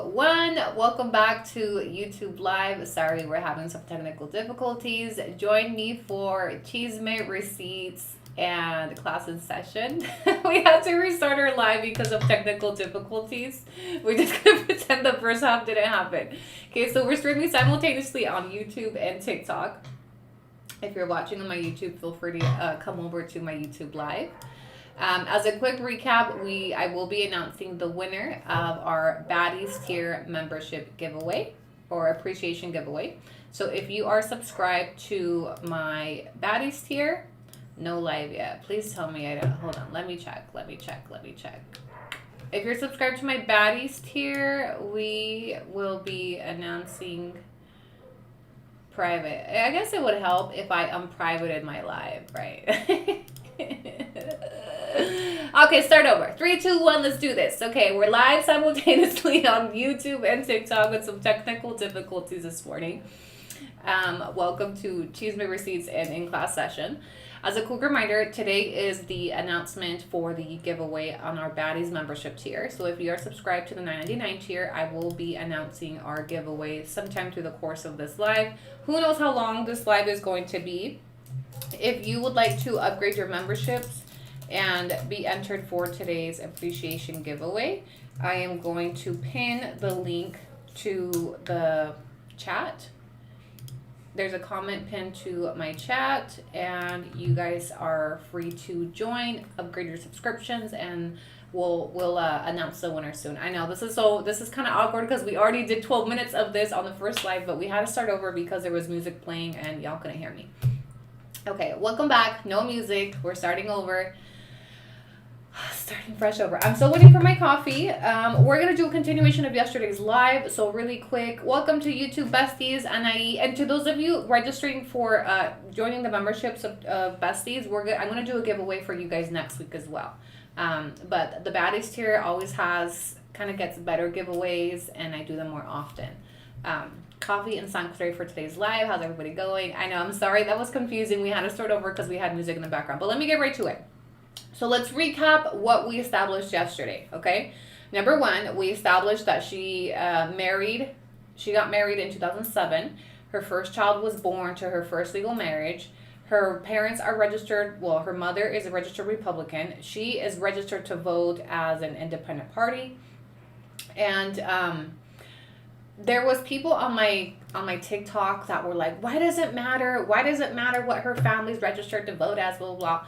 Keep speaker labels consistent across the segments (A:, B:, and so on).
A: 1. Welcome back to YouTube Live. Sorry, we're having some technical difficulties. Join me for Cheesemate Receipts and class in session. We had to restart our live because of technical difficulties. We're just going to pretend the first half didn't happen. Okay, so we're streaming simultaneously on YouTube and TikTok. If you're watching on my YouTube, feel free to come over to my YouTube Live. As a quick recap, I will be announcing the winner of our Baddie's tier membership giveaway or appreciation giveaway. So if you are subscribed to my Baddie's tier, no live yet. Please tell me I don't. Hold on. Let me check. If you're subscribed to my Baddie's tier, we will be announcing private. I guess it would help if I unprivated my live, right? Okay, start over. 3, 2, 1, let's do this. Okay, we're live simultaneously on YouTube and TikTok with some technical difficulties this morning. Welcome to Cheesemate Receipts and in-class session. As a quick reminder, today is the announcement for the giveaway on our Baddie's membership tier. So if you are subscribed to the $9.99 tier, I will be announcing our giveaway sometime through the course of this live. Who knows how long this live is going to be. If you would like to upgrade your memberships and be entered for today's appreciation giveaway, I am going to pin the link to the chat. There's a comment pinned to my chat, and you guys are free to join, upgrade your subscriptions, and we'll announce the winner soon. I know this is kind of awkward because we already did 12 minutes of this on the first live, but we had to start over because there was music playing and y'all couldn't hear me. Okay, welcome back. No music. We're starting over. Starting fresh over. I'm still waiting for my coffee. We're going to do a continuation of yesterday's live. So really quick, welcome to YouTube Besties, Anaí. And to those of you registering for joining the memberships of Besties, I'm going to do a giveaway for you guys next week as well. But the Baddies tier always gets better giveaways, and I do them more often. Coffee and sanctuary for today's live. How's everybody going? I know, I'm sorry, that was confusing. We had to start over because we had music in the background. But let me get right to it. So let's recap what we established yesterday, okay? Number 1, we established that she got married in 2007. Her first child was born to her first legal marriage. Her parents are registered, her mother is a registered Republican. She is registered to vote as an independent party. And there was people on my TikTok that were like, why does it matter? Why does it matter what her family's registered to vote as, blah, blah, blah.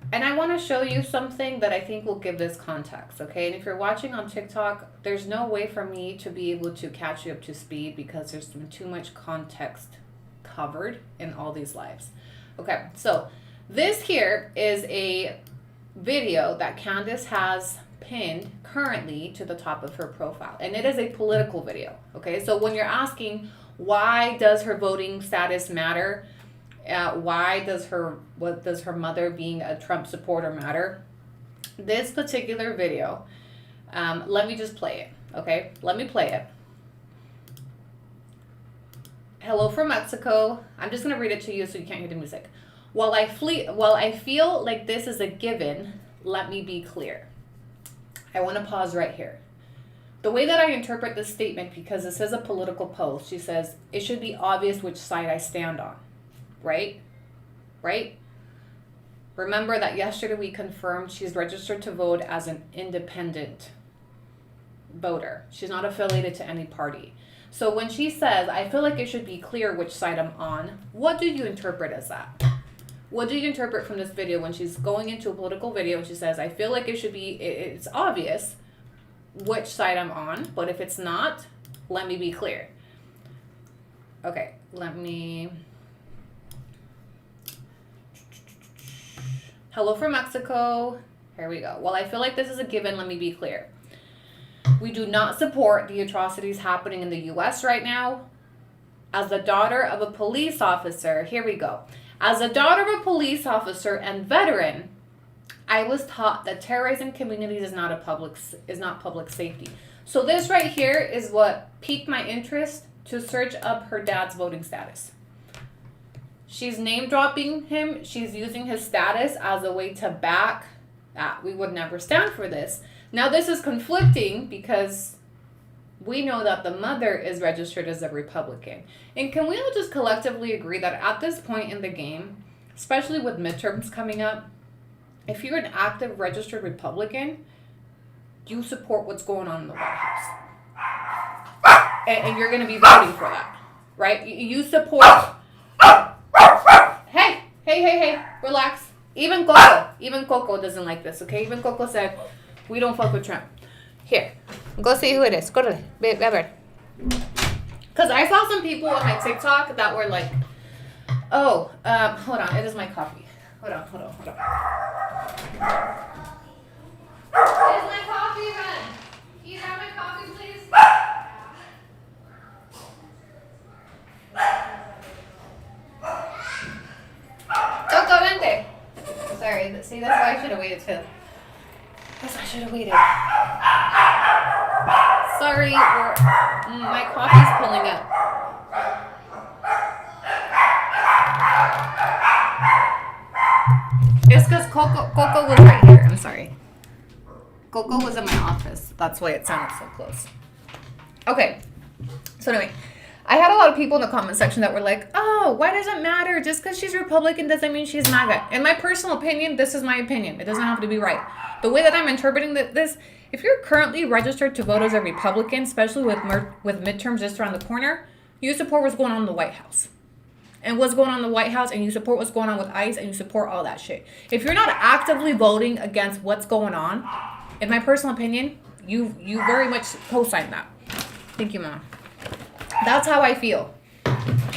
A: And I want to show you something that I think will give this context, okay? And if you're watching on TikTok, there's no way for me to be able to catch you up to speed because there's been too much context covered in all these lives. Okay, so this here is a video that Candace has pinned currently to the top of her profile. And it is a political video, okay? So when you're asking, why does her voting status matter? Why does her mother being a Trump supporter matter? This particular video, let me just play it, okay? Let me play it. Hello from Mexico. I'm just gonna read it to you so you can't hear the music. While I feel like this is a given, let me be clear. I want to pause right here. The way that I interpret this statement, because this is a political post, she says, it should be obvious which side I stand on. Right? Remember that yesterday we confirmed she's registered to vote as an independent voter. She's not affiliated to any party. So when she says, I feel like it should be clear which side I'm on, what do you interpret as that? What do you interpret from this video when she's going into a political video and she says, I feel like it's obvious which side I'm on, but if it's not, let me be clear. Okay, Hello from Mexico. Here we go. Well, I feel like this is a given. Let me be clear. We do not support the atrocities happening in the U.S. right now. As the daughter of a police officer, here we go. As a daughter of a police officer and veteran, I was taught that terrorizing communities is not public safety. So this right here is what piqued my interest to search up her dad's voting status. She's name dropping him. She's using his status as a way to back that we would never stand for this. Now this is conflicting because we know that the mother is registered as a Republican. And can we all just collectively agree that at this point in the game, especially with midterms coming up, if you're an active registered Republican, you support what's going on in the White House. And you're going to be voting for that, right? You support... Hey, relax. Even Coco doesn't like this, okay? Even Coco said, we don't fuck with Trump. Here, go see who it is. Go to it. Because I saw some people on my TikTok that were like, oh, hold on, it is my coffee. Hold on. It is my coffee, man. Can you have my coffee, please? Coco, vente. Sorry, see, that's why I should have waited too. Sorry, my coffee's pulling up. It's because Coco was right here. I'm sorry. Coco was in my office. That's why it sounded so close. Okay. So anyway, I had a lot of people in the comment section that were like, oh, why does it matter? Just because she's Republican doesn't mean she's MAGA. In my personal opinion, this is my opinion. It doesn't have to be right. The way that I'm interpreting this, if you're currently registered to vote as a Republican, especially with midterms just around the corner, you support what's going on in the White House. And what's going on in the White House, and you support what's going on with ICE, and you support all that shit. If you're not actively voting against what's going on, in my personal opinion, you very much co-sign that. Thank you, Mom. That's how I feel.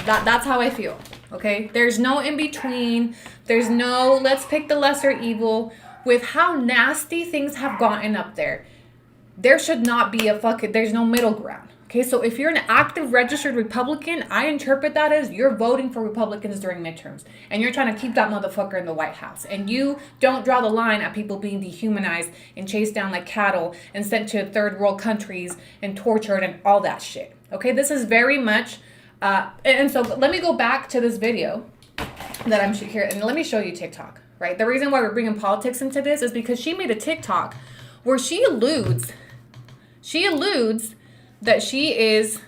A: That's how I feel. Okay? There's no in between. There's no let's pick the lesser evil. With how nasty things have gotten up there, there should not be there's no middle ground. Okay, so if you're an active registered Republican, I interpret that as you're voting for Republicans during midterms. And you're trying to keep that motherfucker in the White House. And you don't draw the line at people being dehumanized and chased down like cattle and sent to third world countries and tortured and all that shit. Okay, this is very much... and so let me go back to this video that I'm here. And let me show you TikTok, right? The reason why we're bringing politics into this is because she made a TikTok where she alludes that she is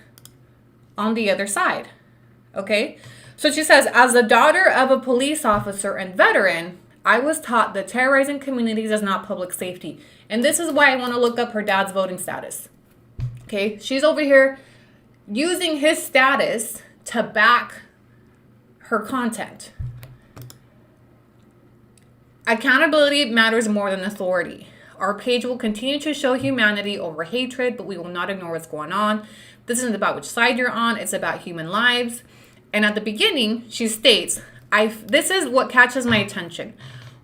A: on the other side, okay? So she says, as the daughter of a police officer and veteran, I was taught that terrorizing communities is not public safety. And this is why I want to look up her dad's voting status, okay? She's over here using his status to back her content. Accountability matters more than authority. Our page will continue to show humanity over hatred, but we will not ignore what's going on. This isn't about which side you're on. It's about human lives. And at the beginning, she states, this is what catches my attention.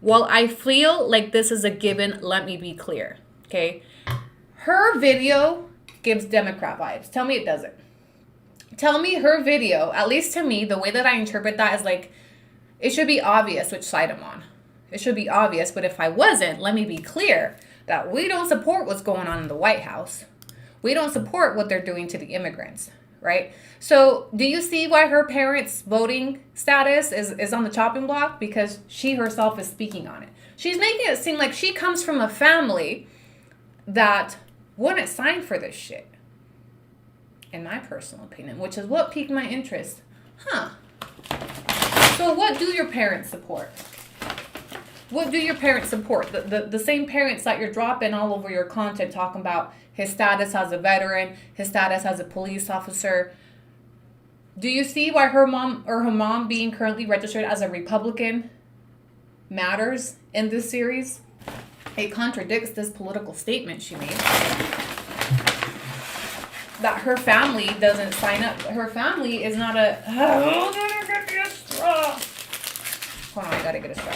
A: While I feel like this is a given, let me be clear. Okay? Her video gives Democrat vibes. Tell me it doesn't. Tell me her video, at least to me, the way that I interpret that is like, it should be obvious which side I'm on. It should be obvious, but if I wasn't, let me be clear that we don't support what's going on in the White House. We don't support what they're doing to the immigrants, right? So do you see why her parents' voting status is on the chopping block? Because she herself is speaking on it. She's making it seem like she comes from a family that wouldn't sign for this shit, in my personal opinion, which is what piqued my interest. So what do your parents support? What do your parents support? The same parents that you're dropping all over your content talking about his status as a veteran, his status as a police officer. Do you see why her mom being currently registered as a Republican matters in this series? It contradicts this political statement she made. That her family doesn't sign up. Her family is not a... Oh, I gotta get a straw. Hold on, I gotta get a straw.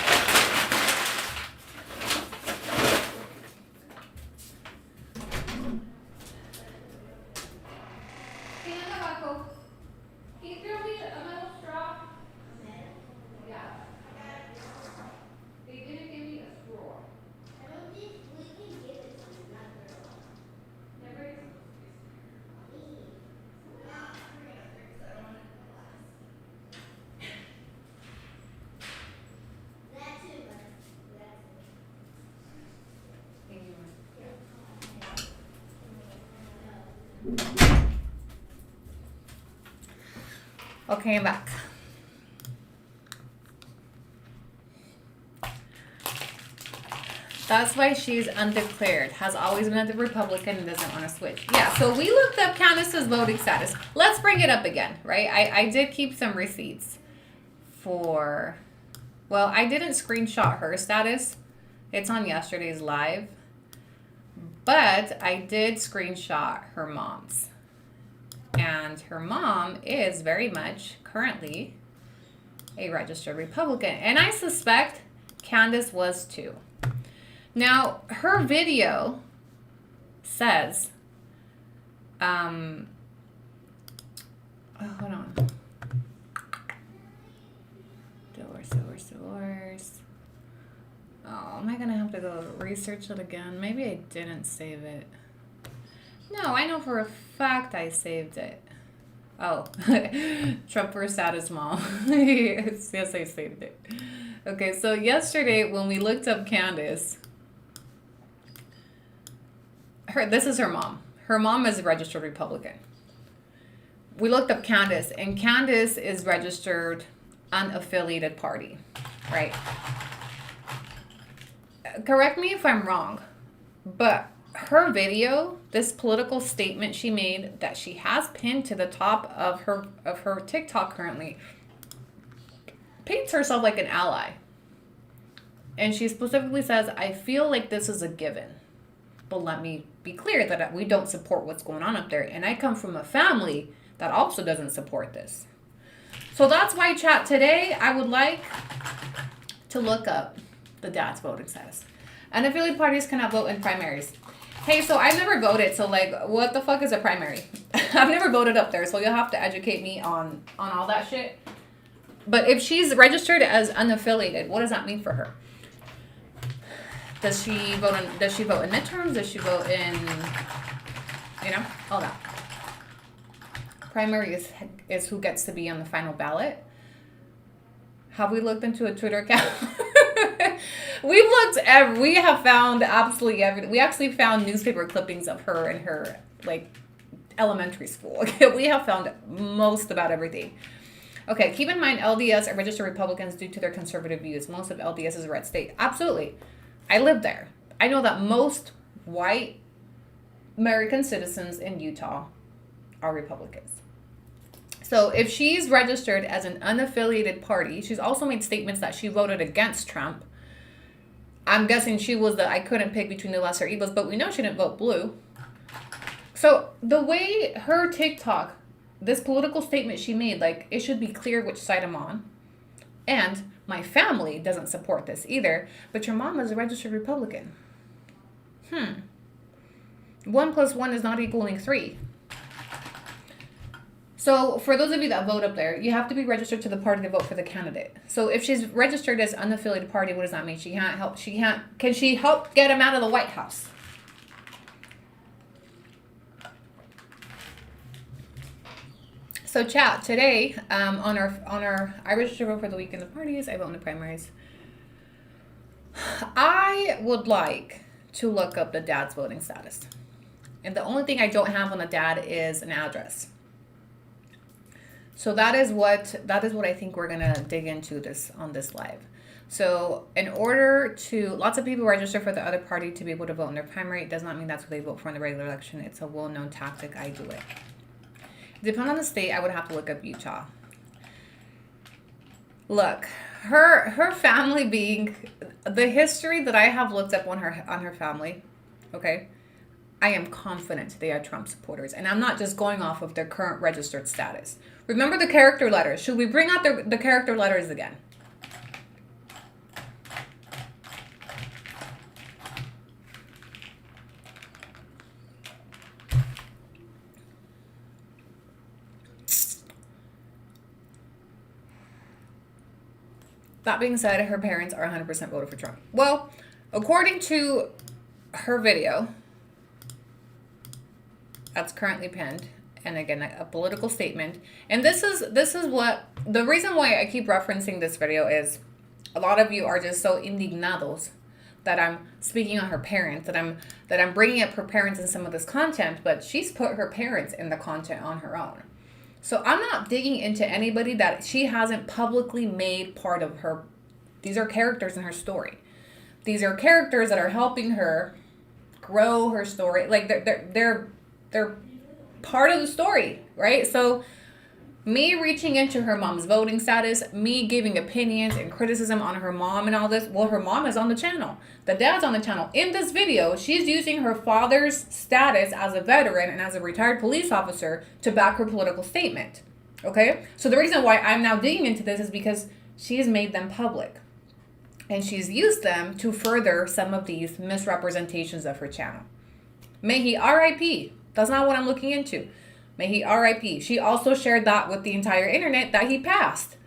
A: Okay, I'm back. That's why she's undeclared. Has always been a Republican and doesn't want to switch. Yeah, so we looked up Candace's voting status. Let's bring it up again, right? I did keep some receipts for... Well, I didn't screenshot her status. It's on yesterday's live. But I did screenshot her mom's. And her mom is very much currently a registered Republican. And I suspect Candace was too. Now, her video says, hold on. Source. Oh, am I going to have to go research it again? Maybe I didn't save it. No, I know for a fact I saved it. Oh, Trump first at his mom. Yes, I saved it. Okay, so yesterday when we looked up Candace, this is her mom. Her mom is a registered Republican. We looked up Candace, and Candace is registered unaffiliated party, right? Correct me if I'm wrong, but her video, this political statement she made that she has pinned to the top of her TikTok currently, paints herself like an ally. And she specifically says, I feel like this is a given. But let me be clear that we don't support what's going on up there. And I come from a family that also doesn't support this. So that's why, chat, today I would like to look up the dad's voting status. Unaffiliated parties cannot vote in primaries. Hey, so I've never voted, so like, what the fuck is a primary? I've never voted up there, so you'll have to educate me on all that shit. But if she's registered as unaffiliated, what does that mean for her? Does she vote in midterms? Does she vote in, all that? Primary is who gets to be on the final ballot. Have we looked into a Twitter account? We have found absolutely everything. We actually found newspaper clippings of her in her, elementary school. Okay, we have found most about everything. Okay, keep in mind LDS are registered Republicans due to their conservative views. Most of LDS is a red state. Absolutely. I live there. I know that most white American citizens in Utah are Republicans. So if she's registered as an unaffiliated party, she's also made statements that she voted against Trump. I'm guessing she was I couldn't pick between the lesser evils, but we know she didn't vote blue. So the way her TikTok, this political statement she made, it should be clear which side I'm on. And my family doesn't support this either, but your mom is a registered Republican. 1 + 1 is not equaling 3. So for those of you that vote up there, you have to be registered to the party to vote for the candidate. So if she's registered as unaffiliated party, what does that mean? Can she help get him out of the White House? So chat, today, on our I registered to vote for the weekend of parties, I vote in the primaries. I would like to look up the dad's voting status. And the only thing I don't have on the dad is an address. So that is what I think we're gonna dig into on this live. So in order lots of people register for the other party to be able to vote in their primary. It does not mean that's what they vote for in the regular election. It's a well-known tactic. I do it. Depending on the state, I would have to look up Utah. Look, her family being the history that I have looked up on her family, okay? I am confident they are Trump supporters, and I'm not just going off of their current registered status. Remember the character letters. Should we bring out the character letters again? That being said, her parents are 100% voted for Trump. Well, according to her video, that's currently pinned, and again, a political statement. And this is what the reason why I keep referencing this video is. A lot of you are just so indignados that I'm speaking on her parents, that I'm bringing up her parents in some of this content, but she's put her parents in the content on her own. So I'm not digging into anybody that she hasn't publicly made part of her. These are characters in her story. These are characters that are helping her grow her story. Like they're part of the story, right? So me reaching into her mom's voting status, me giving opinions and criticism on her mom and all this. Well, her mom is on the channel. The dad's on the channel. In this video, she's using her father's status as a veteran and as a retired police officer to back her political statement. Okay? So the reason why I'm now digging into this is because she's made them public. And she's used them to further some of these misrepresentations of her channel. May he RIP. That's not what I'm looking into. May he RIP. She also shared that with the entire internet that he passed.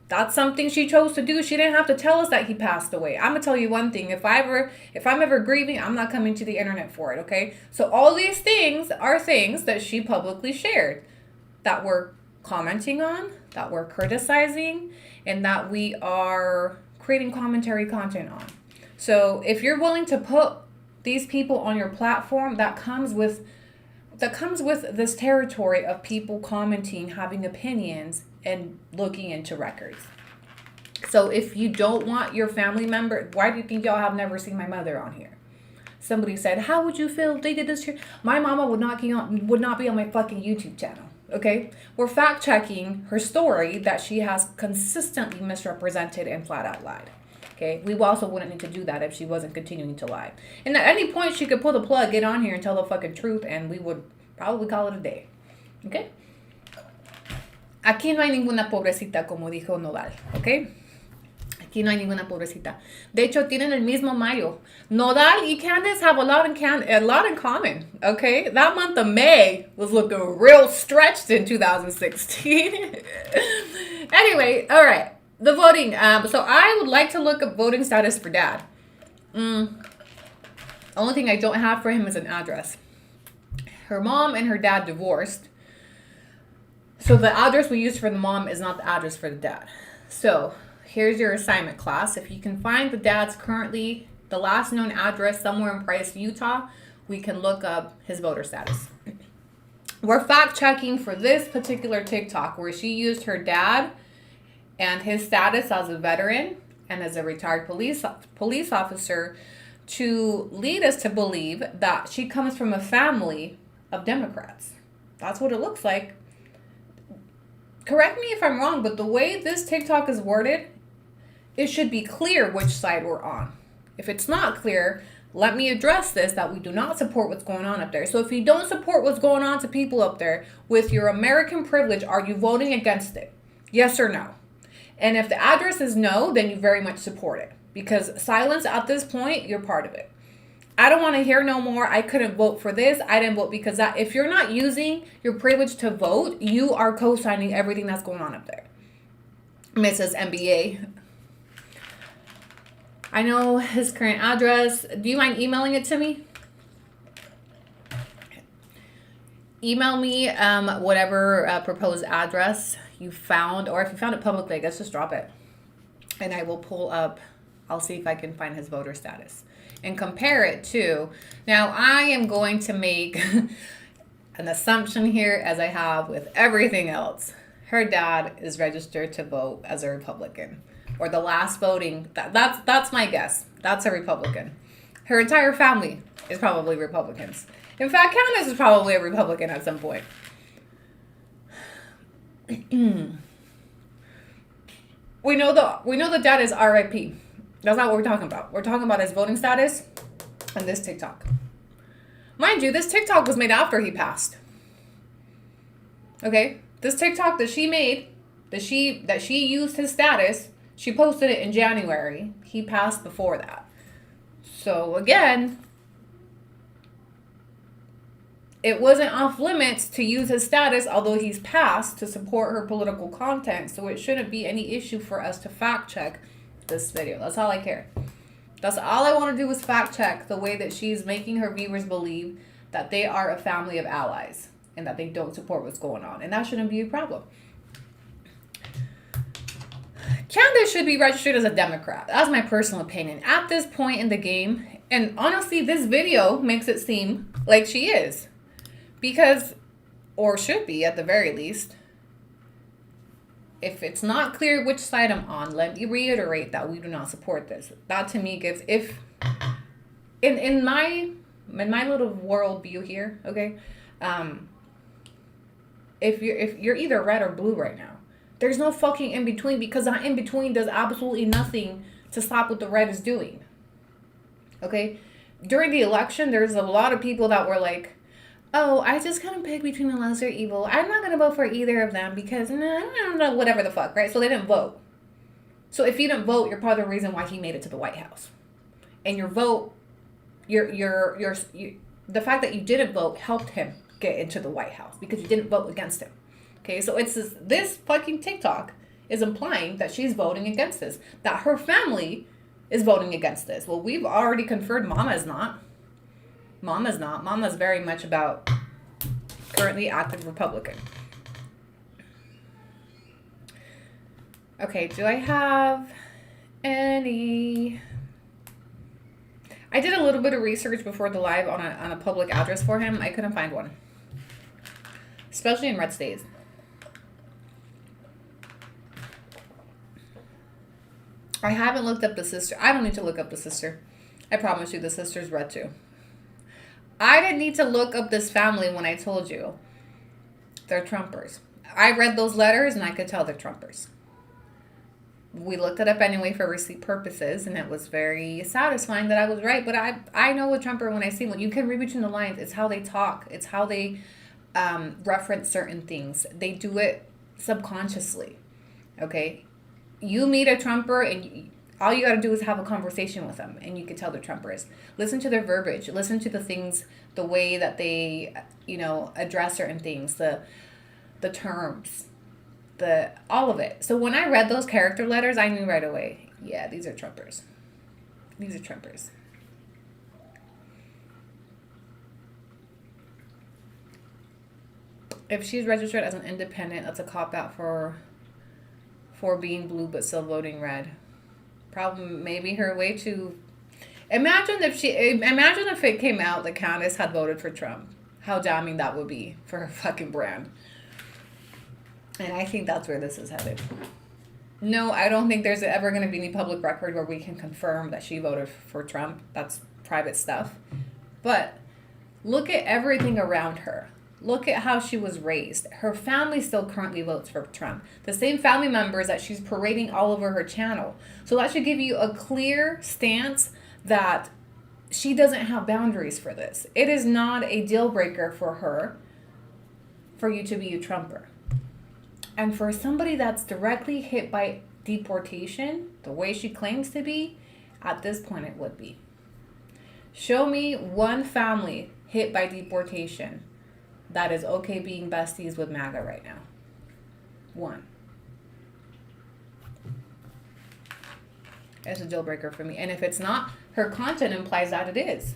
A: That's something she chose to do. She didn't have to tell us that he passed away. I'm gonna tell you one thing. If I'm ever grieving, I'm not coming to the internet for it, okay? So all these things are things that she publicly shared, that we're commenting on, that we're criticizing, and that we are creating commentary content on. So if you're willing to put these people on your platform, that comes with this territory of people commenting, having opinions, and looking into records. So if you don't want your family member, why do you think y'all have never seen my mother on here? Somebody said, how would you feel if they did this? My mama would not be on my fucking YouTube channel. Okay, we're fact checking her story that she has consistently misrepresented and flat out lied. Okay, we also wouldn't need to do that if she wasn't continuing to lie. And at any point, she could pull the plug, get on here, and tell the fucking truth, and we would probably call it a day. Okay. Aquí no hay ninguna pobrecita, como dijo Nodal. Okay. Aquí no hay ninguna pobrecita. De hecho, tienen el mismo mayo. Nodal y Candace have a lot in common. Okay, that month of May was looking real stretched in 2016. Anyway, all right, the voting. So I would like to look up voting status for Dad. The only thing I don't have for him is an address. Her mom and her dad divorced. So the address we use for the mom is not the address for the dad. So here's your assignment, class. If you can find the dad's currently the last known address somewhere in Price, Utah, we can look up his voter status. We're fact checking for this particular TikTok where she used her dad and his status as a veteran and as a retired police officer to lead us to believe that she comes from a family of Democrats. That's what it looks like. Correct me if I'm wrong, but the way this TikTok is worded, it should be clear which side we're on. If it's not clear, let me address this, that we do not support what's going on up there. So if you don't support what's going on to people up there with your American privilege, are you voting against it? Yes or no? And if the address is no, then you very much support it. Because silence at this point, you're part of it. I don't want to hear no more. I couldn't vote for this. I didn't vote because that. If you're not using your privilege to vote, you are co-signing everything that's going on up there. Mrs. MBA. I know his current address. Do you mind emailing it to me? Email me whatever proposed address you found, or if you found it publicly, I guess just drop it. And I will pull up, I'll see if I can find his voter status and compare it to, now I am going to make an assumption here, as I have with everything else. Her dad is registered to vote as a Republican, or the last voting, that's my guess. That's a Republican. Her entire family is probably Republicans. In fact, Candace is probably a Republican at some point. We know the dad is RIP. That's not what we're talking about. We're talking about his voting status and this TikTok. Mind you, this TikTok was made after he passed. Okay? This TikTok that she made, that she used his status, she posted it in January. He passed before that. So again, it wasn't off limits to use his status, although he's passed, to support her political content. So it shouldn't be any issue for us to fact check this video. That's all I care. That's all I want to do is fact check the way that she's making her viewers believe that they are a family of allies and that they don't support what's going on. And that shouldn't be a problem. Candace should be registered as a Democrat. That's my personal opinion. At this point in the game, and honestly, this video makes it seem like she is. Because, or should be at the very least. If it's not clear which side I'm on, let me reiterate that we do not support this. That to me gives, if, in my little world view here, okay, if you're either red or blue right now, there's no fucking in between, because that in between does absolutely nothing to stop what the red is doing. Okay? During the election, there's a lot of people that were like, oh, I just kind of pick between the lesser evil. I'm not going to vote for either of them because, I don't know, whatever the fuck, right? So they didn't vote. So if you didn't vote, you're part of the reason why he made it to the White House. And your vote, the fact that you didn't vote helped him get into the White House because you didn't vote against him. Okay, so it's this fucking TikTok is implying that she's voting against this, that her family is voting against this. Well, we've already conferred Mama's not. Mama's not. Mama's very much about currently active Republican. Okay, do I have any... I did a little bit of research before the live on a public address for him. I couldn't find one. Especially in red states. I haven't looked up the sister. I don't need to look up the sister. I promise you the sister's red too. I didn't need to look up this family when I told you they're Trumpers. I read those letters and I could tell they're Trumpers. We looked it up anyway for receipt purposes, and it was very satisfying that I was right. But I know a Trumper when I see one. You can read between the lines. It's how they talk. It's how they reference certain things. They do it subconsciously. Okay? You meet a Trumper and all you got to do is have a conversation with them, and you can tell they're Trumpers. Listen to their verbiage. Listen to the things, the way that they, address certain things, the terms, all of it. So when I read those character letters, I knew right away, yeah, these are Trumpers. These are Trumpers. If she's registered as an independent, that's a cop-out for being blue but still voting red. Problem maybe her way to... Imagine if it came out that Candace had voted for Trump. How damning that would be for her fucking brand. And I think that's where this is headed. No, I don't think there's ever going to be any public record where we can confirm that she voted for Trump. That's private stuff. But look at everything around her. Look at how she was raised. Her family still currently votes for Trump. The same family members that she's parading all over her channel. So that should give you a clear stance that she doesn't have boundaries for this. It is not a deal breaker for her for you to be a Trumper. And for somebody that's directly hit by deportation, the way she claims to be, at this point it would be. Show me one family hit by deportation that is okay being besties with MAGA right now. One. It's a deal breaker for me. And if it's not, her content implies that it is.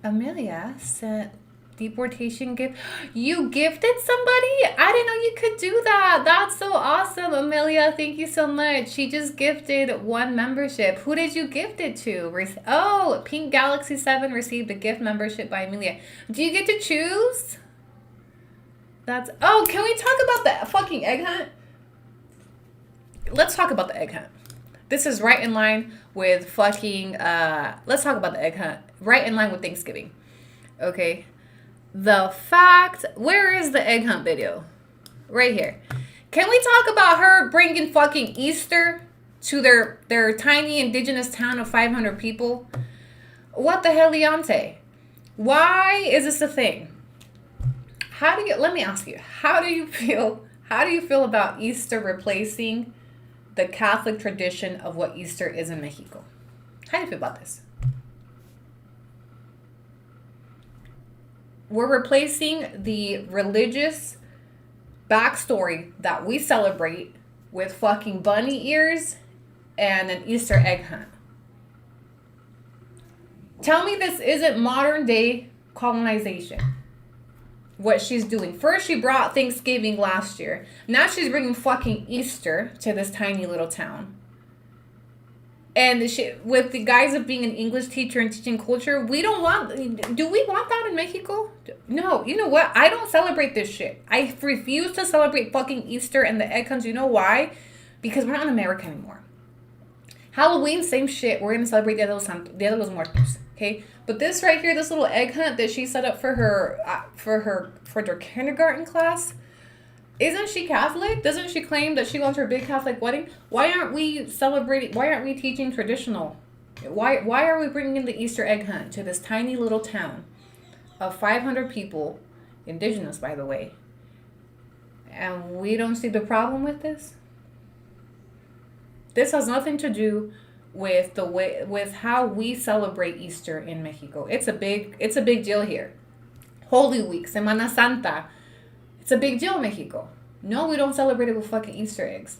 A: Amelia sent deportation gift. You gifted somebody? I didn't know you could do that. That's so awesome, Amelia. Thank you so much. She just gifted one membership. Who did you gift it to? Oh, Pink Galaxy 7 received a gift membership by Amelia. Do you get to choose? Oh, can we talk about the fucking egg hunt? Let's talk about the egg hunt. This is right in line with fucking, let's talk about the egg hunt. Right in line with Thanksgiving. Okay. The fact, where is the egg hunt video? Right here. Can we talk about her bringing fucking Easter to their tiny indigenous town of 500 people? What the hell, Leonte? Why is this a thing? Let me ask you, how do you feel about Easter replacing the Catholic tradition of what Easter is in Mexico? How do you feel about this? We're replacing the religious backstory that we celebrate with fucking bunny ears and an Easter egg hunt. Tell me this isn't modern day colonization. what she's doing. First, she brought Thanksgiving last year. Now she's bringing fucking Easter to this tiny little town. And she, with the guise of being an English teacher and teaching culture, do we want that in Mexico? No. You know what? I don't celebrate this shit. I refuse to celebrate fucking Easter and the egg hunts. You know why? Because we're not in America anymore. Halloween, same shit. We're going to celebrate Dia de los Muertos. Okay? But this right here, this little egg hunt that she set up for their kindergarten class, isn't she Catholic? Doesn't she claim that she wants her big Catholic wedding? Why aren't we celebrating? Why aren't we teaching traditional? Why are we bringing in the Easter egg hunt to this tiny little town of 500 people, indigenous, by the way, and we don't see the problem with this? This has nothing to do with with how we celebrate Easter in Mexico. It's a big deal here. Holy Week, Semana Santa. It's a big deal in Mexico. No, we don't celebrate it with fucking Easter eggs.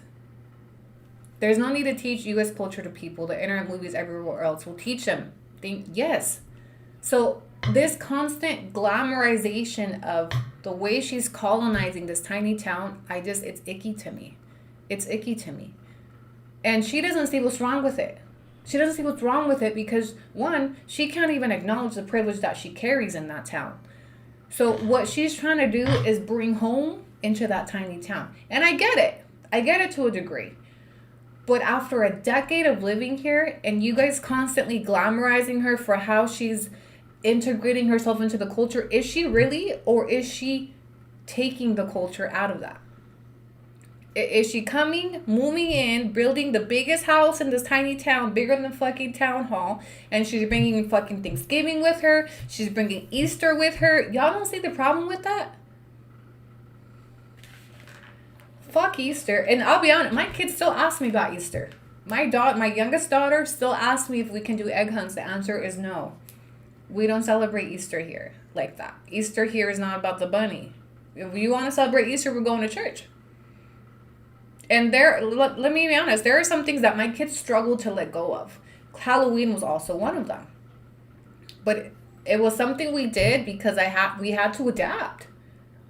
A: There's no need to teach U.S. culture to people. The internet movies everywhere else will teach them. Yes. So this constant glamorization of the way she's colonizing this tiny town, it's icky to me. It's icky to me. And she doesn't see what's wrong with it. She doesn't see what's wrong with it because, one, she can't even acknowledge the privilege that she carries in that town. So what she's trying to do is bring home into that tiny town. And I get it. I get it to a degree. But after a decade of living here and you guys constantly glamorizing her for how she's integrating herself into the culture, is she really, or is she taking the culture out of that? Is she coming, moving in, building the biggest house in this tiny town, bigger than fucking town hall, and she's bringing fucking Thanksgiving with her, she's bringing Easter with her? Y'all don't see the problem with that? Fuck Easter. And I'll be honest, my kids still ask me about Easter. My youngest daughter still asks me if we can do egg hunts. The answer is no. We don't celebrate Easter here like that. Easter here is not about the bunny. If you want to celebrate Easter, we're going to church. And let me be honest, there are some things that my kids struggle to let go of. Halloween was also one of them. But it was something we did because we had to adapt.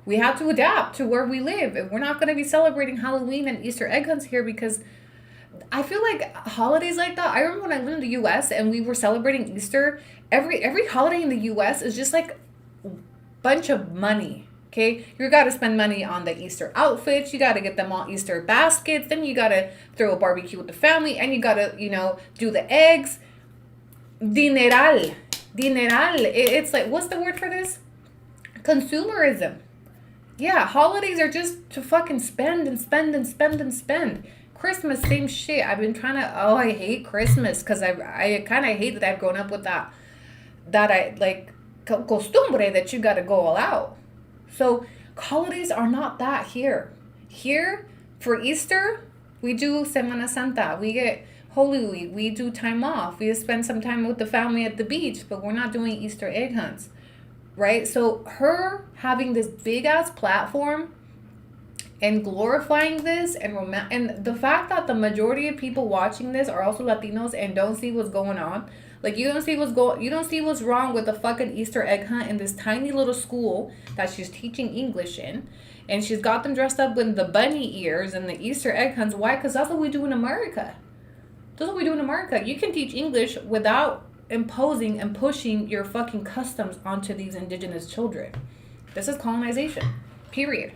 A: We had to adapt to where we live. And we're not going to be celebrating Halloween and Easter egg hunts here because I feel like holidays like that. I remember when I lived in the U.S. and we were celebrating Easter. Every holiday in the U.S. is just like a bunch of money. Okay, you got to spend money on the Easter outfits. You got to get them all Easter baskets. Then you got to throw a barbecue with the family. And you got to, do the eggs. Dineral. It's like, what's the word for this? Consumerism. Yeah, holidays are just to fucking spend and spend and spend and spend. Christmas, same shit. I've been trying to, I hate Christmas because I kind of hate that I've grown up with that costumbre that you got to go all out. So holidays are not that here. Here, for Easter, we do Semana Santa. We get Holy Week. We do time off. We spend some time with the family at the beach, but we're not doing Easter egg hunts, right? So her having this big-ass platform and glorifying this and the fact that the majority of people watching this are also Latinos and don't see what's going on. Like, you don't see what's wrong with the fucking Easter egg hunt in this tiny little school that she's teaching English in. And she's got them dressed up with the bunny ears and the Easter egg hunts. Why? Because that's what we do in America. That's what we do in America. You can teach English without imposing and pushing your fucking customs onto these indigenous children. This is colonization. Period.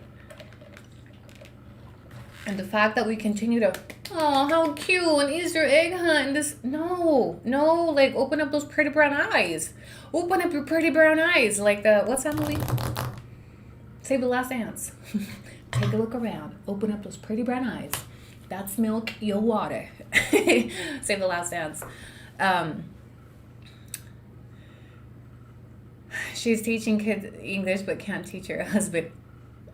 A: And the fact that we continue to, oh, how cute, an Easter egg hunt. And this, no, like, open up those pretty brown eyes. Open up your pretty brown eyes. Like what's that movie? Save the Last Dance. Take a look around. Open up those pretty brown eyes. That's milk, your water. Save the Last Dance. She's teaching kids English but can't teach her husband.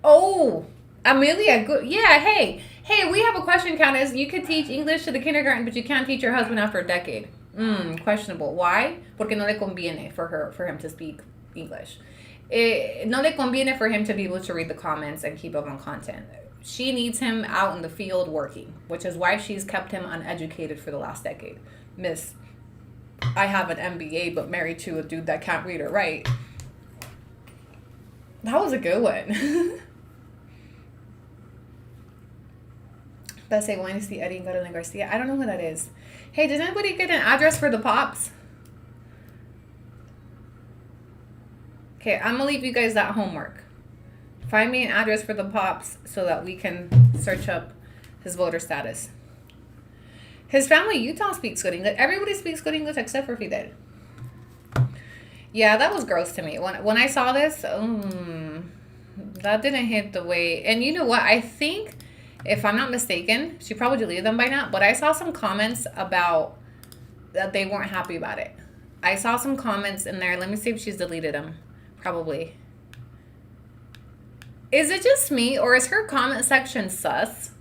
A: Oh, Amelia, good. Yeah, hey, we have a question, Countess. You could teach English to the kindergarten, but you can't teach your husband after a decade. Questionable. Why? Porque no le conviene for him to speak English. No le conviene for him to be able to read the comments and keep up on content. She needs him out in the field working, which is why she's kept him uneducated for the last decade. Miss, I have an MBA, but married to a dude that can't read or write. That was a good one. Let's say, wanting to see Eddie and Carolina Garcia. I don't know who that is. Hey, does anybody get an address for the Pops? Okay, I'm going to leave you guys that homework. Find me an address for the Pops so that we can search up his voter status. His family, Utah, speaks good English. Everybody speaks good English except for Fidel. Yeah, that was gross to me. When I saw this, that didn't hit the way. And you know what? I think, if I'm not mistaken, she probably deleted them by now, but I saw some comments about that they weren't happy about it. I saw some comments in there. Let me see if she's deleted them. Probably. Is it just me, or is her comment section sus?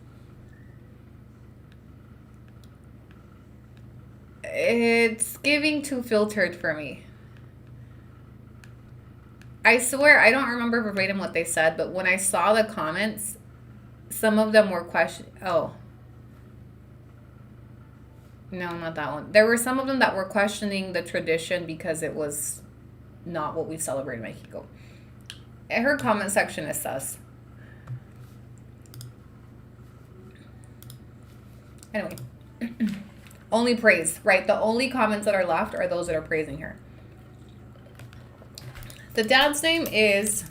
A: It's giving too filtered for me. I swear, I don't remember verbatim what they said, but when I saw the comments, some of them were oh. No, not that one. There were some of them that were questioning the tradition because it was not what we celebrate in Mexico. Her comment section is sus. Anyway. Only praise, right? The only comments that are left are those that are praising her. The dad's name is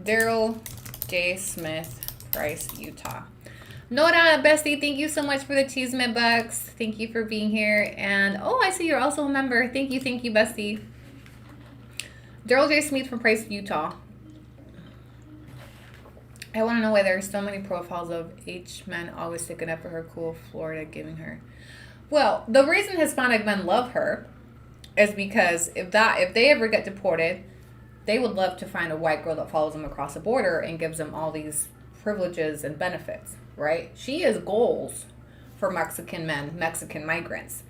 A: Daryl J. Smith, Price, Utah. Nora, bestie, thank you so much for the Cheeseman bucks. Thank you for being here. And, oh, I see you're also a member. Thank you, bestie. Daryl J. Smith from Price, Utah. I want to know why there are so many profiles of H men always sticking up for her, cool Florida giving her. Well, the reason Hispanic men love her is because if they ever get deported, they would love to find a white girl that follows them across the border and gives them all these privileges and benefits, right? She is goals for Mexican men, Mexican migrants.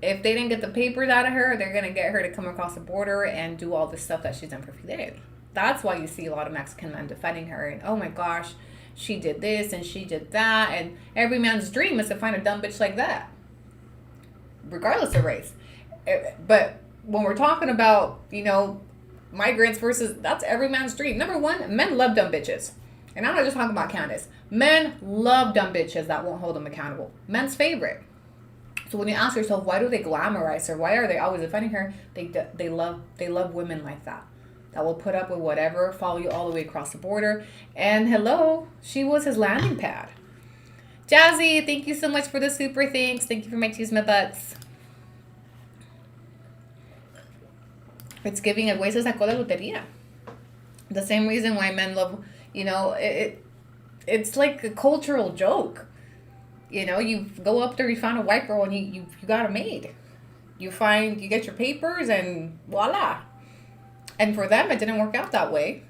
A: If they didn't get the papers out of her, they're going to get her to come across the border and do all the stuff that she's done for Fidel. That's why you see a lot of Mexican men defending her. And, oh my gosh, she did this and she did that. And every man's dream is to find a dumb bitch like that, regardless of race. But when we're talking about, migrants versus, that's every man's dream. Number one, men love dumb bitches. And I'm not just talking about Candace. Men love dumb bitches that won't hold them accountable. Men's favorite. So when you ask yourself, why do they glamorize her? Why are they always defending her? They love women like that will put up with whatever, follow you all the way across the border. And hello, she was his landing pad. Jazzy, thank you so much for the super thanks. Thank you for my Cheeseman butts. It's giving a güey se sacó la lotería. The same reason why men love, it's like a cultural joke. You go up there, you find a white girl, and you got a maid. You get your papers, and voila. And for them, it didn't work out that way.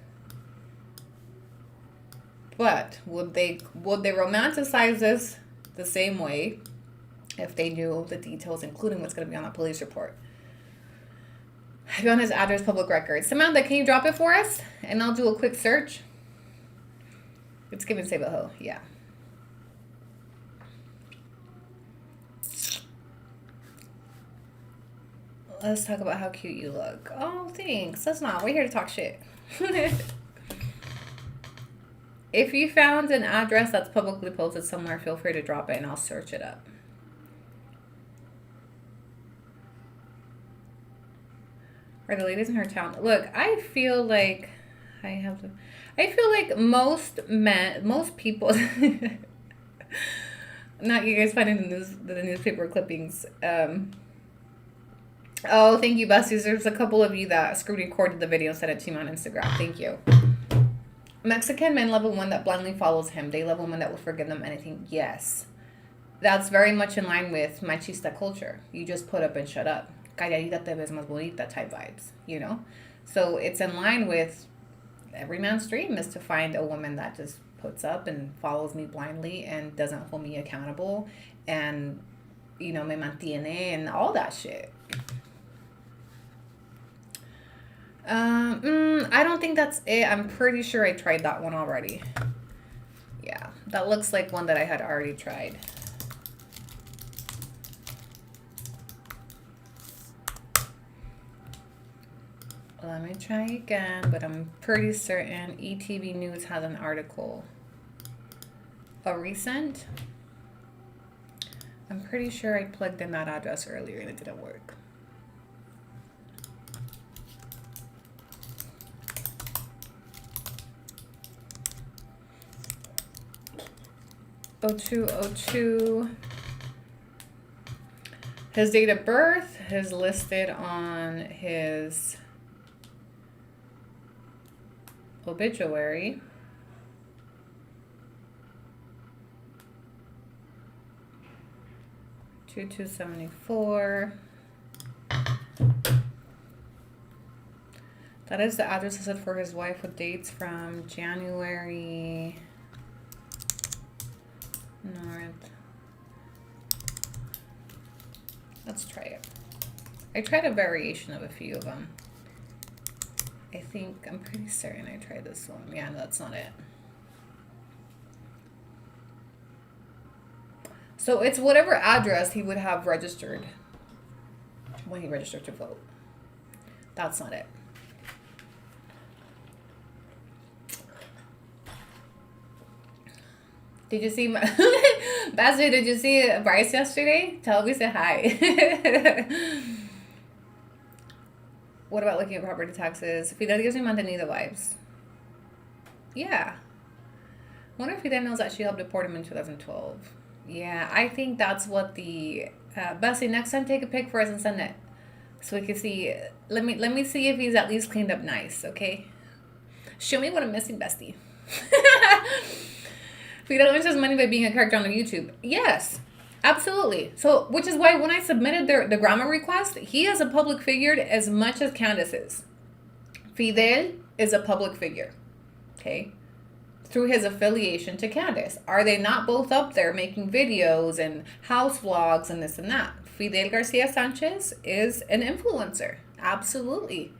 A: But would they romanticize this the same way if they knew the details, including what's going to be on the police report? I found his address, public record. Samantha, can you drop it for us? And I'll do a quick search. It's given Save a Ho, yeah. Let's talk about how cute you look. Oh, thanks. That's not. We're here to talk shit. If you found an address that's publicly posted somewhere, feel free to drop it and I'll search it up. Are the ladies in her town? Look, I feel like most people, not you guys finding the newspaper clippings. Oh, thank you, besties. There's a couple of you that screen recorded the video and sent it to me on Instagram. Thank you. Mexican men love a woman that blindly follows him. They love a woman that will forgive them anything. Yes. That's very much in line with machista culture. You just put up and shut up. Calladita te ves más bonita type vibes, So it's in line with every man's dream is to find a woman that just puts up and follows me blindly and doesn't hold me accountable and, me mantiene and all that shit. I don't think that's it. I'm pretty sure I tried that one already. Yeah, that looks like one that I had already tried. Let me try again, but I'm pretty certain ETV News has an article. A recent? I'm pretty sure I plugged in that address earlier and it didn't work. '02. His date of birth is listed on his obituary. '7274. That is the address listed for his wife with dates from January. North. Let's try it. I tried a variation of a few of them. I'm pretty certain I tried this one. Yeah, no, that's not it. So it's whatever address he would have registered when he registered to vote. That's not it. Did you see Baddie, did you see Bryce yesterday? Tell me, say hi. What about looking at property taxes? Fidel gives me Mantenida vibes. Yeah. I wonder if Fidel knows that she helped deport him in 2012. Yeah, I think that's what the... Bessie, next time take a pic for us and send it. So we can see... Let me see if he's at least cleaned up nice, okay? Show me what I'm missing, Bestie. Fidel earns his money by being a character on YouTube. Yes, absolutely. So, which is why when I submitted the grammar request, he is a public figure as much as Candace is. Fidel is a public figure, okay? Through his affiliation to Candace. Are they not both up there making videos and house vlogs and this and that? Fidel Garcia Sanchez is an influencer. Absolutely.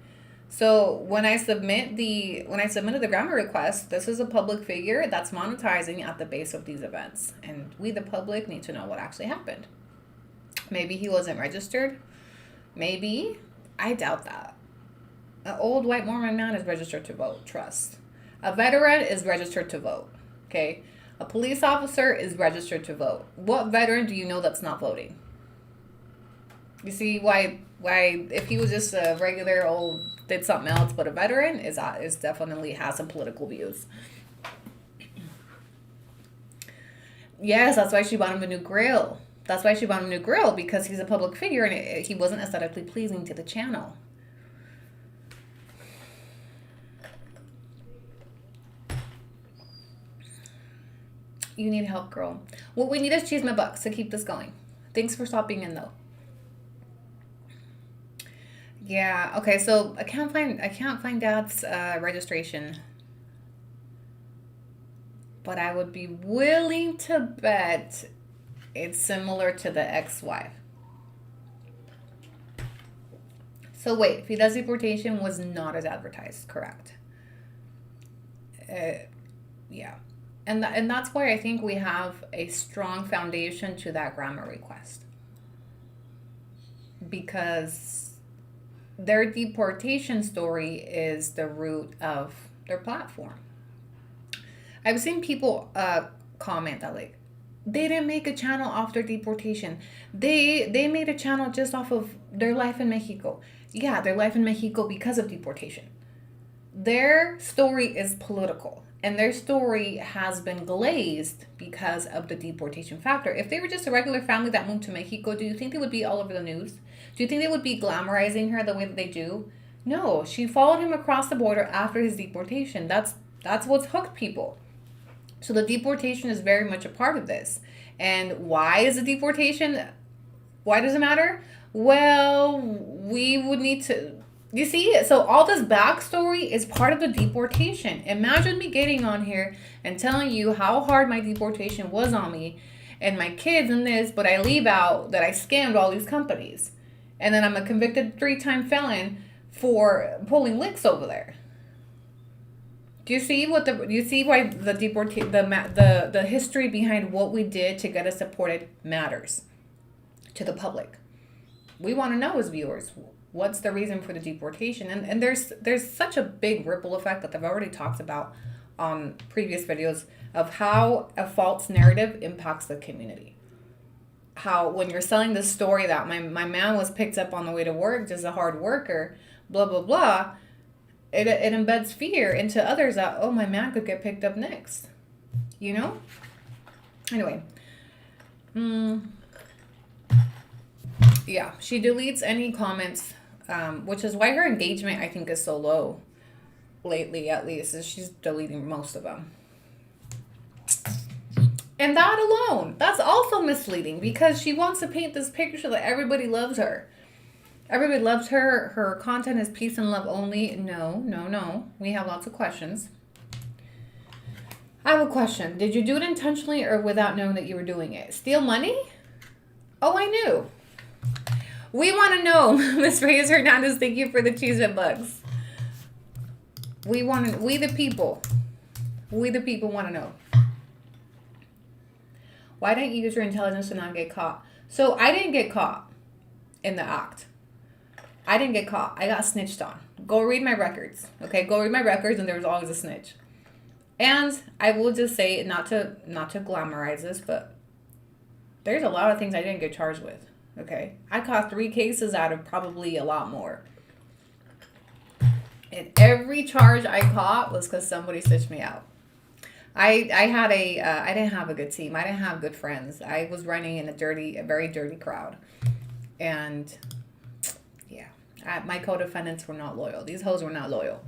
A: So when I submitted the grammar request, this is a public figure that's monetizing at the base of these events. And we, the public, need to know what actually happened. Maybe he wasn't registered. Maybe. I doubt that. An old white Mormon man is registered to vote. Trust. A veteran is registered to vote. Okay? A police officer is registered to vote. What veteran do you know that's not voting? You see why if he was just a regular old did something else, but a veteran is definitely has some political views. Yes, that's why she bought him a new grill. That's why she bought him a new grill, because he's a public figure and he wasn't aesthetically pleasing to the channel. You need help, girl. What we need is cheese my bucks to keep this going. Thanks for stopping in, though. Yeah. Okay. So I can't find Dad's registration, but I would be willing to bet it's similar to the ex-wife. So wait, Fidel's deportation was not as advertised, correct? Yeah. And that's why I think we have a strong foundation to that grammar request. Because their deportation story is the root of their platform. I've seen people comment that, like, they didn't make a channel off their deportation. They made a channel just off of their life in Mexico. Yeah, their life in Mexico because of deportation. Their story is political, and their story has been glazed because of the deportation factor. If they were just a regular family that moved to Mexico, do you think they would be all over the news? Do you think they would be glamorizing her the way that they do? No, she followed him across the border after his deportation. That's what's hooked people. So the deportation is very much a part of this. And why is the deportation? Why does it matter? Well, we would need to... You see, so all this backstory is part of the deportation. Imagine me getting on here and telling you how hard my deportation was on me and my kids and this, but I leave out that I scammed all these companies. And then I'm a convicted 3-time felon for pulling licks over there. Do you see why the history behind what we did to get us deported matters to the public? We want to know as viewers, What's the reason for the deportation? And there's such a big ripple effect that I've already talked about on previous videos of how a false narrative impacts the community. How when you're selling the story that my man was picked up on the way to work, just a hard worker, blah, blah, blah, it embeds fear into others that, oh, my man could get picked up next. You know? Anyway. Yeah, she deletes any comments, which is why her engagement, I think, is so low lately, at least, is she's deleting most of them. And that alone, that's also misleading because she wants to paint this picture that everybody loves her. Everybody loves her. Her content is peace and love only. No. We have lots of questions. I have a question. Did you do it intentionally or without knowing that you were doing it? Steal money? Oh, I knew. We want to know. Miss Reyes Hernandez, thank you for the cheese and bugs. We the people want to know. Why didn't you use your intelligence to not get caught? So I didn't get caught in the act. I didn't get caught. I got snitched on. Go read my records. Okay, go read my records, and there was always a snitch. And I will just say, not to glamorize this, but there's a lot of things I didn't get charged with. Okay, I caught 3 cases out of probably a lot more. And every charge I caught was because somebody snitched me out. I didn't have a good team. I didn't have good friends. I was running in a very dirty crowd. And yeah, my co-defendants were not loyal. These hoes were not loyal.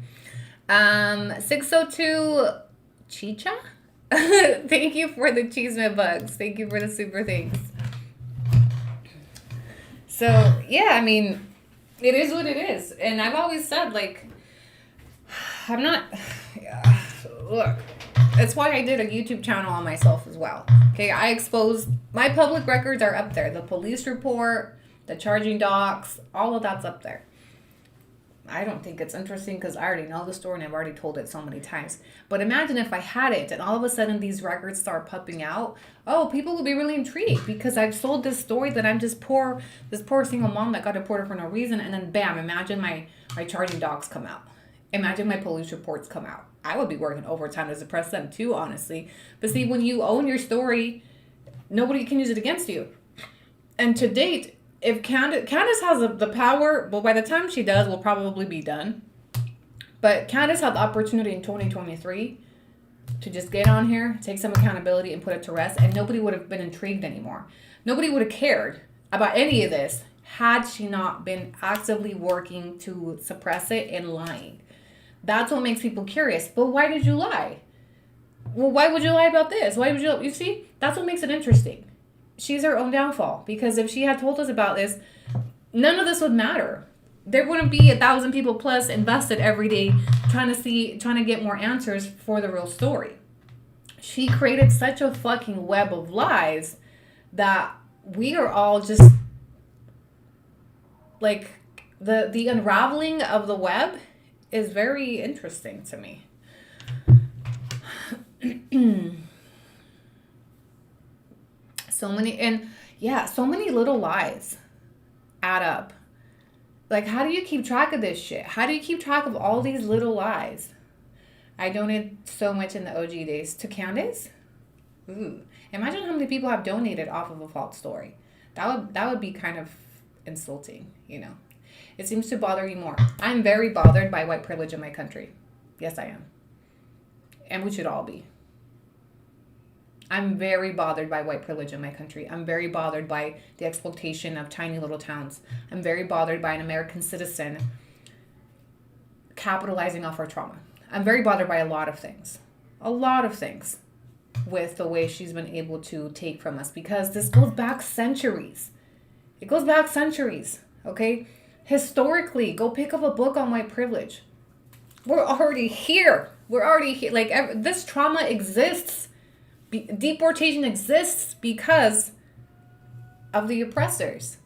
A: 602 Chicha? Thank you for the cheeseman bugs. Thank you for the super things. So, yeah, I mean, it is what it is. And I've always said, like, I'm not... Look, that's why I did a YouTube channel on myself as well. Okay, I exposed... My public records are up there. The police report, the charging docs, all of that's up there. I don't think it's interesting because I already know the story and I've already told it so many times. But imagine if I had it and all of a sudden these records start popping out. Oh, people would be really intrigued because I've sold this story that I'm just this poor single mom that got deported for no reason. And then bam, imagine my charging docs come out. Imagine my police reports come out. I would be working overtime to suppress them too, honestly. But see, when you own your story, nobody can use it against you. And to date, if Candace has the power, well, by the time she does, we'll probably be done. But Candace had the opportunity in 2023 to just get on here, take some accountability, and put it to rest, and nobody would have been intrigued anymore. Nobody would have cared about any of this had she not been actively working to suppress it and lying. That's what makes people curious. But why did you lie? Well, why would you lie about this? Why would you see? That's what makes it interesting. She's her own downfall, because if she had told us about this, none of this would matter. There wouldn't be 1,000 people plus invested every day trying to get more answers for the real story. She created such a fucking web of lies that we are all just like the unraveling of the web is very interesting to me. So many little lies add up. Like, how do you keep track of this shit? How do you keep track of all these little lies? I donated so much in the OG days to Candace. Ooh, imagine how many people have donated off of a false story. That would be kind of insulting, you know. It seems to bother you more. I'm very bothered by white privilege in my country. Yes, I am. And we should all be. I'm very bothered by white privilege in my country. I'm very bothered by the exploitation of tiny little towns. I'm very bothered by an American citizen capitalizing off our trauma. I'm very bothered by a lot of things with the way she's been able to take from us, because this goes back centuries. It goes back centuries, okay? Historically, go pick up a book on white privilege. We're already here. Like, this trauma exists. Deportation exists because of the oppressors.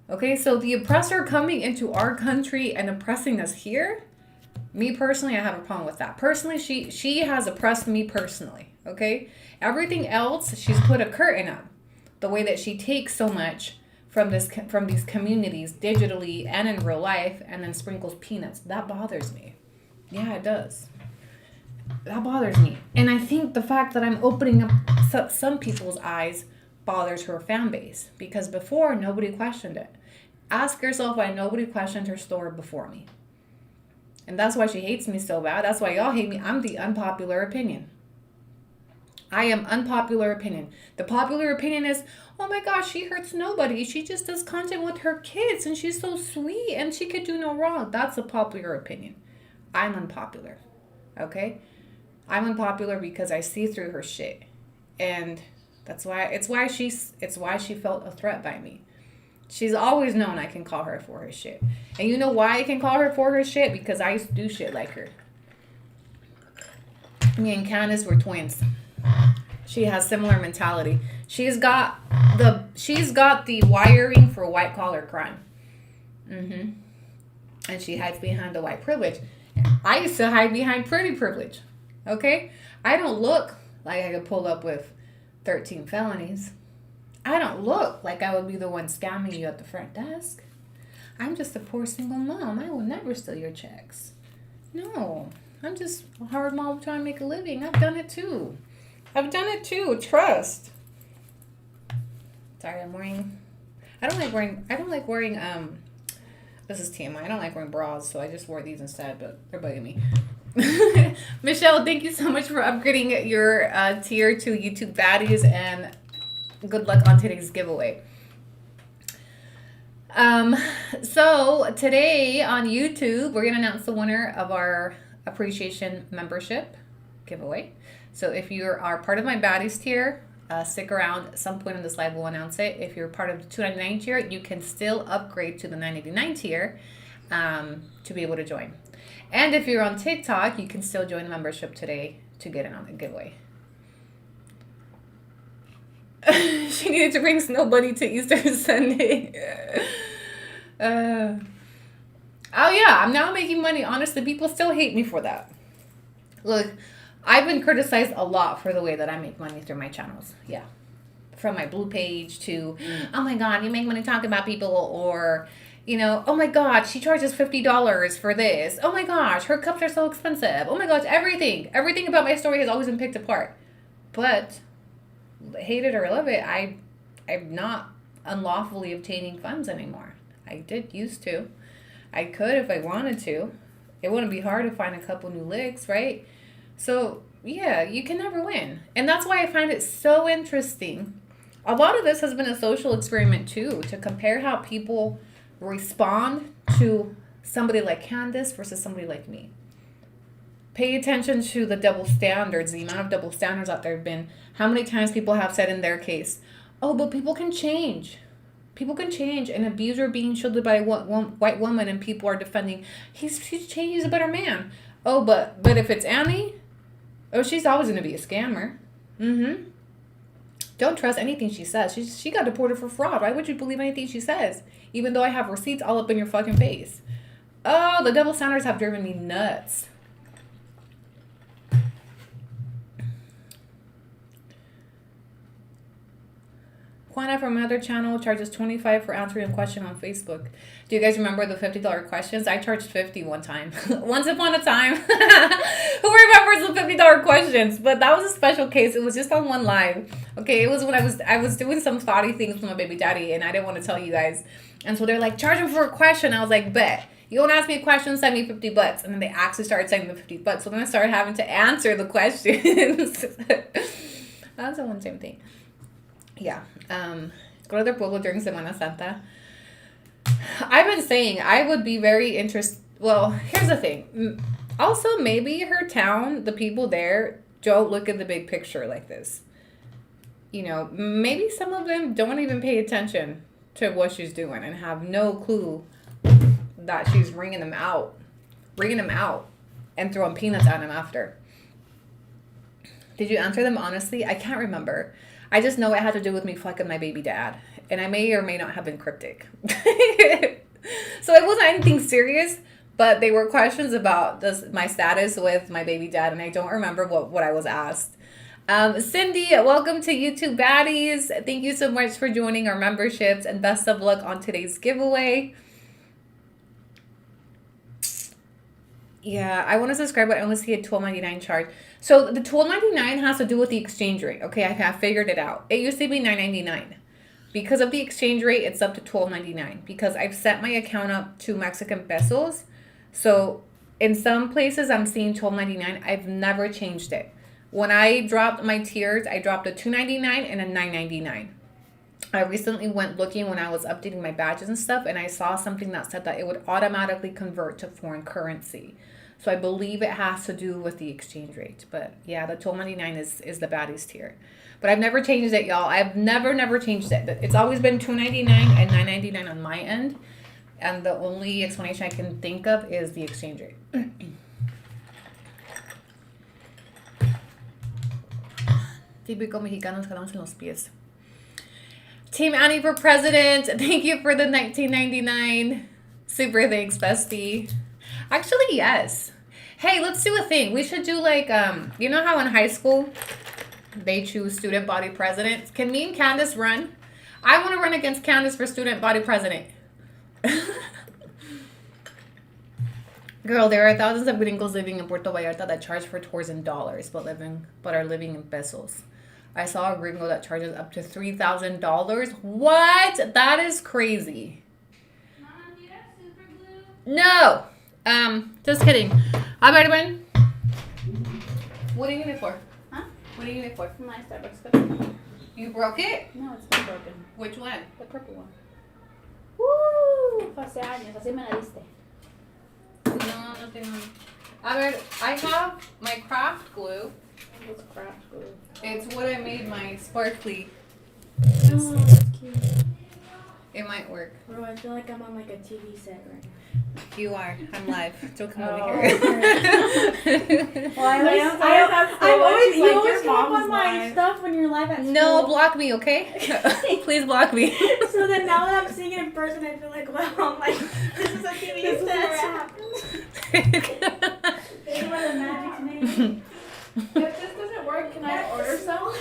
A: Okay, so the oppressor coming into our country and oppressing us here, me personally, I have a problem with that. Personally, she has oppressed me personally, okay? Everything else, she's put a curtain up. The way that she takes so much from these communities digitally and in real life, and then sprinkles peanuts. That bothers me. Yeah, it does. That bothers me. And I think the fact that I'm opening up some people's eyes bothers her fan base, because before nobody questioned it. Ask yourself why nobody questioned her story before me. And that's why she hates me so bad. That's why y'all hate me. I'm the unpopular opinion. I am unpopular opinion. The popular opinion is, oh my gosh, she hurts nobody. She just does content with her kids and she's so sweet and she could do no wrong. That's a popular opinion. I'm unpopular. Okay? I'm unpopular because I see through her shit. And it's why she felt a threat by me. She's always known I can call her for her shit. And you know why I can call her for her shit? Because I used to do shit like her. Me and Candace were twins. She has similar mentality. She's got the wiring for white collar crime. And she hides behind the white privilege. I used to hide behind pretty privilege. Okay? I don't look like I could pull up with 13 felonies. I don't look like I would be the one scamming you at the front desk. I'm just a poor single mom. I will never steal your checks. No, I'm just a hard mom trying to make a living. I've done it too. Trust. Sorry, I don't like wearing, this is TMI. I don't like wearing bras, so I just wore these instead, but they're bugging me. Michelle, thank you so much for upgrading your tier to YouTube Baddies, and good luck on today's giveaway. So today on YouTube, we're going to announce the winner of our appreciation membership giveaway. So if you are part of my Baddies tier, stick around. At some point in this live, we'll announce it. If you're part of the $2.99 tier, you can still upgrade to the $9.89 tier to be able to join. And if you're on TikTok, you can still join the membership today to get in on the giveaway. She needed to bring Snow Bunny to Easter Sunday. Oh yeah, I'm now making money. Honestly, people still hate me for that. Look, I've been criticized a lot for the way that I make money through my channels. Yeah. From my blue page to, oh my God, you make money talking about people, or, you know, oh my God, she charges $50 for this. Oh my gosh, her cups are so expensive. Oh my gosh, everything about my story has always been picked apart. But hate it or love it, I'm not unlawfully obtaining funds anymore. I did used to. I could if I wanted to. It wouldn't be hard to find a couple new licks, right? So, yeah, you can never win. And that's why I find it so interesting. A lot of this has been a social experiment, too, to compare how people respond to somebody like Candace versus somebody like me. Pay attention to the double standards, the amount of double standards out there have been. How many times people have said in their case, oh, but people can change. People can change. An abuser being shielded by a white woman, and people are defending, he's changed, he's a better man. Oh, but if it's Annie, oh, she's always going to be a scammer. Don't trust anything she says. She got deported for fraud. Why would you believe anything she says? Even though I have receipts all up in your fucking face. Oh, the double standards have driven me nuts. Juana from another channel charges $25 for answering a question on Facebook. Do you guys remember the $50 questions? I charged $50 one time. Once upon a time. Who remembers the $50 questions? But that was a special case. It was just on one live. Okay, it was when I was doing some thoughty things with my baby daddy, and I didn't want to tell you guys. And so they're like, charge him for a question. I was like, bet. You won't ask me a question, send me $50. And then they actually started sending me $50. So then I started having to answer the questions. That's the one same thing. Yeah. Go to their pueblo during Semana Santa. I've been saying I would be very interested. Well, here's the thing. Also, maybe her town, the people there, don't look at the big picture like this. You know, maybe some of them don't even pay attention to what she's doing and have no clue that she's ringing them out, and throwing peanuts at them after. Did you answer them honestly? I can't remember. I just know it had to do with me fucking my baby dad. And I may or may not have been cryptic. So it wasn't anything serious, but they were questions about my status with my baby dad. And I don't remember what I was asked. Cindy, welcome to YouTube Baddies. Thank you so much for joining our memberships and best of luck on today's giveaway. Yeah, I want to subscribe, but I only see a $12.99 charge. So the $12.99 has to do with the exchange rate. Okay, I have figured it out. It used to be $9.99. Because of the exchange rate, it's up to $12.99. Because I've set my account up to Mexican pesos. So in some places, I'm seeing $12.99. I've never changed it. When I dropped my tiers, I dropped a $2.99 and a $9.99. I recently went looking when I was updating my badges and stuff, and I saw something that said that it would automatically convert to foreign currency. So I believe it has to do with the exchange rate. But yeah, the $12.99 is the Baddies tier. But I've never changed it, y'all. I've never changed it. It's always been $2.99 and $9.99 on my end. And the only explanation I can think of is the exchange rate. Típico mexicanos jalamos en los pies. Team Annie for president. Thank you for the $19.99. Super thanks, bestie. Actually, yes. Hey, let's do a thing. We should do like, you know how in high school they choose student body president? Can me and Candace run? I want to run against Candace for student body president. Girl, there are thousands of gringos living in Puerto Vallarta that charge for tours in dollars, but are living in pesos. I saw a gringo that charges up to $3,000. What? That is crazy.
B: Mom, do you have super glue?
A: No. Just kidding. Hi, Baddie. What do you need it for?
B: Huh?
A: What do you need it for?
B: My Starbucks cup.
A: You broke it?
B: No, it's not broken.
A: Which one?
B: The purple one. Woo! Hace años, así me la diste.
A: No, nothing. I have my craft glue.
B: What's craft glue?
A: It's what I made my sparkly.
B: Oh, that's cute.
A: It might work.
B: Bro, I feel like I'm on like a TV set right now.
A: You are. I'm live. Don't come over
B: Oh,
A: here.
B: Well, you always come up on my stuff when you're live at school.
A: No, block me, okay? Please block me.
B: So then now that I'm seeing it in person, I feel like, wow, I'm like, this is a TV set. This is where it happens. This is where the magic's made. If this doesn't work, can I order some?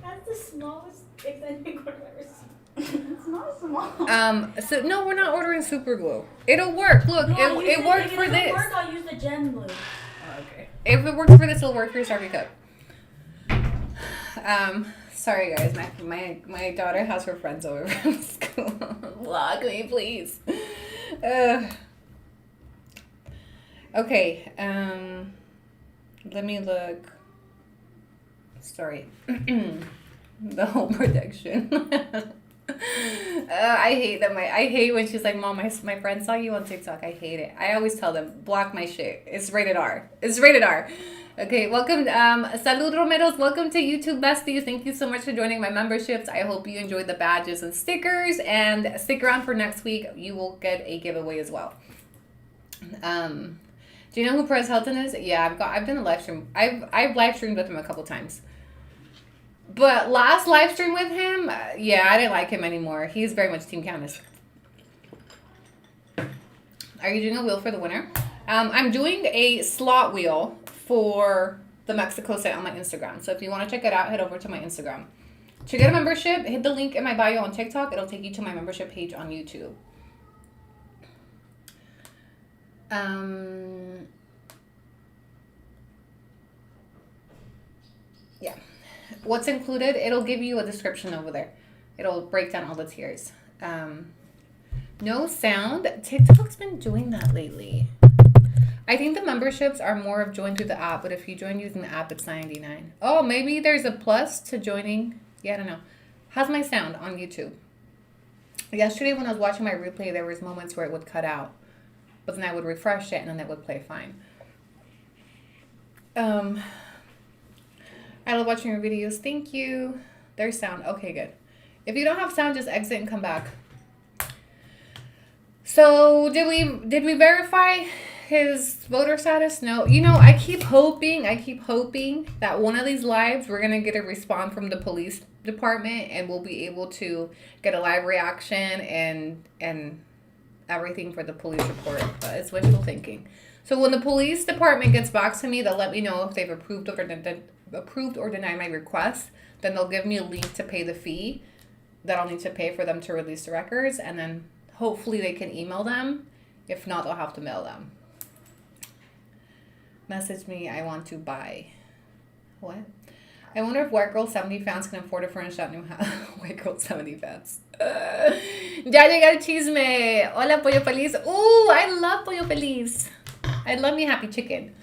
B: That's the smallest extended cord I've ever seen. It's not small.
A: So no, we're not ordering super glue. It'll work. Look,
B: No,
A: it worked for this.
B: If it doesn't work, I'll use the Gen glue.
A: Oh, okay. If it works for this, it'll work for your Starbucks cup. Sorry guys, my daughter has her friends over from school. Block me, please. Okay. Let me look. Sorry. The whole protection. I hate that. I hate when she's like, Mom, my friend saw you on TikTok. I hate it. I always tell them, block my shit. It's rated R. It's rated R. Okay, welcome. Salud Romeros. Welcome to YouTube Besties. Thank you so much for joining my memberships. I hope you enjoyed the badges and stickers. And stick around for next week. You will get a giveaway as well. Do you know who Perez Hilton is? Yeah, I've done a live stream. I've live streamed with him a couple times. But last live stream with him, yeah, I didn't like him anymore. He's very much Team Candace. Are you doing a wheel for the winner? I'm doing a slot wheel for the Mexico site on my Instagram. So if you want to check it out, head over to my Instagram. To get a membership, hit the link in my bio on TikTok. It'll take you to my membership page on YouTube. Yeah. What's included, it'll give you a description over there. It'll break down all the tiers. No sound. TikTok's been doing that lately. I think the memberships are more of join through the app, but if you join using the app, it's $99. Oh, maybe there's a plus to joining. Yeah, I don't know. How's my sound on YouTube? Yesterday when I was watching my replay, there was moments where it would cut out. But then I would refresh it and then it would play fine. I love watching your videos. Thank you. There's sound. Okay, good. If you don't have sound, just exit and come back. So did we verify his voter status? No. You know, I keep hoping that one of these lives we're gonna get a response from the police department and we'll be able to get a live reaction and everything for the police report. But it's wishful thinking. So when the police department gets back to me, they'll let me know if they've approved of approved or denied my request, then they'll give me a link to pay the fee that I'll need to pay for them to release the records, and then hopefully they can email them. If not, they'll have to mail them. Message me, I want to buy. What? I wonder if White Girl 70 fans can afford to furnish that new house. White Girl 70 fans. Ya llega el chisme. Hola, Pollo Feliz. Ooh, I love Pollo Feliz. I love me happy chicken.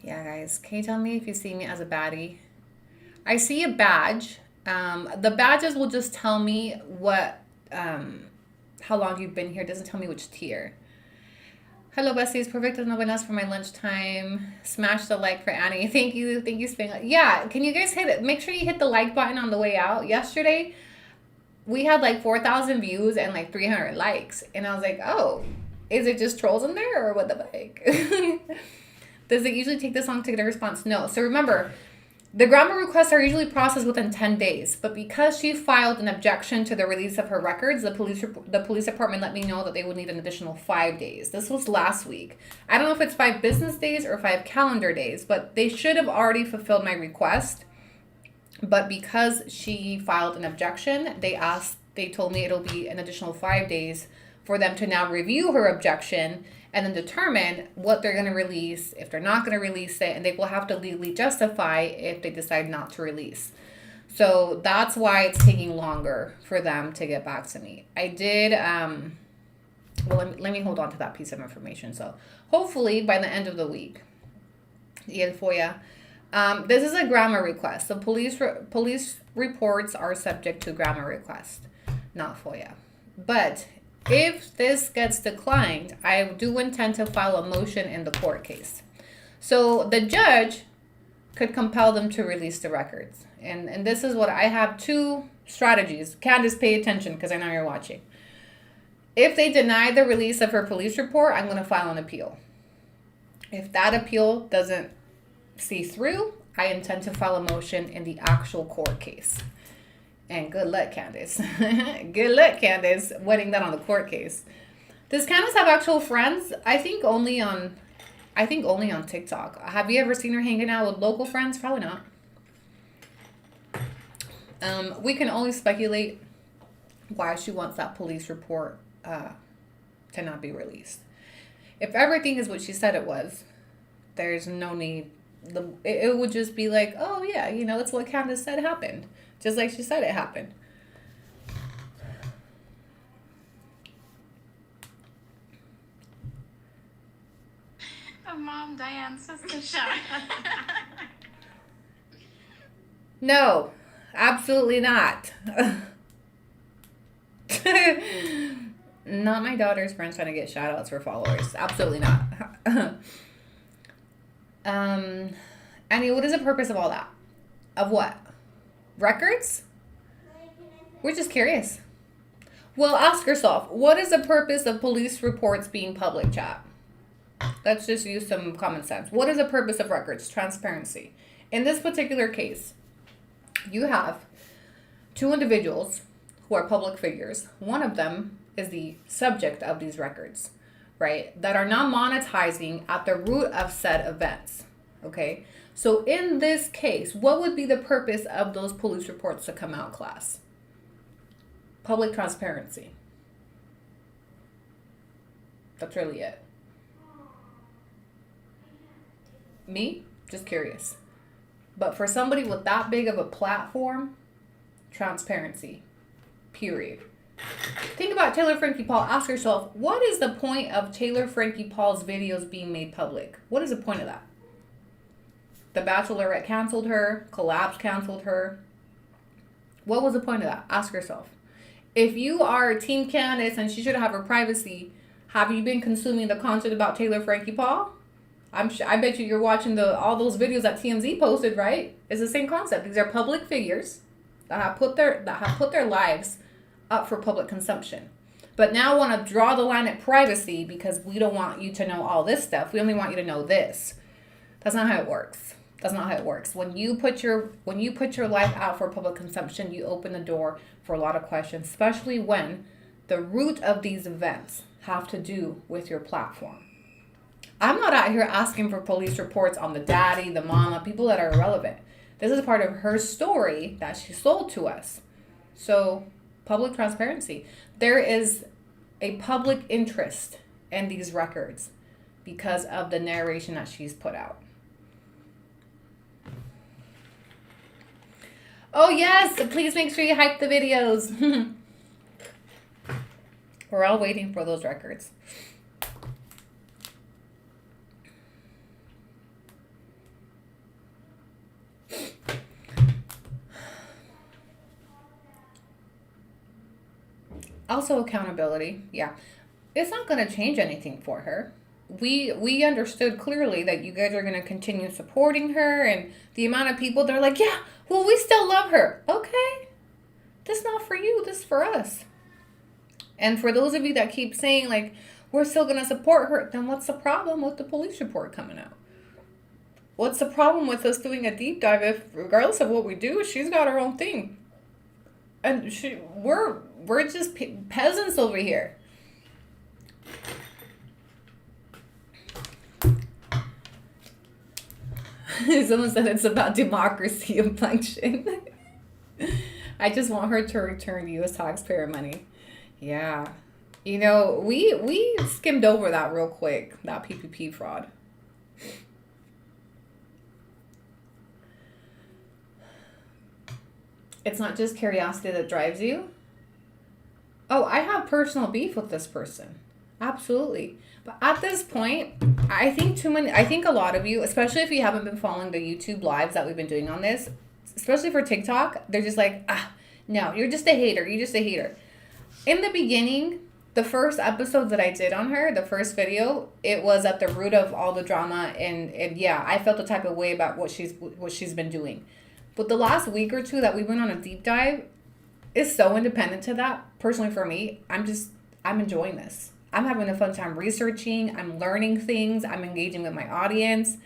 A: Yeah, guys, can you tell me if you see me as a baddie? I see a badge. The badges will just tell me what, how long you've been here. It doesn't tell me which tier. Hello, besties. Perfect novenas for my lunchtime. Smash the like for Annie. Thank you, Spang. Yeah, can you guys hit it? Make sure you hit the like button on the way out. Yesterday, we had like 4,000 views and like 300 likes. And I was like, oh, is it just trolls in there or what the heck? Does it usually take this long to get a response? No. So remember, the grandma requests are usually processed within 10 days, but because she filed an objection to the release of her records, the police department let me know that they would need an additional 5 days. This was last week. I don't know if it's 5 business days or 5 calendar days, but they should have already fulfilled my request. But because she filed an objection, they told me it'll be an additional 5 days for them to now review her objection and then determine what they're going to release, if they're not going to release it, and they will have to legally justify if they decide not to release. So that's why it's taking longer for them to get back to me. I did, let me hold on to that piece of information. So hopefully by the end of the week, FOIA. This is a grandma request. So police reports are subject to grandma request, not FOIA. But if this gets declined, I do intend to file a motion in the court case. So the judge could compel them to release the records. And this is what I have 2 strategies. Candace, pay attention because I know you're watching. If they deny the release of her police report, I'm going to file an appeal. If that appeal doesn't see through, I intend to file a motion in the actual court case. And good luck, Candace. Good luck, Candace, winning that on the court case. Does Candace have actual friends? I think only on TikTok. Have you ever seen her hanging out with local friends? Probably not. We can only speculate why she wants that police report to not be released. If everything is what she said it was, there's no need. It would just be like, oh yeah, it's what Candace said happened. Just like she said it happened.
B: Mom, Diane's sister shot.
A: No, absolutely not. Not my daughter's friends trying to get shout outs for followers. Absolutely not. Annie, what is the purpose of all that? Of what? Records? We're just curious. Well, ask yourself, what is the purpose of police reports being public, chat? Let's just use some common sense. What is the purpose of records? Transparency. In this particular case, you have 2 individuals who are public figures. One of them is the subject of these records, right? That are not monetizing at the root of said events, okay? So in this case, what would be the purpose of those police reports to come out, class? Public transparency. That's really it. Me? Just curious. But for somebody with that big of a platform, transparency. Period. Think about Taylor Frankie Paul. Ask yourself, what is the point of Taylor Frankie Paul's videos being made public? What is the point of that? The Bachelorette canceled her. Collapse canceled her. What was the point of that? Ask yourself. If you are Team Candace and she should have her privacy, have you been consuming the content about Taylor Frankie Paul? I bet you're watching all those videos that TMZ posted, right? It's the same concept. These are public figures that have put their lives up for public consumption, but now want to draw the line at privacy because we don't want you to know all this stuff. We only want you to know this. That's not how it works. That's not how it works. When you put your life out for public consumption, you open the door for a lot of questions, especially when the root of these events have to do with your platform. I'm not out here asking for police reports on the daddy, the mama, people that are irrelevant. This is part of her story that she sold to us. So, public transparency. There is a public interest in these records because of the narration that she's put out. Oh, yes. Please make sure you hype the videos. We're all waiting for those records. Also, accountability. Yeah. It's not going to change anything for her. We understood clearly that you guys are going to continue supporting her, and the amount of people that are like, yeah, well, we still love her. Okay. This is not for you. This is for us. And for those of you that keep saying, like, we're still going to support her, then what's the problem with the police report coming out? What's the problem with us doing a deep dive if, regardless of what we do, she's got her own thing? And we're just peasants over here. Someone said it's about democracy and function. I just want her to return U.S. taxpayer money. Yeah. You know, we skimmed over that real quick, that PPP fraud. It's not just curiosity that drives you. Oh, I have personal beef with this person. Absolutely. But at this point, I think a lot of you, especially if you haven't been following the YouTube lives that we've been doing on this, especially for TikTok, they're just like, no, you're just a hater. You're just a hater. In the beginning, the first episode that I did on her, the first video, it was at the root of all the drama. And yeah, I felt the type of way about what she's been doing. But the last week or two that we went on a deep dive is so independent to that. Personally, for me, I'm enjoying this. I'm having a fun time researching. I'm learning things. I'm engaging with my audience.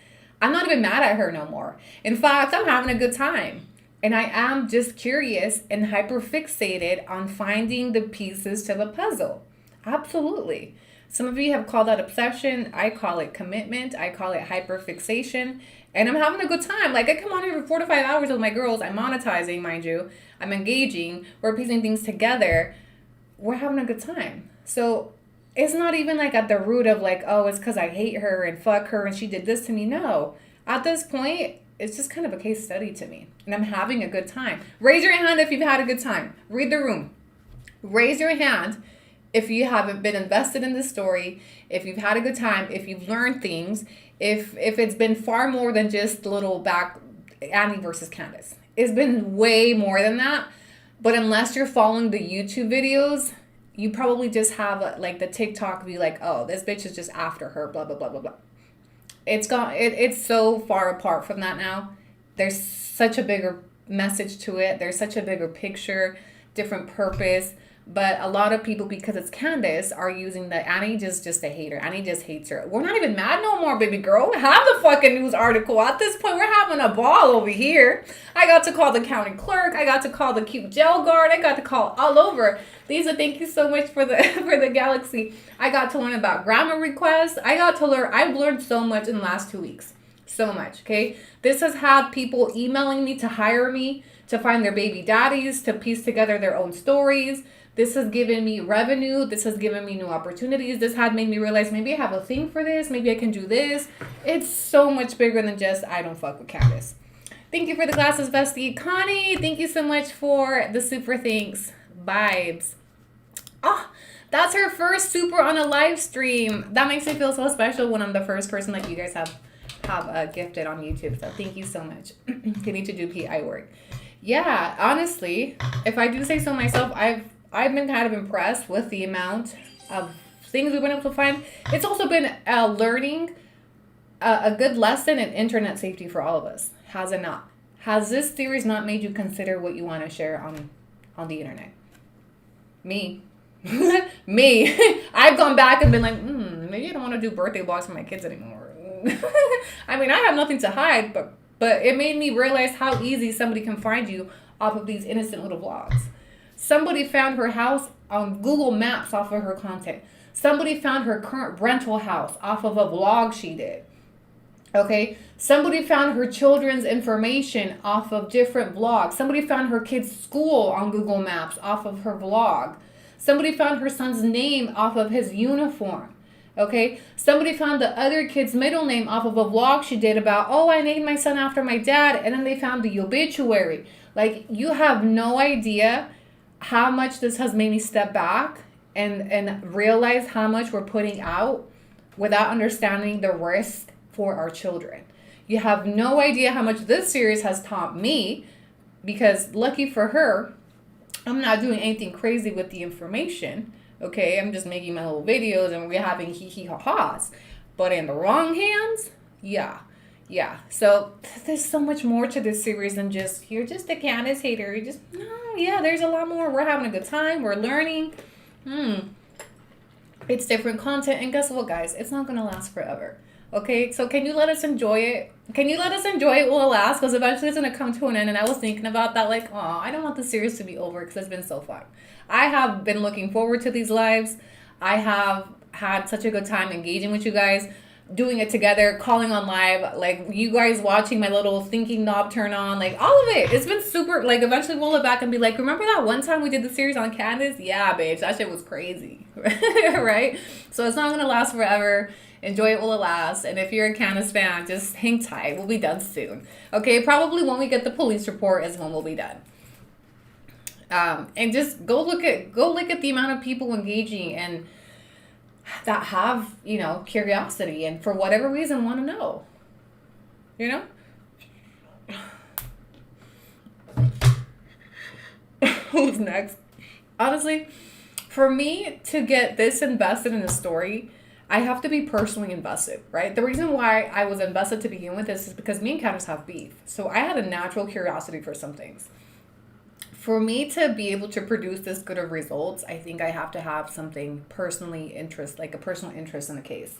A: I'm not even mad at her no more. In fact, I'm having a good time. And I am just curious and hyper fixated on finding the pieces to the puzzle. Absolutely. Some of you have called that obsession. I call it commitment. I call it hyper fixation. And I'm having a good time. Like, I come on here for 4 to 5 hours with my girls. I'm monetizing, mind you. I'm engaging. We're piecing things together. We're having a good time. So it's not even like at the root of like, oh, it's because I hate her and fuck her and she did this to me. No. At this point, it's just kind of a case study to me. And I'm having a good time. Raise your hand if you've had a good time. Read the room. Raise your hand if you haven't been invested in this story, if you've had a good time, if you've learned things, if it's been far more than just little back Annie versus Candace. It's been way more than that. But unless you're following the YouTube videos, you probably just have like the TikTok be like, oh, this bitch is just after her, blah, blah, blah, blah, blah. It's so far apart from that now. There's such a bigger message to it. There's such a bigger picture, different purpose. But a lot of people, because it's Candace, are using the Annie just a hater. Annie just hates her. We're not even mad no more, baby girl. Have the fucking news article. At this point, we're having a ball over here. I got to call the county clerk. I got to call the cute jail guard. I got to call all over. Lisa, thank you so much for the galaxy. I got to learn about grammar requests. I've learned so much in the last 2 weeks. So much, okay? This has had people emailing me to hire me, to find their baby daddies, to piece together their own stories. This has given me revenue. This has given me new opportunities. This had made me realize maybe I have a thing for this. Maybe I can do this. It's so much bigger than just I don't fuck with Candace. Thank you for the glasses, bestie. Connie, thank you so much for the super thanks. Vibes. Oh, that's her first super on a live stream. That makes me feel so special when I'm the first person that you guys have gifted on YouTube. So thank you so much. You need to do PI work. Yeah, honestly, if I do say so myself, I've been kind of impressed with the amount of things we've been able to find. It's also been learning a good lesson in internet safety for all of us. Has it not? Has this series not made you consider what you want to share on the internet? Me. Me. I've gone back and been like, maybe I don't want to do birthday vlogs for my kids anymore. I mean, I have nothing to hide, but it made me realize how easy somebody can find you off of these innocent little vlogs. Somebody found her house on Google Maps off of her content. Somebody found her current rental house off of a vlog she did. Okay, somebody found her children's information off of different vlogs. Somebody found her kid's school on Google Maps off of her vlog. Somebody found her son's name off of his uniform. Okay, somebody found the other kid's middle name off of a vlog she did about, oh, I named my son after my dad, and then they found the obituary. Like, you have no idea how much this has made me step back and realize how much we're putting out without understanding the risk for our children. You have no idea how much this series has taught me, because lucky for her, I'm not doing anything crazy with the information. Okay, I'm just making my little videos and we're having hee ha-has. But in the wrong hands, yeah. So there's so much more to this series than just, you're just a Candace hater. You just, no, yeah, there's a lot more. We're having a good time. We're learning. It's different content. And guess what, guys? It's not going to last forever. Okay, so can you let us enjoy it? Can you let us enjoy it while it lasts? Because eventually it's going to come to an end. And I was thinking about that, like, oh, I don't want the series to be over because it's been so fun. I have been looking forward to these lives. I have had such a good time engaging with you guys, doing it together, calling on live, like you guys watching my little thinking knob turn on, like all of it. It's been super, like eventually we'll look back and be like, remember that one time we did the series on Candace? Yeah, babes, that shit was crazy, right? So it's not going to last forever. Enjoy it while it lasts. And if you're a Candace fan, just hang tight. We'll be done soon. Okay, probably when we get the police report is when we'll be done. And just go look at the amount of people engaging and that have, curiosity and for whatever reason want to know, Who's next? Honestly, for me to get this invested in a story, I have to be personally invested, right? The reason why I was invested to begin with is because me and Candace have beef. So I had a natural curiosity for some things. For me to be able to produce this good of results, I think I have to have something like a personal interest in the case.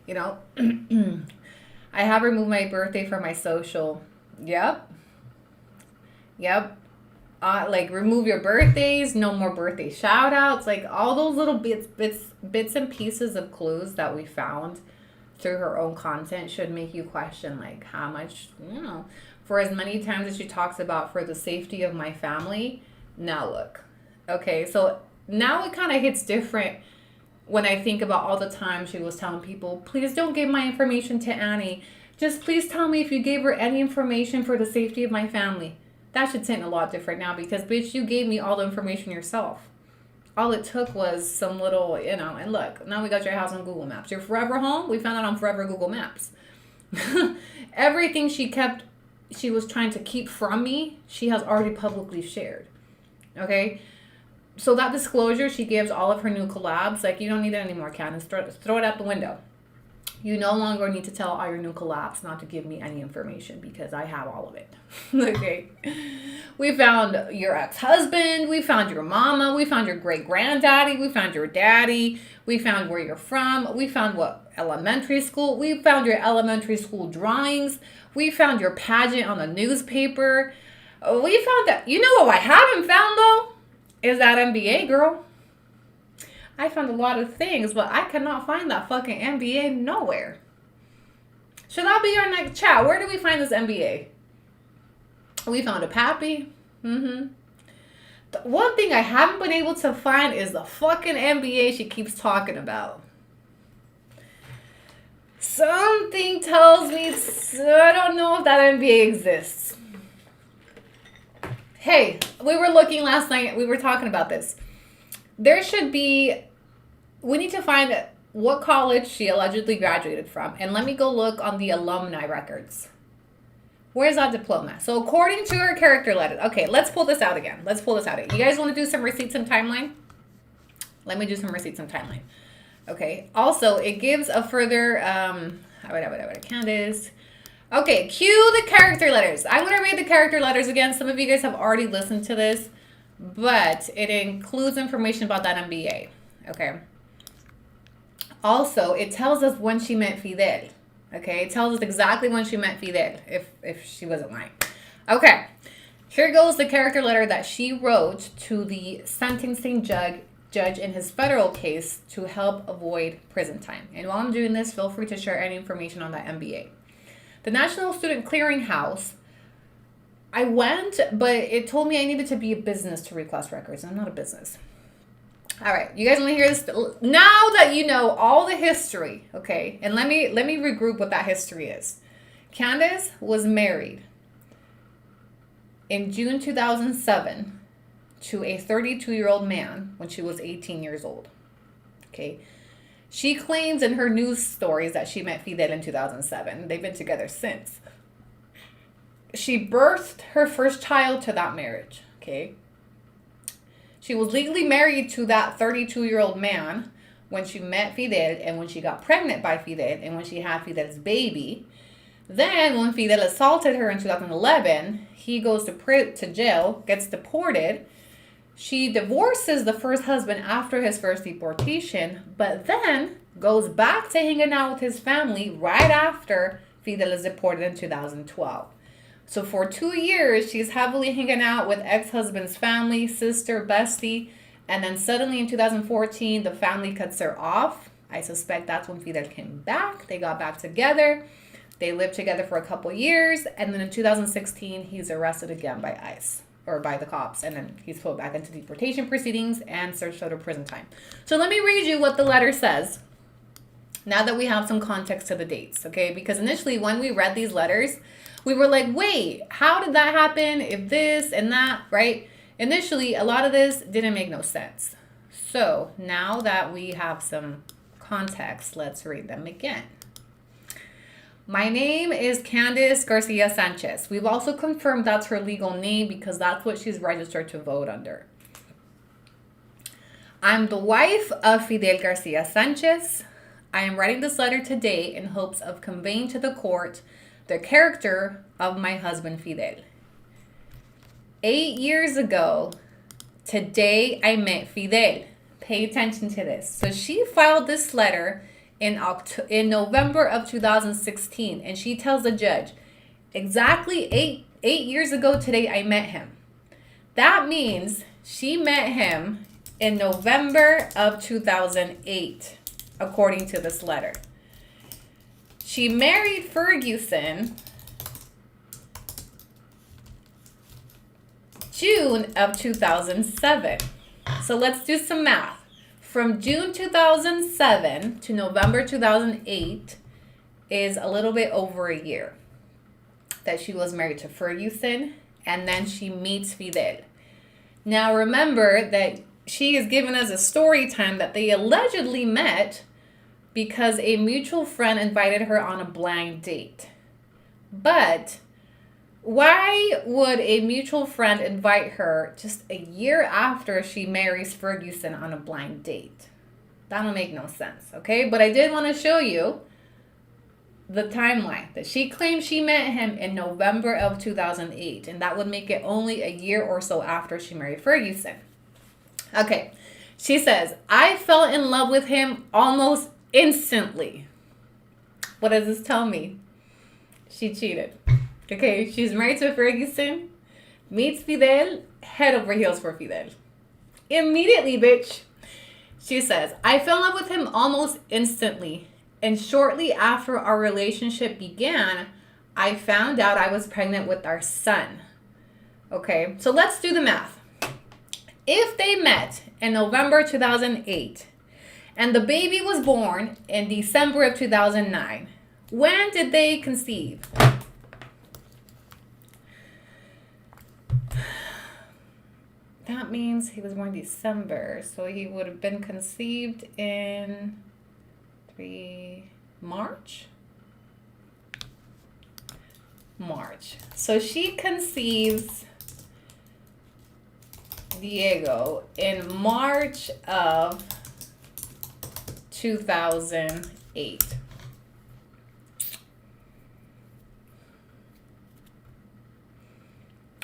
A: I have removed my birthday from my social. Yep. Like remove your birthdays, no more birthday shout outs, like all those little bits and pieces of clues that we found through her own content should make you question like how much, for as many times as she talks about for the safety of my family. Now look, okay, so now it kind of hits different when I think about all the time she was telling people, please don't give my information to Annie. Just please tell me if you gave her any information for the safety of my family. That should sound a lot different now because, bitch, you gave me all the information yourself. All it took was some little, and look, now we got your house on Google Maps. Your forever home, we found out on forever Google Maps. Everything she was trying to keep from me, she has already publicly shared. Okay? So that disclosure she gives all of her new collabs, like, you don't need it anymore, Candace. Throw it out the window. You no longer need to tell all your new collabs not to give me any information because I have all of it. Okay. We found your ex-husband. We found your mama. We found your great-granddaddy. We found your daddy. We found where you're from. We found what elementary school. We found your elementary school drawings. We found your pageant on the newspaper. We found that. You know what I haven't found, though? Is that MBA, girl. I found a lot of things, but I cannot find that fucking MBA nowhere. Should that be our next chat? Where do we find this MBA? We found a pappy. The one thing I haven't been able to find is the fucking MBA she keeps talking about. Something tells me, I don't know if that MBA exists. Hey, we were looking last night. We were talking about this. We need to find what college she allegedly graduated from. And let me go look on the alumni records. Where's that diploma? So according to her character letter. Okay, let's pull this out again. You guys want to do some receipts and timeline? Let me do some receipts and timeline. Okay. Also, it gives a further, Candace. Okay, cue the character letters. I'm going to read the character letters again. Some of you guys have already listened to this. But it includes information about that MBA. Okay. Also, it tells us when she met Fidel. Okay. It tells us exactly when she met Fidel, if she wasn't lying. Okay. Here goes the character letter that she wrote to the sentencing judge judge in his federal case to help avoid prison time. And while I'm doing this, feel free to share any information on that MBA. The National Student Clearinghouse, I went, but it told me I needed to be a business to read class records. I'm not a business. All right, you guys want to hear this? Now that you know all the history, okay, and let me regroup what that history is. Candace was married in June 2007 to a 32-year-old man when she was 18 years old. Okay. She claims in her news stories that she met Fidel in 2007. They've been together since. She birthed her first child to that marriage. Okay. She was legally married to that 32-year-old man when she met Fidel and when she got pregnant by Fidel and when she had Fidel's baby. Then when Fidel assaulted her in 2011, he goes to jail, gets deported. She divorces the first husband after his first deportation, but then goes back to hanging out with his family right after Fidel is deported in 2012. So for 2 years, she's heavily hanging out with ex-husband's family, sister, bestie, and then suddenly in 2014, the family cuts her off. I suspect that's when Fidel came back. They got back together. They lived together for a couple years, and then in 2016, he's arrested again by ICE. Or by the cops, and then he's put back into deportation proceedings and searched out of prison time. So let me read you what the letter says, now that we have some context to the dates, okay? Because initially, when we read these letters, we were like, wait, how did that happen? If this and that, right? Initially, a lot of this didn't make no sense. So now that we have some context, let's read them again. My name is Candace Garcia Sanchez. We've also confirmed that's her legal name because that's what she's registered to vote under. I'm the wife of Fidel Garcia Sanchez. I am writing this letter today in hopes of conveying to the court the character of my husband Fidel. 8 years ago, today I met Fidel. Pay attention to this. So she filed this letter in November of 2016, and she tells the judge, exactly eight years ago today I met him. That means she met him in November of 2008, according to this letter. She married Ferguson June of 2007. So let's do some math. From June 2007 to November 2008 is a little bit over a year that she was married to Ferguson, and then she meets Fidel. Now remember that she is giving us a story time that they allegedly met because a mutual friend invited her on a blind date. But why would a mutual friend invite her just a year after she marries Ferguson on a blind date? That don't make no sense, okay? But I did want to show you the timeline that she claims she met him in November of 2008, and that would make it only a year or so after she married Ferguson. Okay, she says, I fell in love with him almost instantly. What does this tell me? She cheated. Okay, she's married to Ferguson, meets Fidel, head over heels for Fidel. Immediately, bitch. She says, I fell in love with him almost instantly, and shortly after our relationship began, I found out I was pregnant with our son. Okay, so let's do the math. If they met in November 2008, and the baby was born in December of 2009, when did they conceive? That means he was born December, so he would have been conceived in March. So she conceives Diego in March of 2008.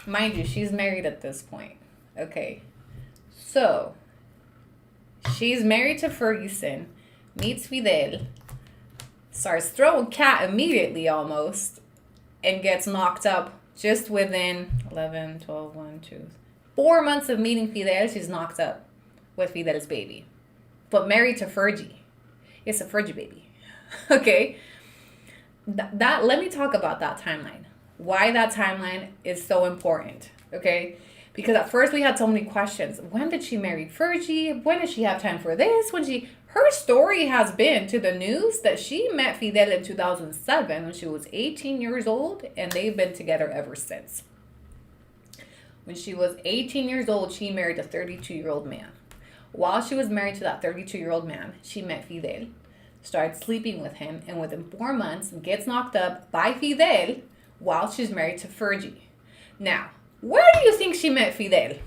A: Mind you, she's married at this point. Okay, so she's married to Ferguson, meets Fidel, starts throwing cat immediately almost, and gets knocked up just within 11, 12, 1, 2, 4 months of meeting Fidel. She's knocked up. with Fidel's baby, but married to Fergie. It's a Fergie baby. Okay? That let me talk about that timeline. Why that timeline is so important. Okay? Because at first we had so many questions. When did she marry Fergie? When did she have time for this? Her story has been to the news that she met Fidel in 2007 when she was 18 years old, and they've been together ever since. When she was 18 years old, she married a 32-year-old man. While she was married to that 32-year-old man, she met Fidel, started sleeping with him, and within 4 months gets knocked up by Fidel while she's married to Fergie. Now, where do you think she met Fidel?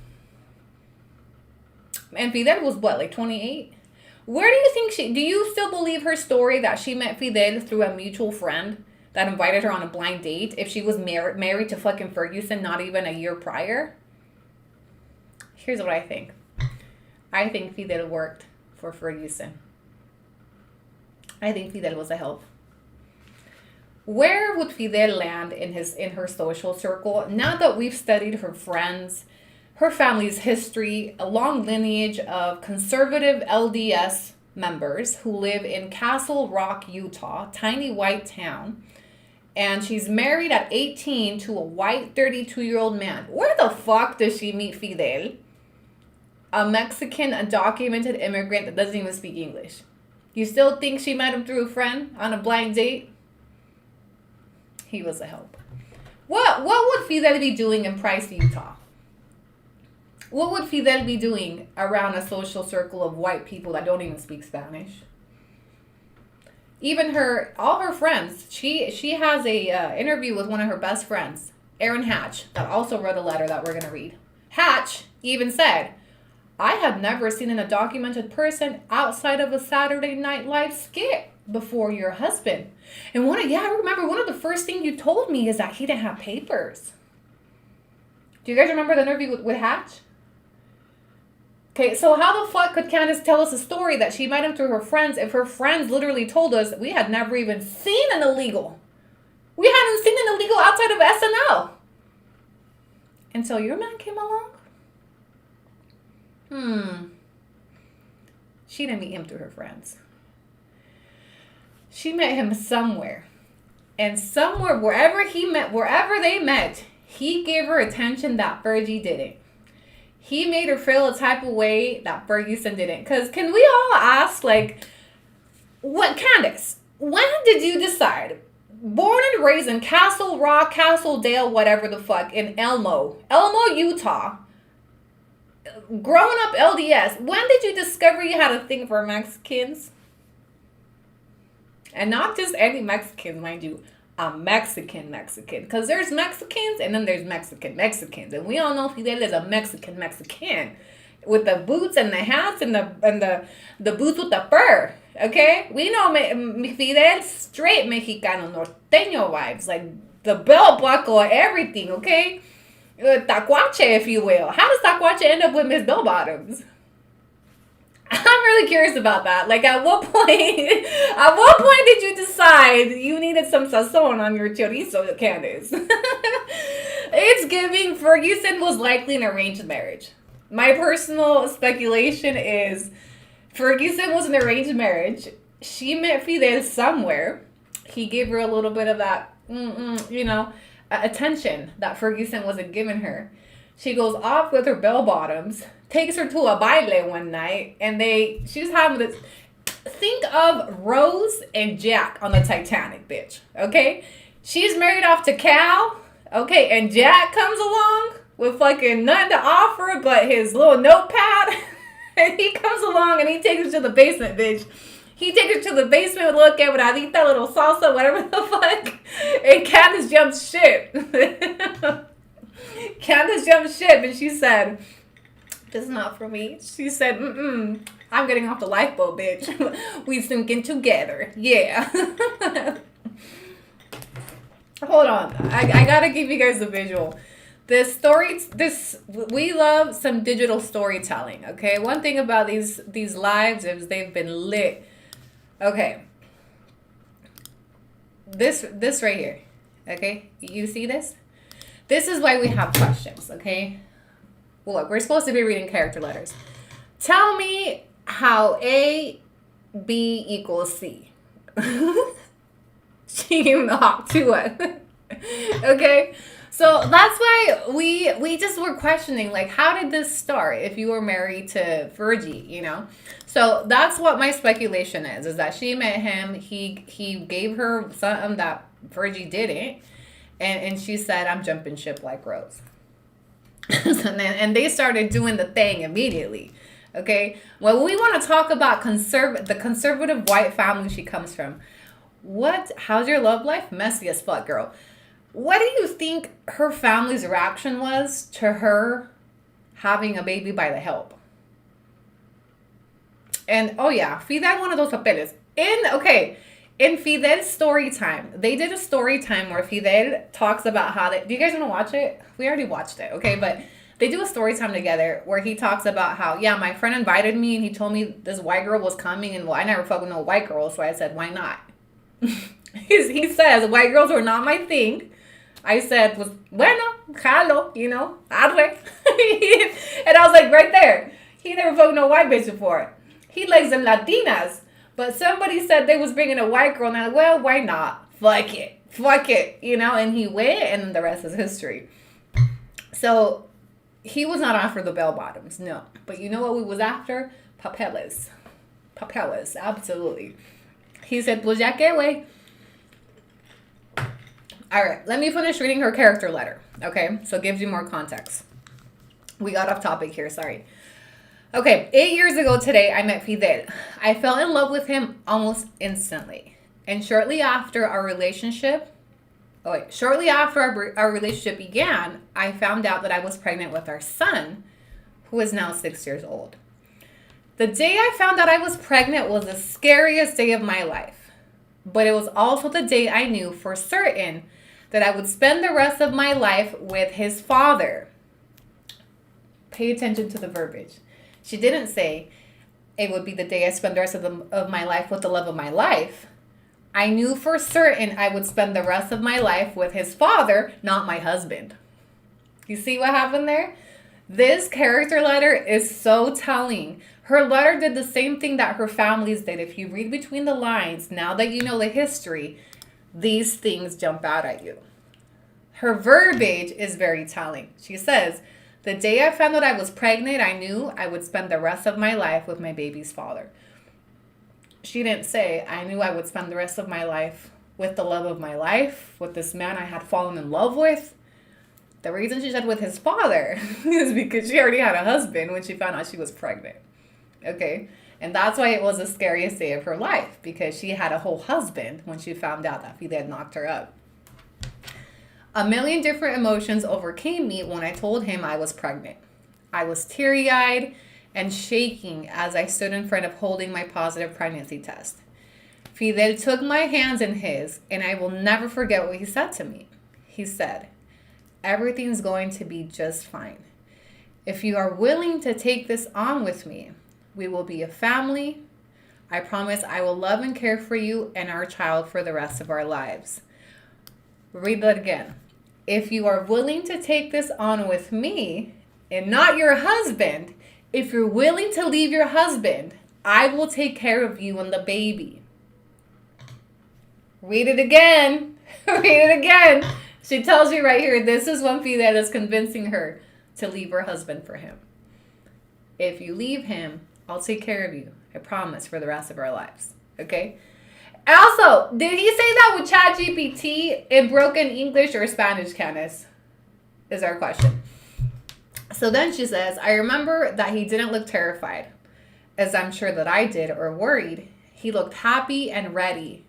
A: And Fidel was what, like 28? Where do you think do you still believe her story that she met Fidel through a mutual friend that invited her on a blind date if she was married to fucking Ferguson not even a year prior? Here's what I think. I think Fidel worked for Ferguson. I think Fidel was a help. Where would Fidel land in her social circle now that we've studied her friends, her family's history, a long lineage of conservative LDS members who live in Castle Rock, Utah, tiny white town, and she's married at 18 to a white 32-year-old man. Where the fuck does she meet Fidel? A Mexican undocumented immigrant that doesn't even speak English. You still think she met him through a friend on a blind date? He was a help. What would Fidel be doing in Price, Utah? What would Fidel be doing around a social circle of white people that don't even speak Spanish? Even all her friends. She has a interview with one of her best friends, Aaron Hatch, that also wrote a letter that we're going to read. Hatch even said, I have never seen an undocumented person outside of a Saturday Night Live skit before your husband. And I remember one of the first things you told me is that he didn't have papers. Do you guys remember the interview with Hatch? Okay, so how the fuck could Candace tell us a story that she met him through her friends if her friends literally told us we had never even seen an illegal? We hadn't seen an illegal outside of SNL. Until your man came along? She didn't meet him through her friends. She met him somewhere. And somewhere, wherever they met, he gave her attention that Fergie didn't. He made her feel a type of way that Ferguson didn't. Because can we all ask, Candace, when did you decide, born and raised in Castle Rock, Castle Dale, whatever the fuck, in Elmo, Utah, growing up LDS, when did you discover you had a thing for Mexicans? And not just any Mexicans, mind you. A Mexican. Because there's Mexicans and then there's Mexicans. And we all know Fidel is a Mexican. With the boots and the hats and the boots with the fur. Okay? We know Fidel straight Mexicano, norteño vibes. Like the belt buckle, everything, okay? Tacuache, if you will. How does Tacuache end up with Miss Bell Bottoms? I'm really curious about that. At what point did you decide you needed some sazon on your chorizo, Candace? It's giving Ferguson was likely an arranged marriage. My personal speculation is Ferguson was an arranged marriage. She met Fidel somewhere. He gave her a little bit of that, attention that Ferguson wasn't giving her. She goes off with her bell bottoms, takes her to a baile one night, and she's having this. Think of Rose and Jack on the Titanic, bitch. Okay? She's married off to Cal. Okay, and Jack comes along with fucking nothing to offer but his little notepad. And he comes along and he takes her to the basement, bitch. He takes her to the basement with a little quebradita, little salsa, whatever the fuck. And Candace jumps ship. Candace jumped ship and she said, this is not for me. She said, I'm getting off the lifeboat, bitch. We sinking together. Yeah. Hold on. I gotta give you guys a visual. We love some digital storytelling, okay? One thing about these lives is they've been lit. Okay. This right here, okay? You see this? This is why we have questions, okay? Well, look, we're supposed to be reading character letters. Tell me how A, B equals C. She gave him the hawk to us. Okay? So that's why we just were questioning, like, how did this start if you were married to Fergie, you know? So that's what my speculation is that she met him, he gave her something that Fergie didn't, and she said, I'm jumping ship like Rose. And they started doing the thing immediately. Okay? Well, we want to talk about the conservative white family she comes from. How's your love life? Messy as fuck, girl. What do you think her family's reaction was to her having a baby by the help? And, oh yeah, Fidel one of those papeles. In Fidel's story time, they did a story time where Fidel talks about how do you guys want to watch it? We already watched it, okay? But they do a story time together where he talks about how, yeah, my friend invited me and he told me this white girl was coming, and well, I never fuck with no white girl, so I said, why not? He says, white girls were not my thing. I said, pues, bueno, jalo, you know, arre. And I was like, right there. He never fucked no white bitch before. He likes them Latinas. But somebody said they was bringing a white girl, and I'm like, well, why not? Fuck it, you know? And he went, and the rest is history. So he was not after the bell bottoms, no. But you know what we was after? Papeles, absolutely. He said, pues ya que, güey. All right, let me finish reading her character letter, okay? So it gives you more context. We got off topic here, sorry. Okay, 8 years ago today, I met Fidel. I fell in love with him almost instantly. And shortly after our relationship began, I found out that I was pregnant with our son, who is now 6 years old. The day I found out I was pregnant was the scariest day of my life. But it was also the day I knew for certain that I would spend the rest of my life with his father. Pay attention to the verbiage. She didn't say it would be the day I spend the rest of my life with the love of my life. I knew for certain I would spend the rest of my life with his father, not my husband. You see what happened there? This character letter is so telling. Her letter did the same thing that her families did. If you read between the lines, now that you know the history, these things jump out at you. Her verbiage is very telling. She says, the day I found out I was pregnant, I knew I would spend the rest of my life with my baby's father. She didn't say, I knew I would spend the rest of my life with the love of my life, with this man I had fallen in love with. The reason she said with his father is because she already had a husband when she found out she was pregnant. Okay? And that's why it was the scariest day of her life, because she had a whole husband when she found out that Fidel knocked her up. A million different emotions overcame me when I told him I was pregnant. I was teary-eyed and shaking as I stood in front of holding my positive pregnancy test. Fidel took my hands in his, and I will never forget what he said to me. He said, everything's going to be just fine. If you are willing to take this on with me, we will be a family. I promise I will love and care for you and our child for the rest of our lives. Read that again. If you are willing to take this on with me and not your husband, if you're willing to leave your husband, I will take care of you and the baby. Read it again. Read it again. She tells you right here, this is when Fidel is convincing her to leave her husband for him. If you leave him, I'll take care of you. I promise, for the rest of our lives. Okay? Also, did he say that with ChatGPT in broken English or Spanish, Candace? Is our question. So then she says, I remember that he didn't look terrified, as I'm sure that I did, or worried. He looked happy and ready.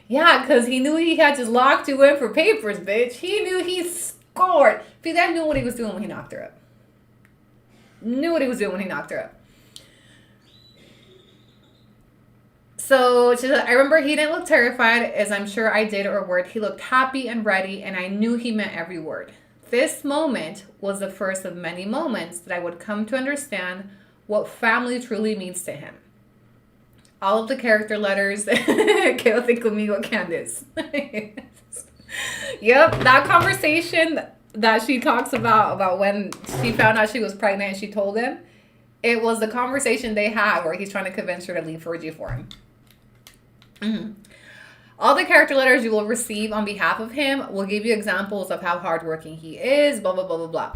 A: Yeah, because he knew he had just locked you in for papers, bitch. He knew he scored. Fidel knew what he was doing when he knocked her up. Knew what he was doing when he knocked her up. So she said, I remember he didn't look terrified, as I'm sure I did or worried. He looked happy and ready, and I knew he meant every word. This moment was the first of many moments that I would come to understand what family truly means to him. All of the character letters. Quédate conmigo, Candace. Yep, that conversation that she talks about when she found out she was pregnant and she told him, It was the conversation they had where he's trying to convince her to leave Fergie for him. Mm-hmm. All the character letters you will receive on behalf of him will give you examples of how hardworking he is, blah, blah, blah, blah, blah.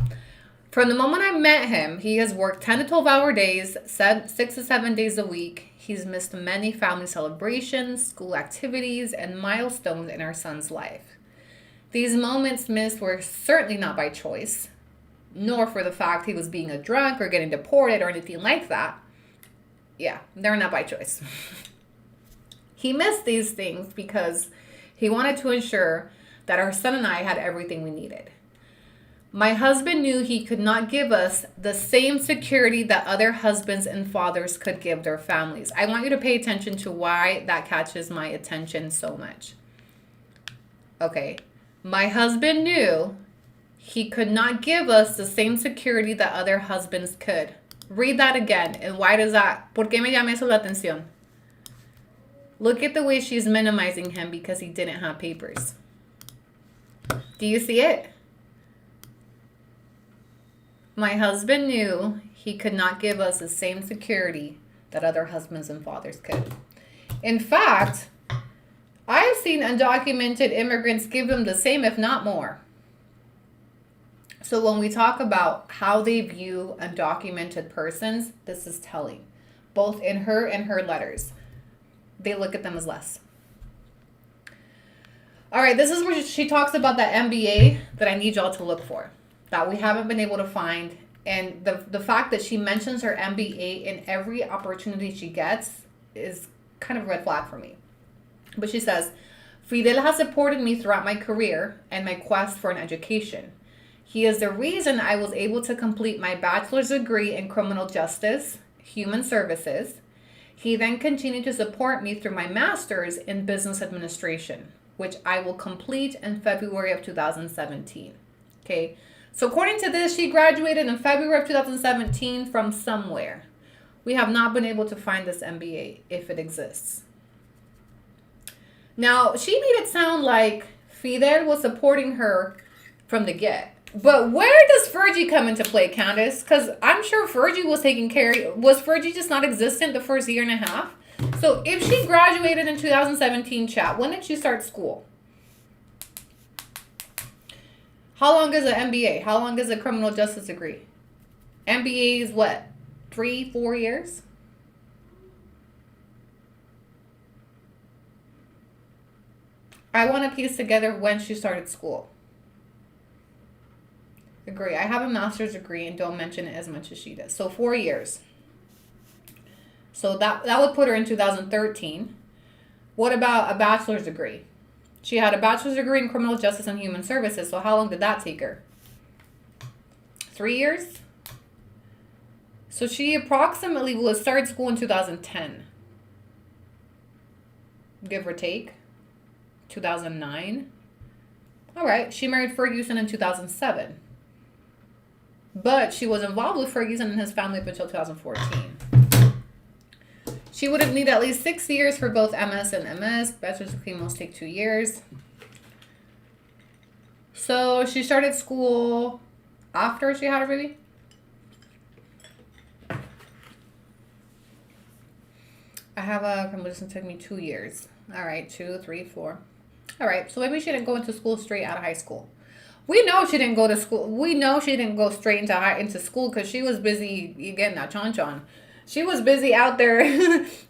A: From the moment I met him, he has worked 10 to 12-hour days, 6 to 7 days a week. He's missed many family celebrations, school activities, and milestones in our son's life. These moments missed were certainly not by choice, nor for the fact he was being a drunk or getting deported or anything like that. Yeah, they're not by choice. He missed these things because he wanted to ensure that our son and I had everything we needed. My husband knew he could not give us the same security that other husbands and fathers could give their families. I want you to pay attention to why that catches my attention so much. Okay. My husband knew he could not give us the same security that other husbands could. Read that again. And why does that? ¿Por qué me llama eso la atención? Look at the way she's minimizing him because he didn't have papers. Do you see it? My husband knew he could not give us the same security that other husbands and fathers could. In fact, I've seen undocumented immigrants give them the same, if not more. So when we talk about how they view undocumented persons, this is telling. Both in her and her letters. They look at them as less. All right, this is where she talks about that MBA that I need y'all to look for, that we haven't been able to find. And the fact that she mentions her MBA in every opportunity she gets is kind of a red flag for me. But she says, Fidel has supported me throughout my career and my quest for an education. He is the reason I was able to complete my bachelor's degree in criminal justice, human services. He then continued to support me through my master's in business administration, which I will complete in February of 2017. Okay, so according to this, she graduated in February of 2017 from somewhere. We have not been able to find this MBA, if it exists. Now, she made it sound like Fidel was supporting her from the get. But where does Fergie come into play, Candace? Because I'm sure Fergie was taking care. Was Fergie just not existent the first year and a half? So if she graduated in 2017, chat, when did she start school? How long is an MBA? How long is a criminal justice degree? MBA is what? 3-4 years? I want to piece together when she started school. Agree. I have a master's degree and don't mention it as much as she does. So 4 years. So that would put her in 2013. What about a bachelor's degree? She had a bachelor's degree in criminal justice and human services. So how long did that take her? 3 years? So she approximately was started school in 2010. Give or take. 2009. All right. She married Ferguson in 2007. But she was involved with Ferguson and his family up until 2014. She would have needed at least 6 years for both MS and MS. Bachelor's degree most take 2 years. So she started school after she had her baby? I have a conversation took me 2 years. All right, 2, 3, 4. All right, so maybe she didn't go into school straight out of high school. We know she didn't go to school. We know she didn't go straight into school because she was busy getting that chon. She was busy out there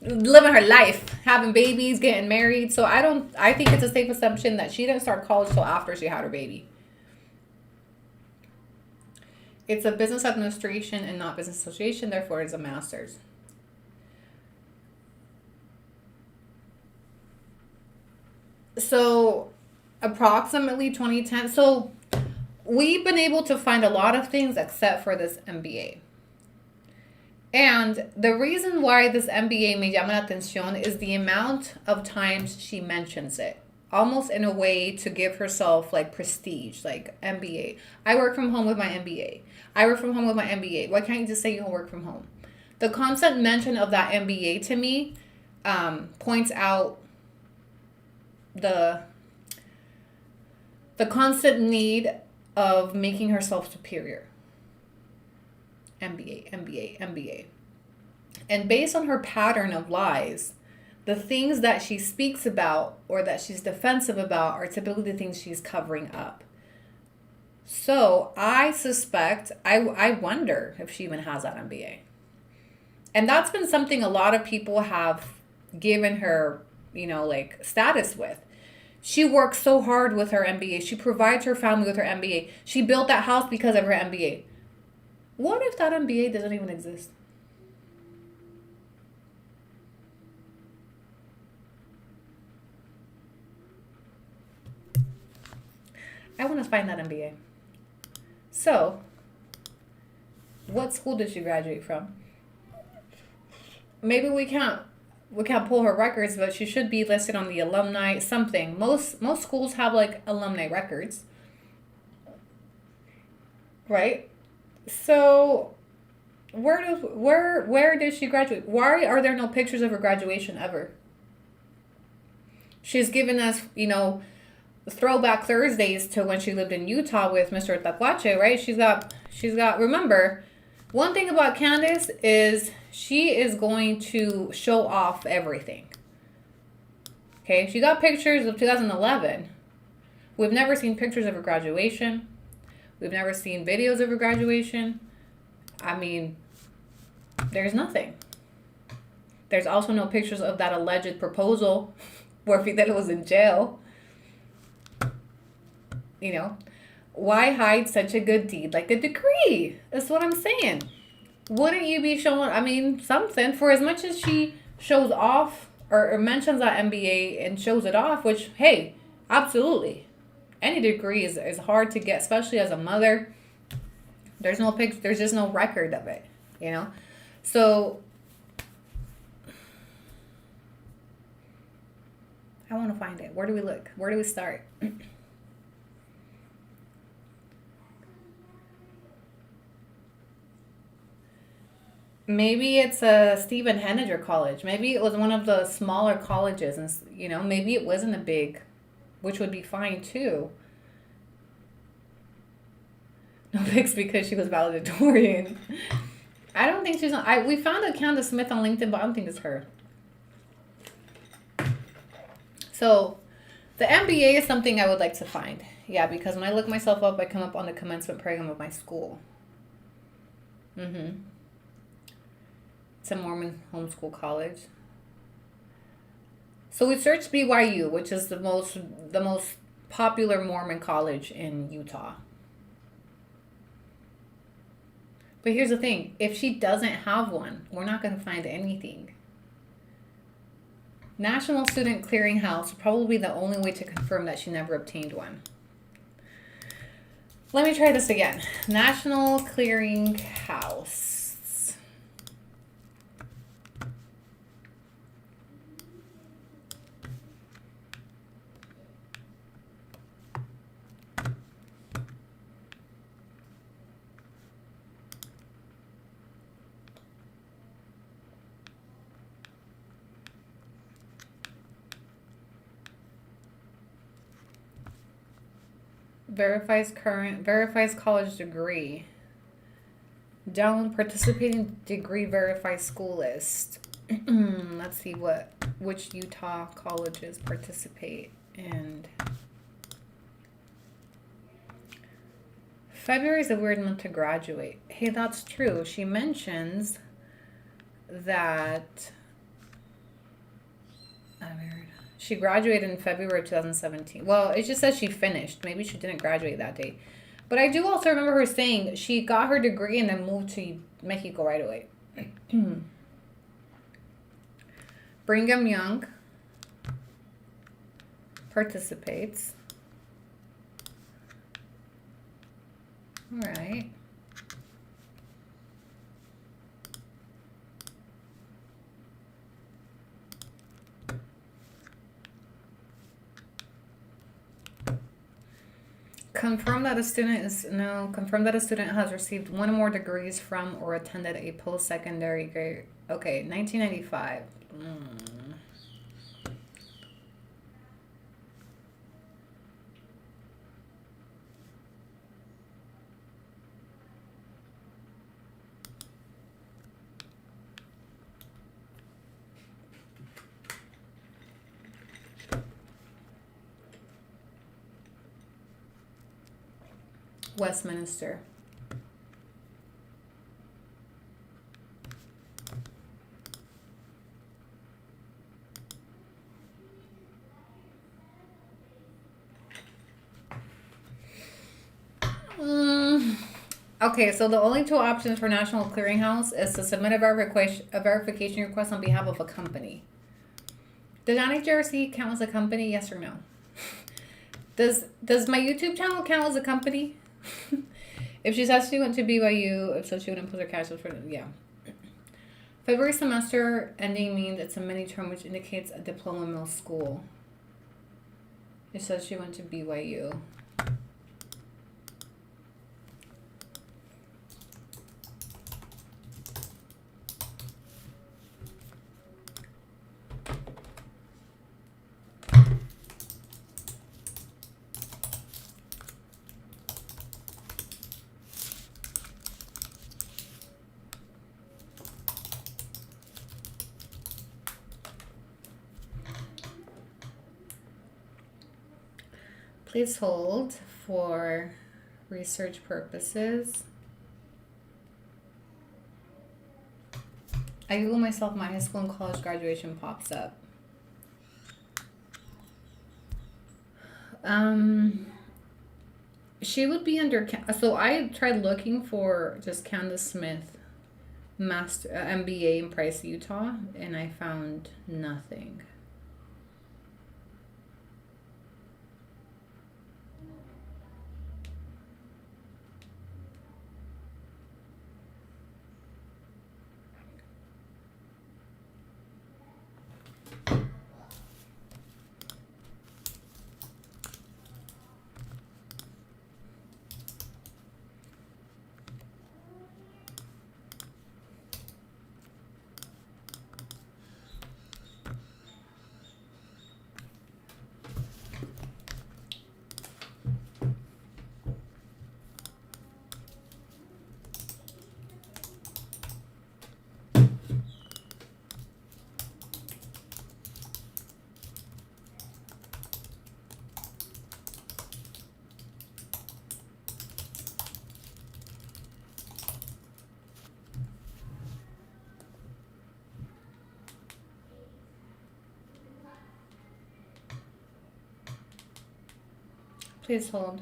A: living her life, having babies, getting married. So I think it's a safe assumption that she didn't start college till after she had her baby. It's a business administration and not business association, therefore it's a master's. So approximately 2010. So we've been able to find a lot of things except for this MBA. And the reason why this MBA me llama la atención is the amount of times she mentions it. Almost in a way to give herself like prestige, like MBA. I work from home with my MBA. I work from home with my MBA. Why can't you just say you work from home? The constant mention of that MBA to me points out the constant need of making herself superior. MBA, MBA, MBA. And based on her pattern of lies, the things that she speaks about or that she's defensive about are typically the things she's covering up. So I suspect, I wonder if she even has that MBA. And that's been something a lot of people have given her, like status with. She works so hard with her MBA. She provides her family with her MBA. She built that house because of her MBA. What if that MBA doesn't even exist? I want to find that MBA. So, what school did she graduate from? Maybe we can't pull her records, but she should be listed on the alumni something. Most schools have like alumni records, right? So, where did she graduate? Why are there no pictures of her graduation ever? She's given us, throwback Thursdays to when she lived in Utah with Mr. Tacuache, right? She's got, remember, one thing about Candace is she is going to show off everything. Okay, she got pictures of 2011. We've never seen pictures of her graduation. We've never seen videos of her graduation. I mean, there's nothing. There's also no pictures of that alleged proposal where Fidel was in jail. Why hide such a good deed like a degree? That's what I'm saying. Wouldn't you be showing, something, for as much as she shows off or mentions that MBA and shows it off, which, hey, absolutely. Any degree is hard to get, especially as a mother. There's just no record of it, So, I want to find it. Where do we look? Where do we start? Maybe it's a Stephen Henniger college. Maybe it was one of the smaller colleges, and maybe it wasn't a big, which would be fine too. No pics because she was valedictorian. I don't think she's on. We found a Candace Smith on LinkedIn, but I don't think it's her. So, the MBA is something I would like to find. Yeah, because when I look myself up, I come up on the commencement program of my school. It's a Mormon homeschool college. So we searched BYU, which is the most popular Mormon college in Utah. But here's the thing. If she doesn't have one, we're not going to find anything. National Student Clearinghouse would probably be the only way to confirm that she never obtained one. Let me try this again. National Clearinghouse. Verifies college degree. Down participating degree verifies school list. Let's see which Utah colleges participate. And February is a weird month to graduate. Hey, that's true. She mentions that she graduated in February of 2017. Well, it just says she finished. Maybe she didn't graduate that day. But I do also remember her saying she got her degree and then moved to Mexico right away. Brigham Young participates. All right. Confirm that a student has received one or more degrees from or attended a post-secondary grade. Okay, 1995. Westminster. Okay, so the only two options for National Clearinghouse is to submit a verification request on behalf of a company. Does NHRC count as a company? Yes or no? Does my YouTube channel count as a company? If she says she went to BYU, if so, she wouldn't put her cash for yeah. February semester ending means it's a mini term, which indicates a diploma middle school. It says she went to BYU. Please hold for research purposes. I Google myself, my high school and college graduation pops up. She would be under, so I tried looking for just Candace Smith, master MBA in Price, Utah, and I found nothing. Please hold.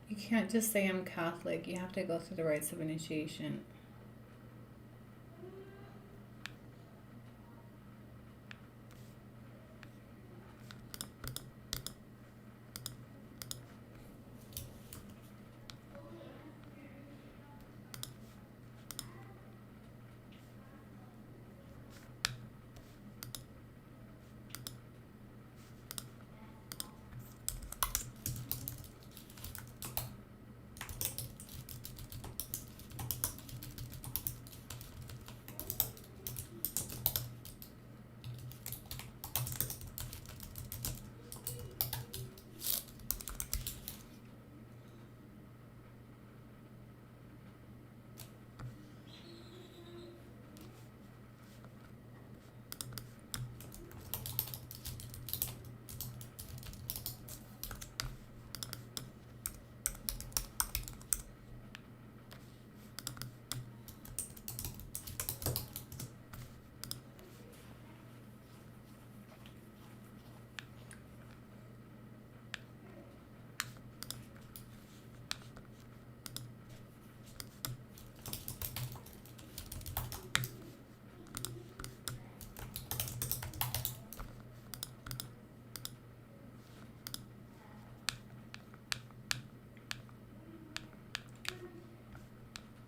A: You can't just say I'm Catholic. You have to go through the rites of initiation.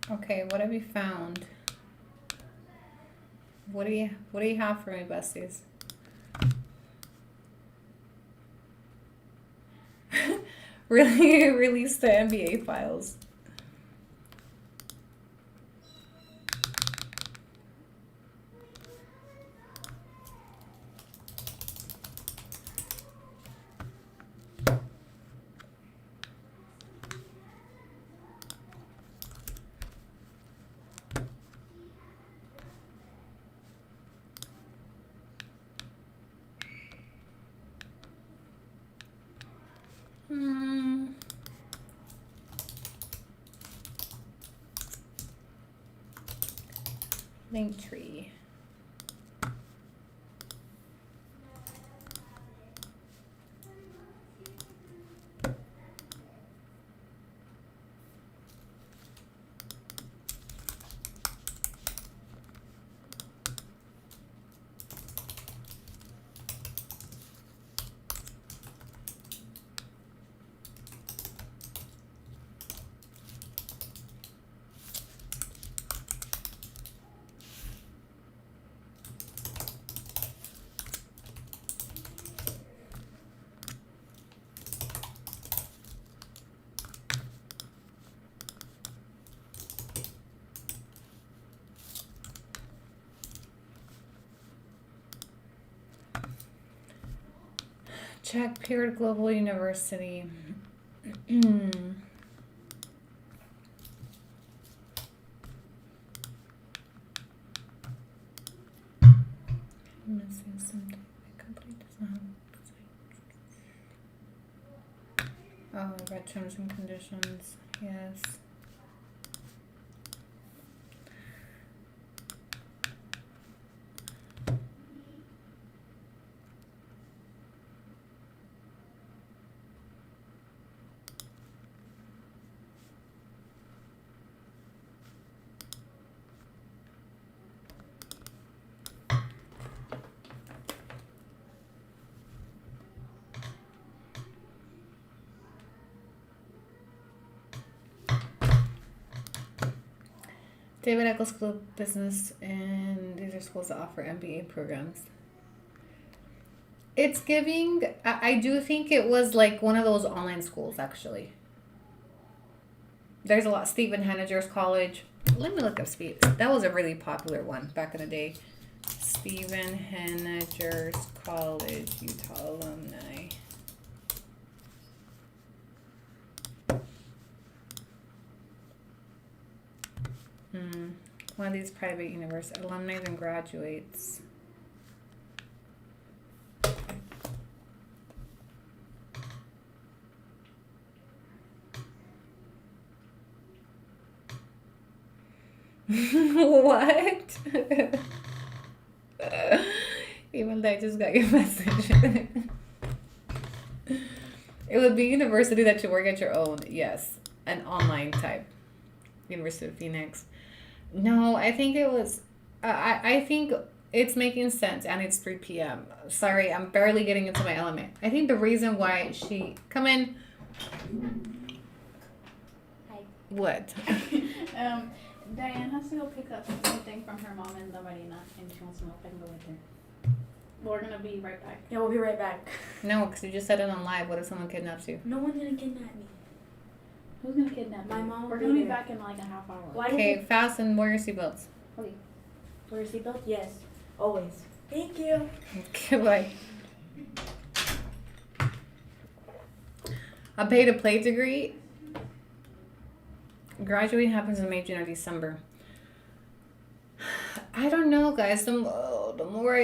A: Okay, what have you found? What do you have for me, besties? Really release the NBA files. Linktree. Check Period Global University. Missing something. My company does not have. Oh, I got terms and conditions. Yes. David Eccles School of Business, and these are schools that offer MBA programs. It's giving, I do think it was like one of those online schools, actually. There's a lot. Stephen Henniger's College. Let me look up Steve. That was a really popular one back in the day. Stephen Henniger's College, Utah alumni. One of these private university alumni and graduates. What? Even though I just got your message. It would be university that you work at your own. Yes. An online type. University of Phoenix. No, I think it was... I think it's making sense, and it's 3 p.m. Sorry, I'm barely getting into my element. I think the reason why she... Come in.
B: Hi.
A: What?
B: Diane has to go pick up something from her mom and Marina, and she wants to know if I can go with her. We're gonna be right back. Yeah, we'll be right back.
A: No, because you just said it on live. What if someone kidnaps you?
B: No one's gonna kidnap me. Who's gonna kidnap me? My mom. We're gonna be back in like a half hour.
A: Okay, fasten, wear your seatbelts.
B: Okay. Wear your seatbelt? Yes. Always. Thank you.
A: Goodbye. A pay-to-play degree. Graduating happens in May, June, or December. I don't know, guys. The more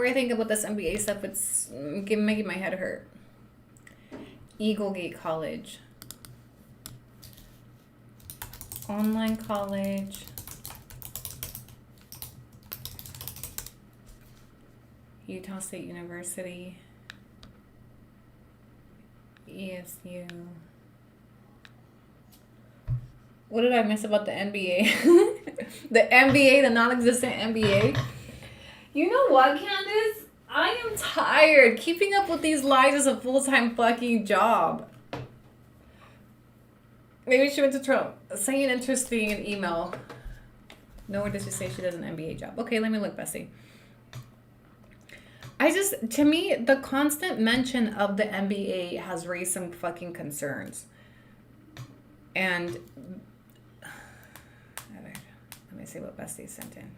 A: I think about this MBA stuff, it's making my head hurt. Eagle Gate College. Online college. Utah State University. ESU. What did I miss about the NBA? The NBA, the non-existent NBA. You know what, Candace? I am tired. Keeping up with these lies is a full-time fucking job. Maybe she went to Trump. Saying interesting in email. Nowhere does she say she does an MBA job. Okay, let me look, Bessie. To me, the constant mention of the MBA has raised some fucking concerns. And let me see what Bessie sent in.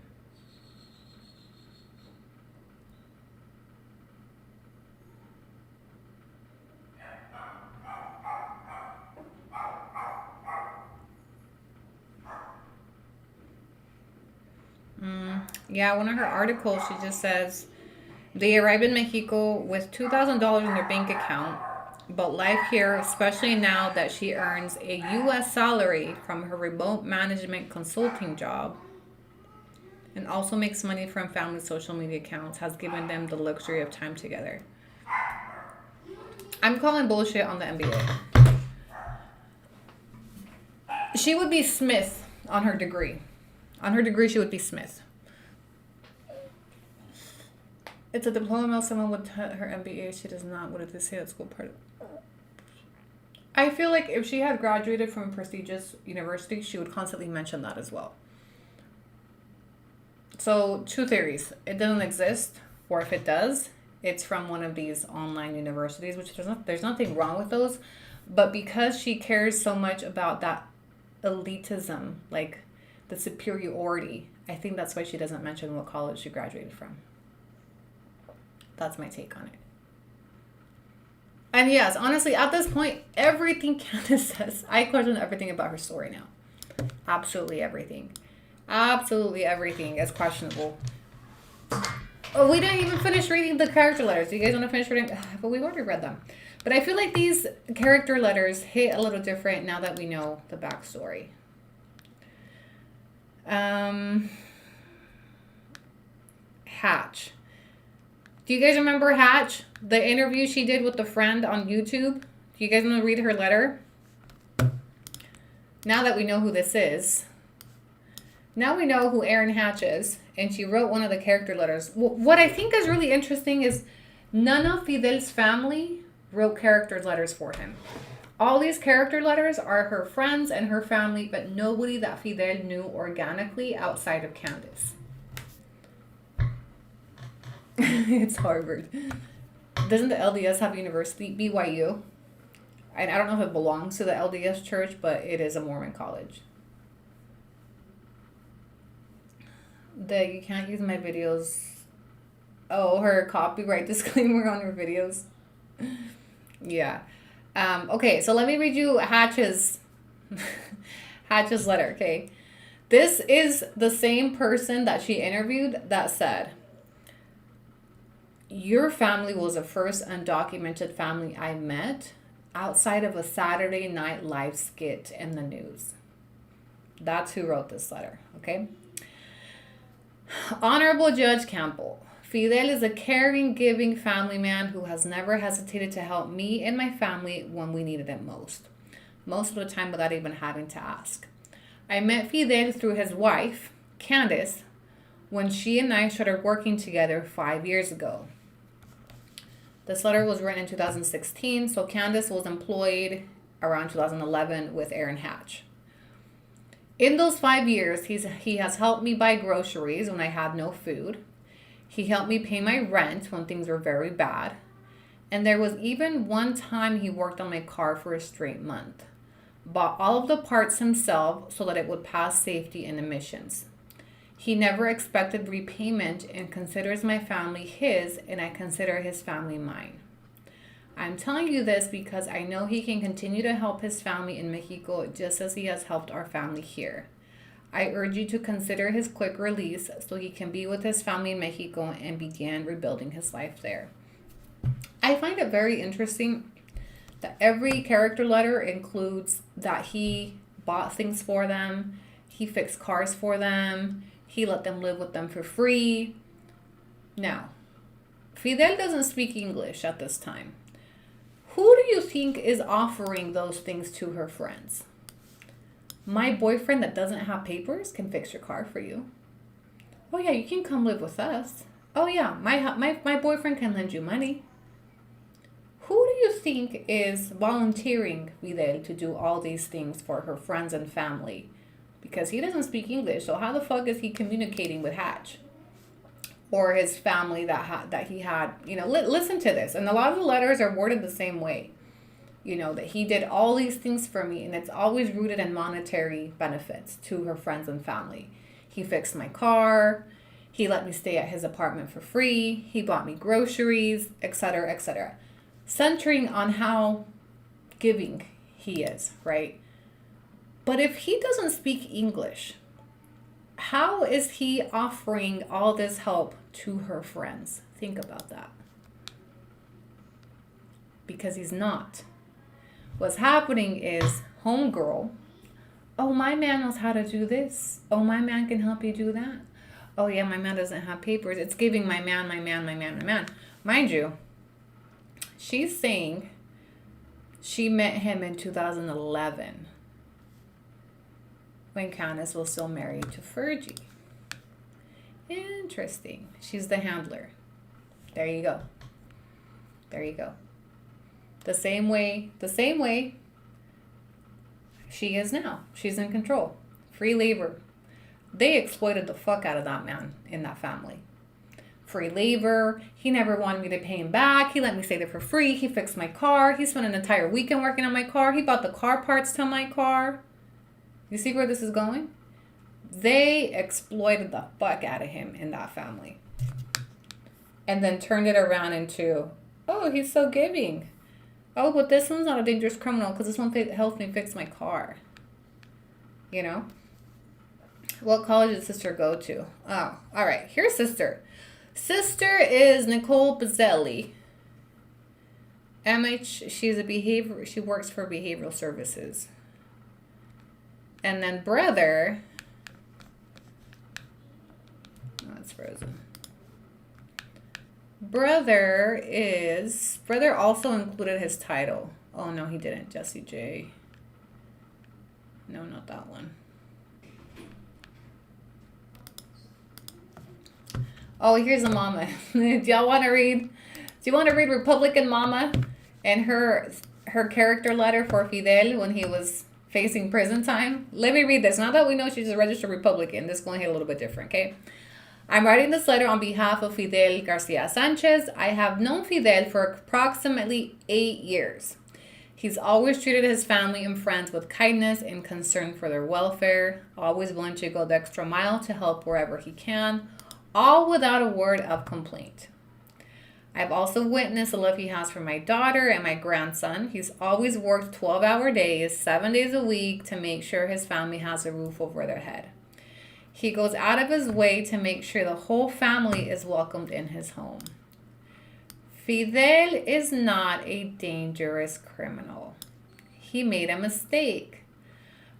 A: Yeah, one of her articles, she just says, they arrived in Mexico with $2,000 in their bank account But life here, especially now that she earns a U.S. salary from her remote management consulting job and also makes money from family social media accounts, has given them the luxury of time together. I'm calling bullshit on the MBA. She would be Smith on her degree. On her degree, she would be Smith. It's a diploma. Someone would her MBA. She does not. What did they say at school part of? I feel like if she had graduated from a prestigious university, she would constantly mention that as well. So, two theories. It doesn't exist, or if it does, it's from one of these online universities, which there's nothing wrong with those. But because she cares so much about that elitism, like the superiority, I think that's why she doesn't mention what college she graduated from. That's my take on it. And yes, honestly, at this point, everything Candace says, I question everything about her story now. Absolutely everything. Absolutely everything is questionable. Oh, we didn't even finish reading the character letters. Do you guys want to finish reading? But we've already read them. But I feel like these character letters hit a little different now that we know the backstory. Hatch. Do you guys remember Hatch? The interview she did with the friend on YouTube? Do you guys want to read her letter? Now that we know who this is. Now we know who Aaron Hatch is. And she wrote one of the character letters. What I think is really interesting is none of Fidel's family wrote character letters for him. All these character letters are her friends and her family, but nobody that Fidel knew organically outside of Candace. It's Harvard. Doesn't the LDS have a university? BYU. And I don't know if it belongs to the LDS church, but it is a Mormon college. You can't use my videos. Oh, her copyright disclaimer on her videos. Yeah. Okay, so let me read you Hatch's letter, okay? This is the same person that she interviewed that said, "Your family was the first undocumented family I met outside of a Saturday Night Live skit in the news." That's who wrote this letter, okay? Honorable Judge Campbell, Fidel is a caring, giving family man who has never hesitated to help me and my family when we needed it most. Most of the time without even having to ask. I met Fidel through his wife, Candace, when she and I started working together 5 years ago. This letter was written in 2016, so Candace was employed around 2011 with Aaron Hatch. In those 5 years, he has helped me buy groceries when I had no food. He helped me pay my rent when things were very bad. And there was even one time he worked on my car for a straight month. Bought all of the parts himself so that it would pass safety and emissions. He never expected repayment and considers my family his, and I consider his family mine. I'm telling you this because I know he can continue to help his family in Mexico just as he has helped our family here. I urge you to consider his quick release so he can be with his family in Mexico and begin rebuilding his life there. I find it very interesting that every character letter includes that he bought things for them, he fixed cars for them, he let them live with them for free. Now, Fidel doesn't speak English at this time. Who do you think is offering those things to her friends? My boyfriend that doesn't have papers can fix your car for you. Oh yeah, you can come live with us. Oh yeah, my boyfriend can lend you money. Who do you think is volunteering Fidel to do all these things for her friends and family? Because he doesn't speak English, so how the fuck is he communicating with Hatch? Or his family that he had, listen to this. And a lot of the letters are worded the same way. That he did all these things for me, and it's always rooted in monetary benefits to her friends and family. He fixed my car. He let me stay at his apartment for free. He bought me groceries, etc., etc. Centering on how giving he is, right? But if he doesn't speak English, how is he offering all this help to her friends? Think about that. because he's not. What's happening is homegirl, oh, my man knows how to do this. Oh, my man can help you do that. Oh, yeah, my man doesn't have papers. It's giving my man. Mind you, she's saying she met him in 2011 when Candace was still married to Fergie. Interesting. She's the handler. There you go. The same way she is now. She's in control. Free labor. They exploited the fuck out of that man in that family. Free labor. He never wanted me to pay him back. He let me stay there for free. He fixed my car. He spent an entire weekend working on my car. He bought the car parts to my car. You see where this is going? They exploited the fuck out of him in that family. And then turned it around into, oh, he's so giving. Oh, but this one's not a dangerous criminal because this one helped me fix my car. You know? What college did sister go to? Oh, all right. Here's sister. Sister is Nicole Bazzelli. She works for behavioral services. And then brother, oh, it's frozen. Brother also included his title. Oh, no, he didn't. Jesse J. No, not that one. Oh, here's a mama. Do you want to read Republican Mama and her character letter for Fidel when he was facing prison time? Let me read this. Now that we know she's a registered Republican, this is going to hit a little bit different, okay? I'm writing this letter on behalf of Fidel Garcia Sanchez. I have known Fidel for approximately 8 years. He's always treated his family and friends with kindness and concern for their welfare, always willing to go the extra mile to help wherever he can, all without a word of complaint. I've also witnessed the love he has for my daughter and my grandson. He's always worked 12-hour days, 7 days a week to make sure his family has a roof over their head. He goes out of his way to make sure the whole family is welcomed in his home. Fidel is not a dangerous criminal. He made a mistake.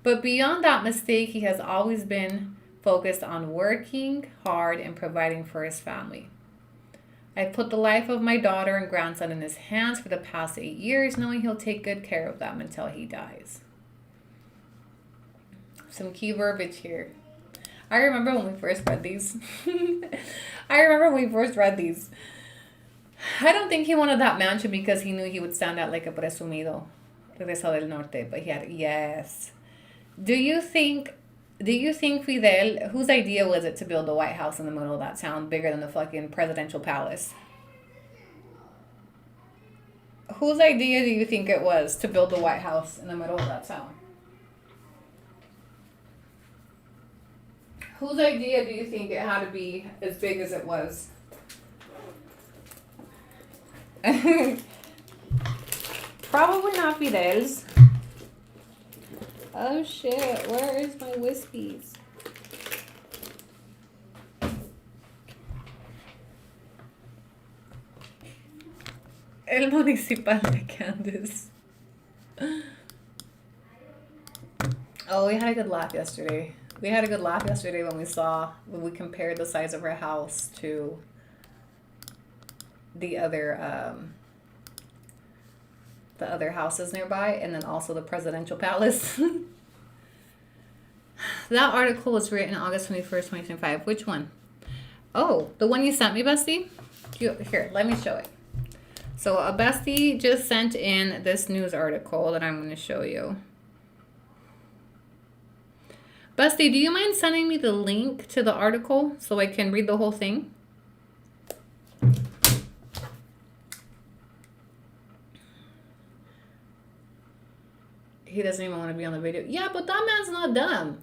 A: But beyond that mistake, he has always been focused on working hard and providing for his family. I've put the life of my daughter and grandson in his hands for the past 8 years, knowing he'll take good care of them until he dies. Some key verbiage here. I remember when we first read these. I don't think he wanted that mansion because he knew he would stand out like a presumido. Regresado del Norte. But he had, yes. Do you think Fidel, whose idea was it to build a White House in the middle of that town bigger than the fucking presidential palace? Whose idea do you think it was to build the White House in the middle of that town? Whose idea do you think it had to be as big as it was? Probably not Fidel's. Oh shit, where is my whiskeys? El Municipal de Candace. Oh, we had a good laugh yesterday. When we compared the size of her house to the other houses nearby, and then also the presidential palace. That article was written August 21st, 2025. Which one? Oh, the one you sent me, Bestie? Here, let me show it. So a Bestie just sent in this news article that I'm going to show you. Bestie, do you mind sending me the link to the article so I can read the whole thing? He doesn't even want to be on the video. Yeah, but that man's not dumb.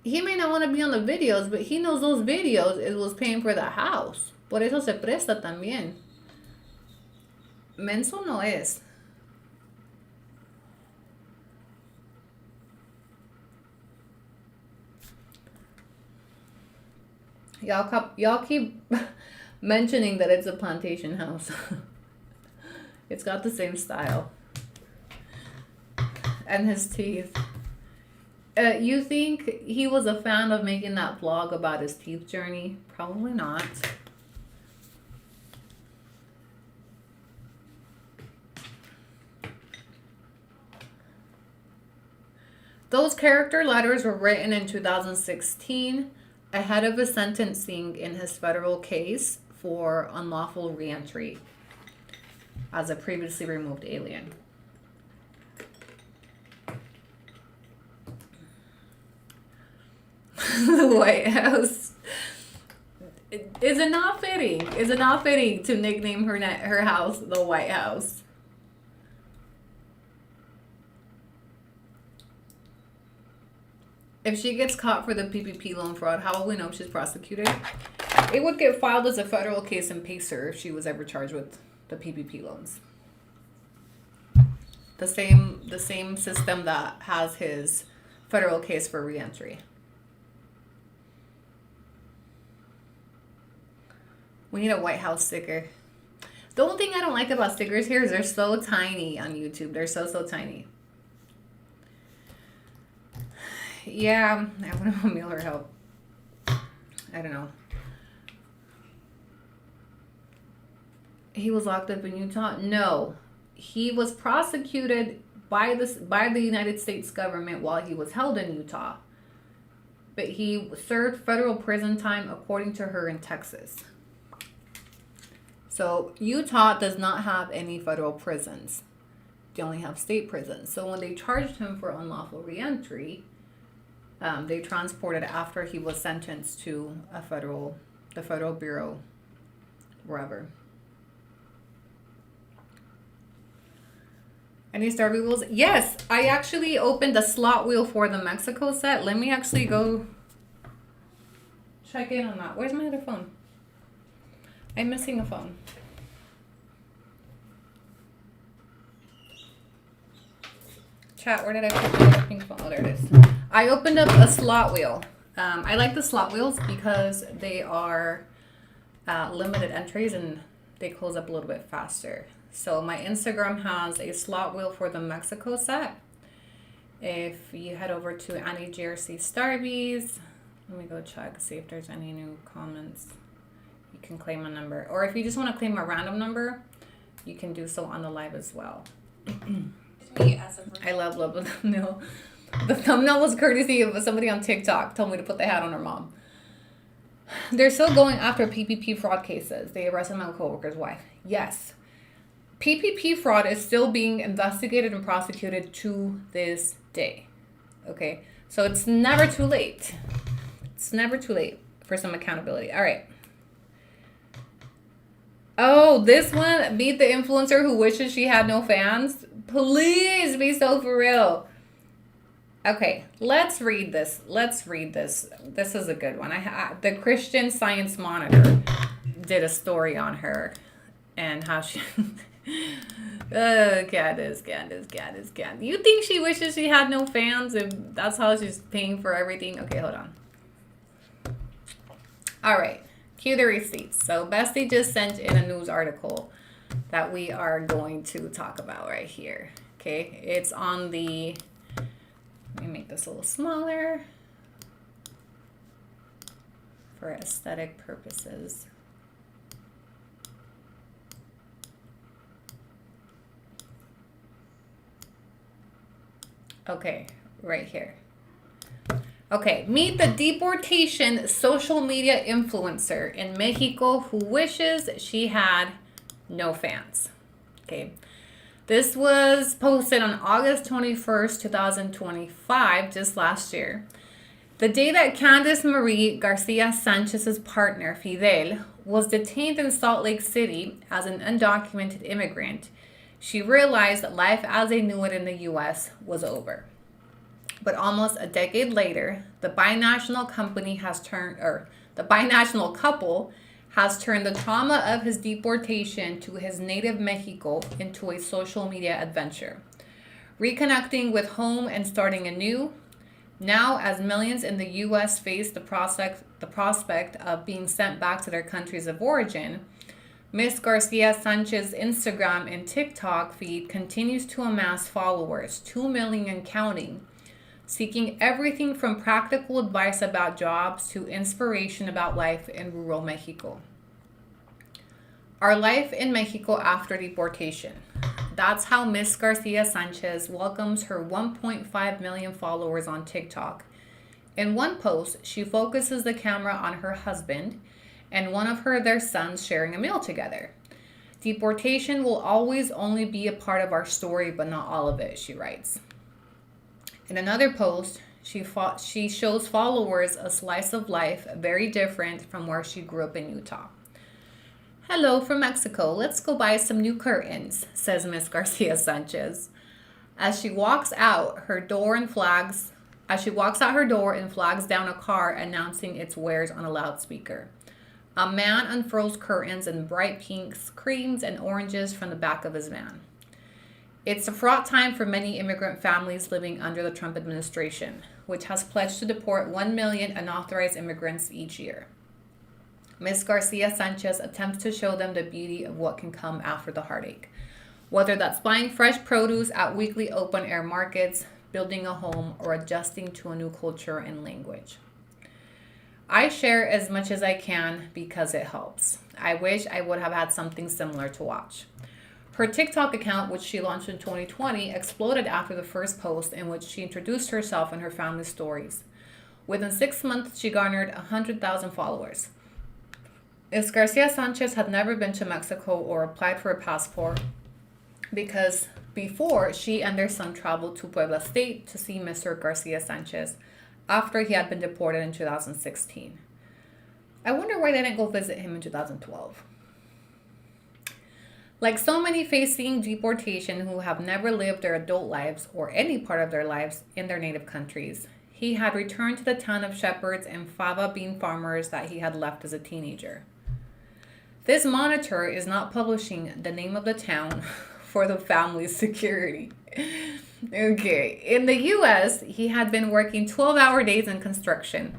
A: He may not want to be on the videos, but he knows those videos it was paying for the house. Por eso se presta también. Menso no es. Y'all keep mentioning that it's a plantation house. It's got the same style. And his teeth. You think he was a fan of making that vlog about his teeth journey? Probably not. Those character letters were written in 2016 ahead of his sentencing in his federal case for unlawful reentry as a previously removed alien. The White House. Is it not fitting? Is it not fitting to nickname her house the White House? If she gets caught for the PPP loan fraud, how will we know she's prosecuted? It would get filed as a federal case in Pacer if she was ever charged with the PPP loans. The same system that has his federal case for reentry. We need a White House sticker. The only thing I don't like about stickers here is they're so tiny on YouTube. They're so tiny. Yeah, I want to mail her help. I don't know. He was locked up in Utah? No. He was prosecuted by the United States government while he was held in Utah. But he served federal prison time according to her in Texas. So Utah does not have any federal prisons. They only have state prisons. So when they charged him for unlawful reentry, they transported after he was sentenced to the federal bureau, wherever. Any Star Wheels? Yes, I actually opened a slot wheel for the Mexico set. Let me actually go check in on that. Where's my other phone? I'm missing a phone. Chat, where did I put my pink phone? Oh, there it is. I opened up a slot wheel. I like the slot wheels because they are limited entries and they close up a little bit faster. So my Instagram has a slot wheel for the Mexico set. If you head over to Annie JRC Starbies, let me go check, see if there's any new comments. You can claim a number. Or if you just want to claim a random number, you can do so on the live as well. I love the thumbnail. The thumbnail was courtesy of somebody on TikTok told me to put the hat on her mom. They're still going after PPP fraud cases. They arrested my coworker's wife. Yes. PPP fraud is still being investigated and prosecuted to this day. Okay? So it's never too late. It's never too late for some accountability. All right. Oh, this one, meet the influencer who wishes she had no fans. Please be so for real. Okay, let's read this. This is a good one. The Christian Science Monitor did a story on her and how she... Candace. You think she wishes she had no fans if that's how she's paying for everything? Okay, hold on. All right, cue the receipts. So Bestie just sent in a news article that we are going to talk about right here. Okay, it's on the... Let me make this a little smaller for aesthetic purposes. Okay, right here. Okay, meet the deportation social media influencer in Mexico who wishes she had no fans. Okay. This was posted on August 21st, 2025, just last year. The day that Candice Marie Garcia Sanchez's partner, Fidel, was detained in Salt Lake City as an undocumented immigrant, she realized that life as they knew it in the U.S. was over. But almost a decade later, the binational couple has turned the trauma of his deportation to his native Mexico into a social media adventure. Reconnecting with home and starting anew, now as millions in the U.S. face the prospect of being sent back to their countries of origin, Ms. Garcia Sanchez's Instagram and TikTok feed continues to amass followers, 2 million and counting, seeking everything from practical advice about jobs to inspiration about life in rural Mexico. Our life in Mexico after deportation. That's how Ms. Garcia Sanchez welcomes her 1.5 million followers on TikTok. In one post, she focuses the camera on her husband and one of their sons sharing a meal together. Deportation will always only be a part of our story, but not all of it, she writes. In another post, she shows followers a slice of life very different from where she grew up in Utah. Hello from Mexico. Let's go buy some new curtains, says Ms. Garcia Sanchez. As she walks out her door and flags down a car announcing its wares on a loudspeaker. A man unfurls curtains in bright pinks, creams, and oranges from the back of his van. It's a fraught time for many immigrant families living under the Trump administration, which has pledged to deport 1 million unauthorized immigrants each year. Ms. Garcia Sanchez attempts to show them the beauty of what can come after the heartache, whether that's buying fresh produce at weekly open-air markets, building a home, or adjusting to a new culture and language. I share as much as I can because it helps. I wish I would have had something similar to watch. Her TikTok account, which she launched in 2020, exploded after the first post in which she introduced herself and her family's stories. Within 6 months, she garnered 100,000 followers. Ms. Garcia Sanchez had never been to Mexico or applied for a passport because before she and their son traveled to Puebla State to see Mr. Garcia Sanchez after he had been deported in 2016. I wonder why they didn't go visit him in 2012. Like so many facing deportation who have never lived their adult lives or any part of their lives in their native countries, he had returned to the town of shepherds and fava bean farmers that he had left as a teenager. This monitor is not publishing the name of the town for the family's security. Okay, in the U.S., he had been working 12-hour days in construction,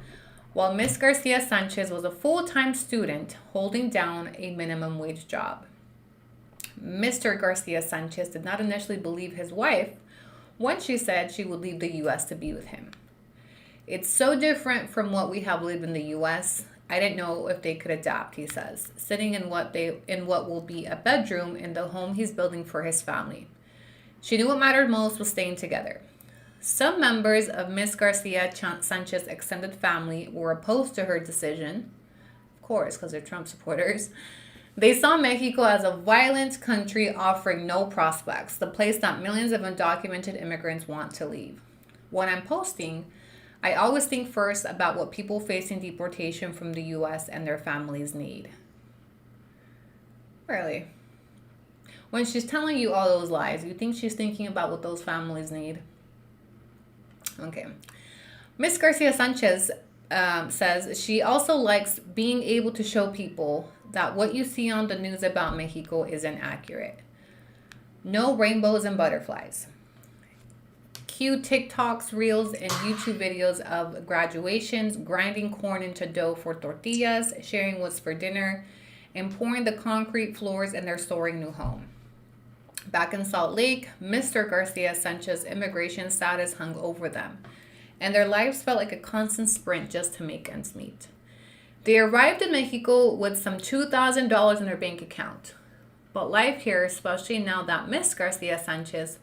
A: while Ms. Garcia Sanchez was a full-time student holding down a minimum wage job. Mr. Garcia Sanchez did not initially believe his wife when she said she would leave the U.S. to be with him. It's so different from what we have lived in the U.S., I didn't know if they could adapt, he says, sitting in what will be a bedroom in the home he's building for his family. She knew what mattered most was staying together. Some members of Ms. Garcia Sanchez's extended family were opposed to her decision, of course, because they're Trump supporters. They saw Mexico as a violent country offering no prospects, the place that millions of undocumented immigrants want to leave. When I'm posting, I always think first about what people facing deportation from the U.S. and their families need. Really? When she's telling you all those lies, you think she's thinking about what those families need? Okay. Ms. Garcia Sanchez says she also likes being able to show people that what you see on the news about Mexico is inaccurate. No rainbows and butterflies. Cue TikToks, reels, and YouTube videos of graduations, grinding corn into dough for tortillas, sharing what's for dinner, and pouring the concrete floors in their soaring new home. Back in Salt Lake, Mr. Garcia Sanchez's immigration status hung over them, and their lives felt like a constant sprint just to make ends meet. They arrived in Mexico with some $2,000 in their bank account. But life here, especially now that Ms. Garcia Sanchez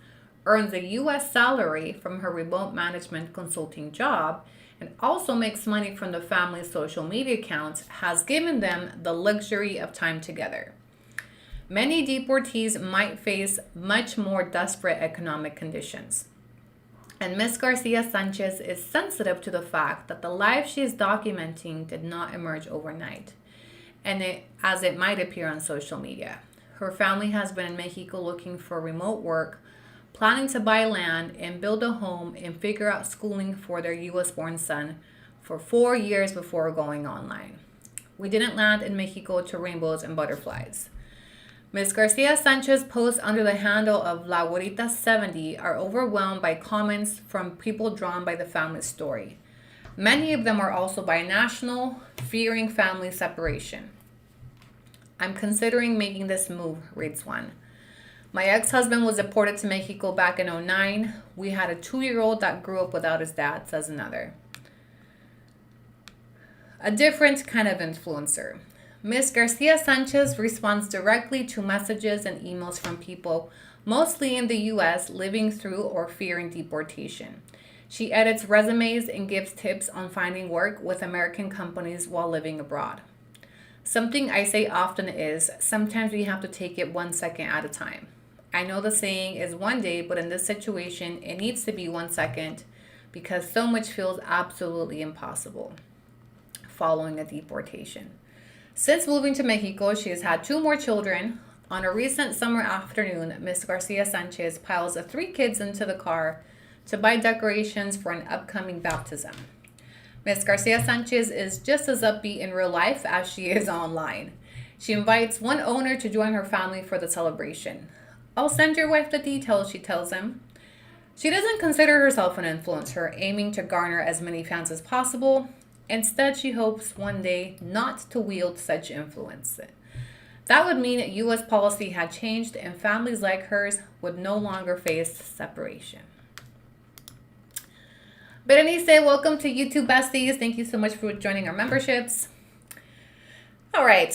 A: earns a U.S. salary from her remote management consulting job and also makes money from the family's social media accounts, has given them the luxury of time together. Many deportees might face much more desperate economic conditions. And Ms. Garcia Sanchez is sensitive to the fact that the life she is documenting did not emerge overnight, as it might appear on social media. Her family has been in Mexico looking for remote work, planning to buy land and build a home and figure out schooling for their U.S.-born son for 4 years before going online. We didn't land in Mexico to rainbows and butterflies. Ms. Garcia Sanchez posts under the handle of La Güerita 70 are overwhelmed by comments from people drawn by the family's story. Many of them are also binational, fearing family separation. I'm considering making this move, reads one. My ex-husband was deported to Mexico back in 2009. We had a 2-year-old that grew up without his dad, says another. A different kind of influencer. Ms. Garcia Sanchez responds directly to messages and emails from people, mostly in the U.S., living through or fearing deportation. She edits resumes and gives tips on finding work with American companies while living abroad. Something I say often is, sometimes we have to take it 1 second at a time. I know the saying is one day, but in this situation, it needs to be 1 second because so much feels absolutely impossible following a deportation. Since moving to Mexico, she has had 2 more children. On a recent summer afternoon, Ms. Garcia Sanchez piles the 3 kids into the car to buy decorations for an upcoming baptism. Ms. Garcia Sanchez is just as upbeat in real life as she is online. She invites one owner to join her family for the celebration. I'll send your wife the details, she tells him. She doesn't consider herself an influencer, aiming to garner as many fans as possible. Instead, she hopes one day not to wield such influence. That would mean U.S. policy had changed and families like hers would no longer face separation. Berenice, welcome to YouTube Besties. Thank you so much for joining our memberships. All right,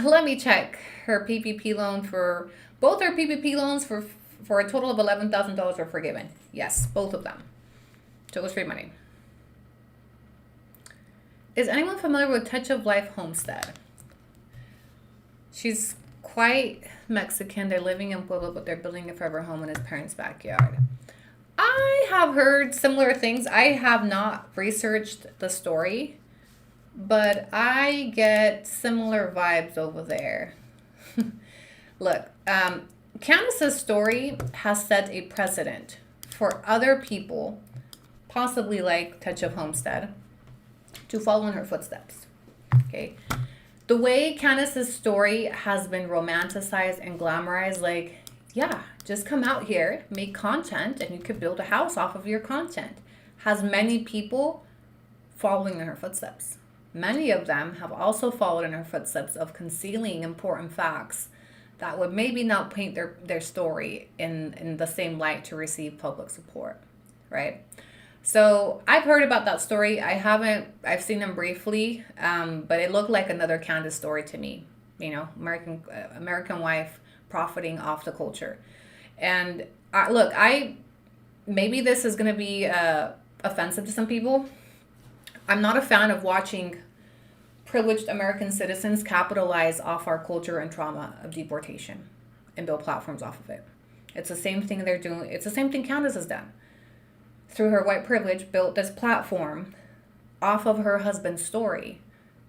A: let me check her PPP loan for... Both her PPP loans for a total of $11,000 were forgiven. Yes, both of them. So it was free money. Is anyone familiar with Touch of Life Homestead? She's quite Mexican. They're living in Puebla, but they're building a forever home in his parents' backyard. I have heard similar things. I have not researched the story, but I get similar vibes over there. Look, Candace's story has set a precedent for other people, possibly like Touch of Homestead, to follow in her footsteps. Okay, the way Candace's story has been romanticized and glamorized, like, yeah, just come out here, make content, and you could build a house off of your content, has many people following in her footsteps. Many of them have also followed in her footsteps of concealing important facts that would maybe not paint their story in the same light to receive public support, right? So I've heard about that story. I've seen them briefly, but it looked like another Candace story to me. You know, American wife profiting off the culture. And maybe this is going to be offensive to some people. I'm not a fan of watching privileged American citizens capitalize off our culture and trauma of deportation and build platforms off of it. It's the same thing they're doing. It's the same thing Candace has done. Through her white privilege, built this platform off of her husband's story,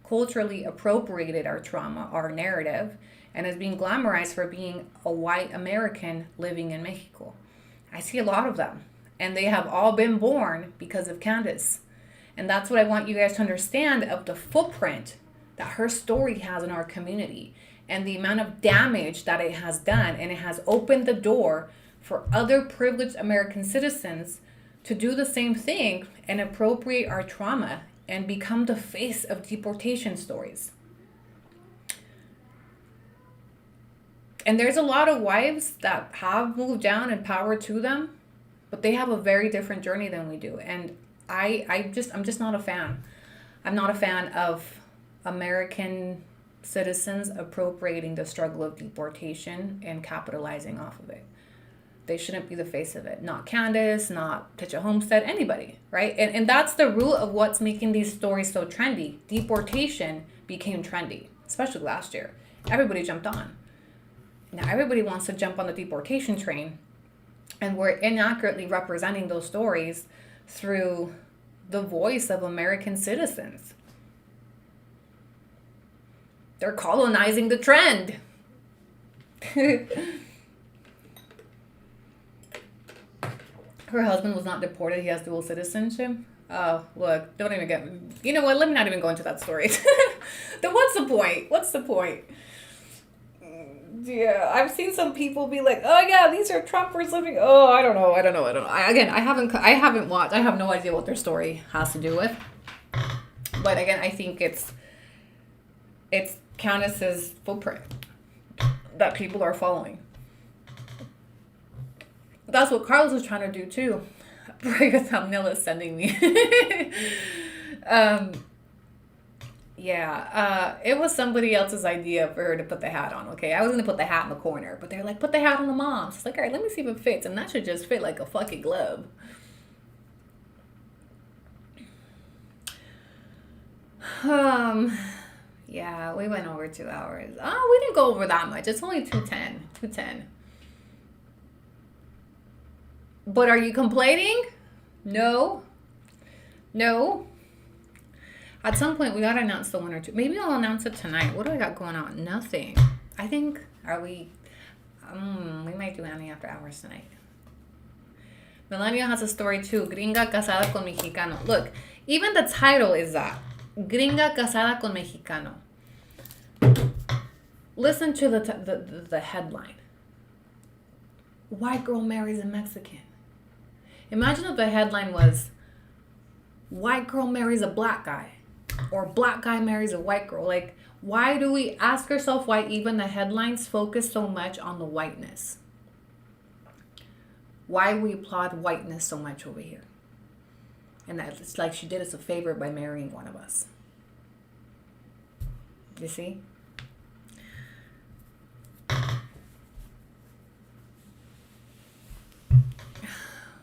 A: culturally appropriated our trauma, our narrative, and is being glamorized for being a white American living in Mexico. I see a lot of them, and they have all been born because of Candace. And that's what I want you guys to understand of the footprint that her story has in our community and the amount of damage that it has done. And it has opened the door for other privileged American citizens to do the same thing and appropriate our trauma and become the face of deportation stories. And there's a lot of wives that have moved down and power to them, but they have a very different journey than we do. And I'm just not a fan. I'm not a fan of American citizens appropriating the struggle of deportation and capitalizing off of it. They shouldn't be the face of it. Not Candace, not Tacuache Homestead, anybody, right? And that's the root of what's making these stories so trendy. Deportation became trendy, especially last year. Everybody jumped on. Now everybody wants to jump on the deportation train, and we're inaccurately representing those stories through the voice of American citizens. They're colonizing the trend. Her husband was not deported. He has dual citizenship. Oh, look, don't even get... You know what? Let me not even go into that story. Then what's the point? What's the point? Yeah, I've seen some people be like, oh yeah, these are Trumpers living. Oh, I don't know. I haven't watched. I have no idea what their story has to do with. But again, I think it's Candace's footprint that people are following. That's what Carlos was trying to do too. Break a thumbnail is sending me. It was somebody else's idea for her to put the hat on, okay? I was going to put the hat in the corner, but they're like, put the hat on the mom. So it's like, all right, let me see if it fits. And that should just fit like a fucking glove. Yeah, we went over 2 hours. Oh, we didn't go over that much. It's only 2:10. But are you complaining? No. At some point, we gotta announce the winner too. Maybe I'll announce it tonight. What do I got going on? Nothing. I think, we might do Annie After Hours tonight. Melania has a story too. Gringa casada con mexicano. Look, even the title is that. Gringa casada con mexicano. Listen to the headline. White girl marries a Mexican. Imagine if the headline was, white girl marries a black guy. Or black guy marries a white girl. Like, why do we ask ourselves why even the headlines focus so much on the whiteness? Why we applaud whiteness so much over here? And that it's like she did us a favor by marrying one of us. You see?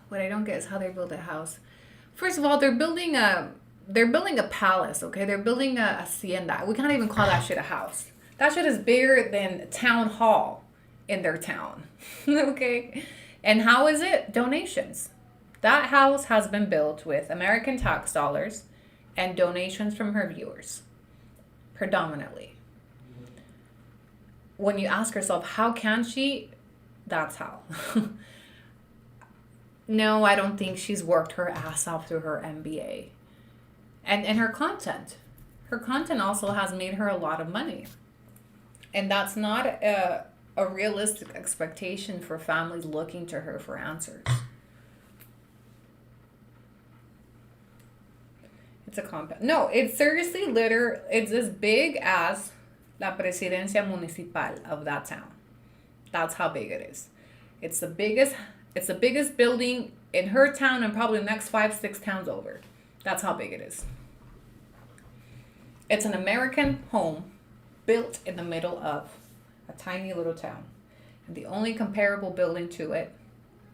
A: What I don't get is how they build a house. First of all, they're building a palace, okay? They're building a hacienda. We can't even call that shit a house. That shit is bigger than town hall in their town, okay? And how is it? Donations. That house has been built with American tax dollars and donations from her viewers, predominantly. When you ask yourself, how can she? That's how. No, I don't think she's worked her ass off through her MBA. And her content. Her content also has made her a lot of money. And that's not a realistic expectation for families looking to her for answers. It's a compound. No, it's seriously it's as big as la presidencia municipal of that town. That's how big it is. It's the biggest building in her town and probably the next 5-6 towns over. That's how big it is. It's an American home built in the middle of a tiny little town. And the only comparable building to it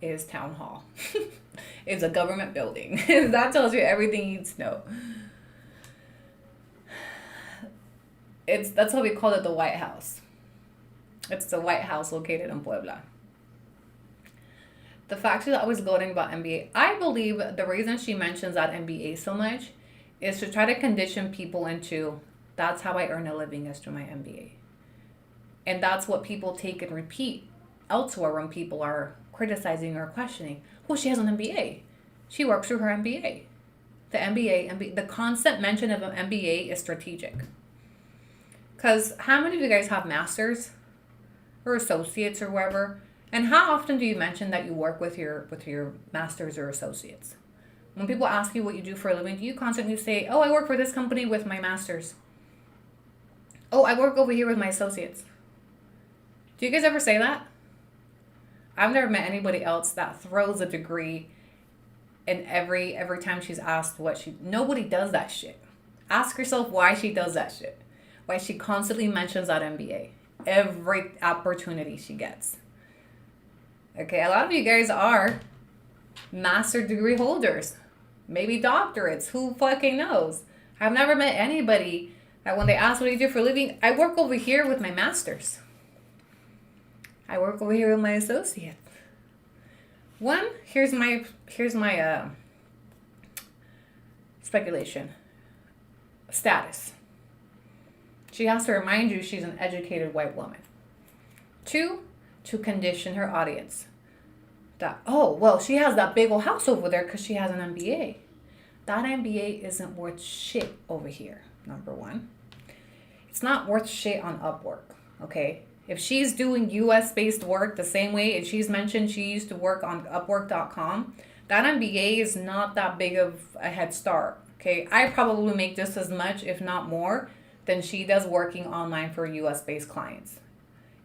A: is Town Hall. It's a government building. That tells you everything you need to know. That's why we call it the White House. It's the White House located in Puebla. The fact she's always gloating about MBA, I believe the reason she mentions that MBA so much is to try to condition people into, that's how I earn a living, is through my MBA. And that's what people take and repeat elsewhere when people are criticizing or questioning. Well, she has an MBA. She works through her MBA. The constant mention of an MBA is strategic. Because how many of you guys have masters or associates or whatever? And how often do you mention that you work with your masters or associates? When people ask you what you do for a living, do you constantly say, oh, I work for this company with my masters? Oh, I work over here with my associates. Do you guys ever say that? I've never met anybody else that throws a degree in every time she's asked nobody does that shit. Ask yourself why she does that shit. Why she constantly mentions that MBA. Every opportunity she gets. Okay, a lot of you guys are master degree holders. Maybe doctorates. Who fucking knows? I've never met anybody that when they ask what do you do for a living, I work over here with my masters. I work over here with my associate. One, here's my speculation. Status. She has to remind you she's an educated white woman. 2, to condition her audience. That, oh, well, she has that big old house over there because she has an MBA. That MBA isn't worth shit over here, number 1. It's not worth shit on Upwork, okay? If she's doing US-based work the same way, and she's mentioned she used to work on Upwork.com, that MBA is not that big of a head start, okay? I probably make just as much, if not more, than she does working online for US-based clients.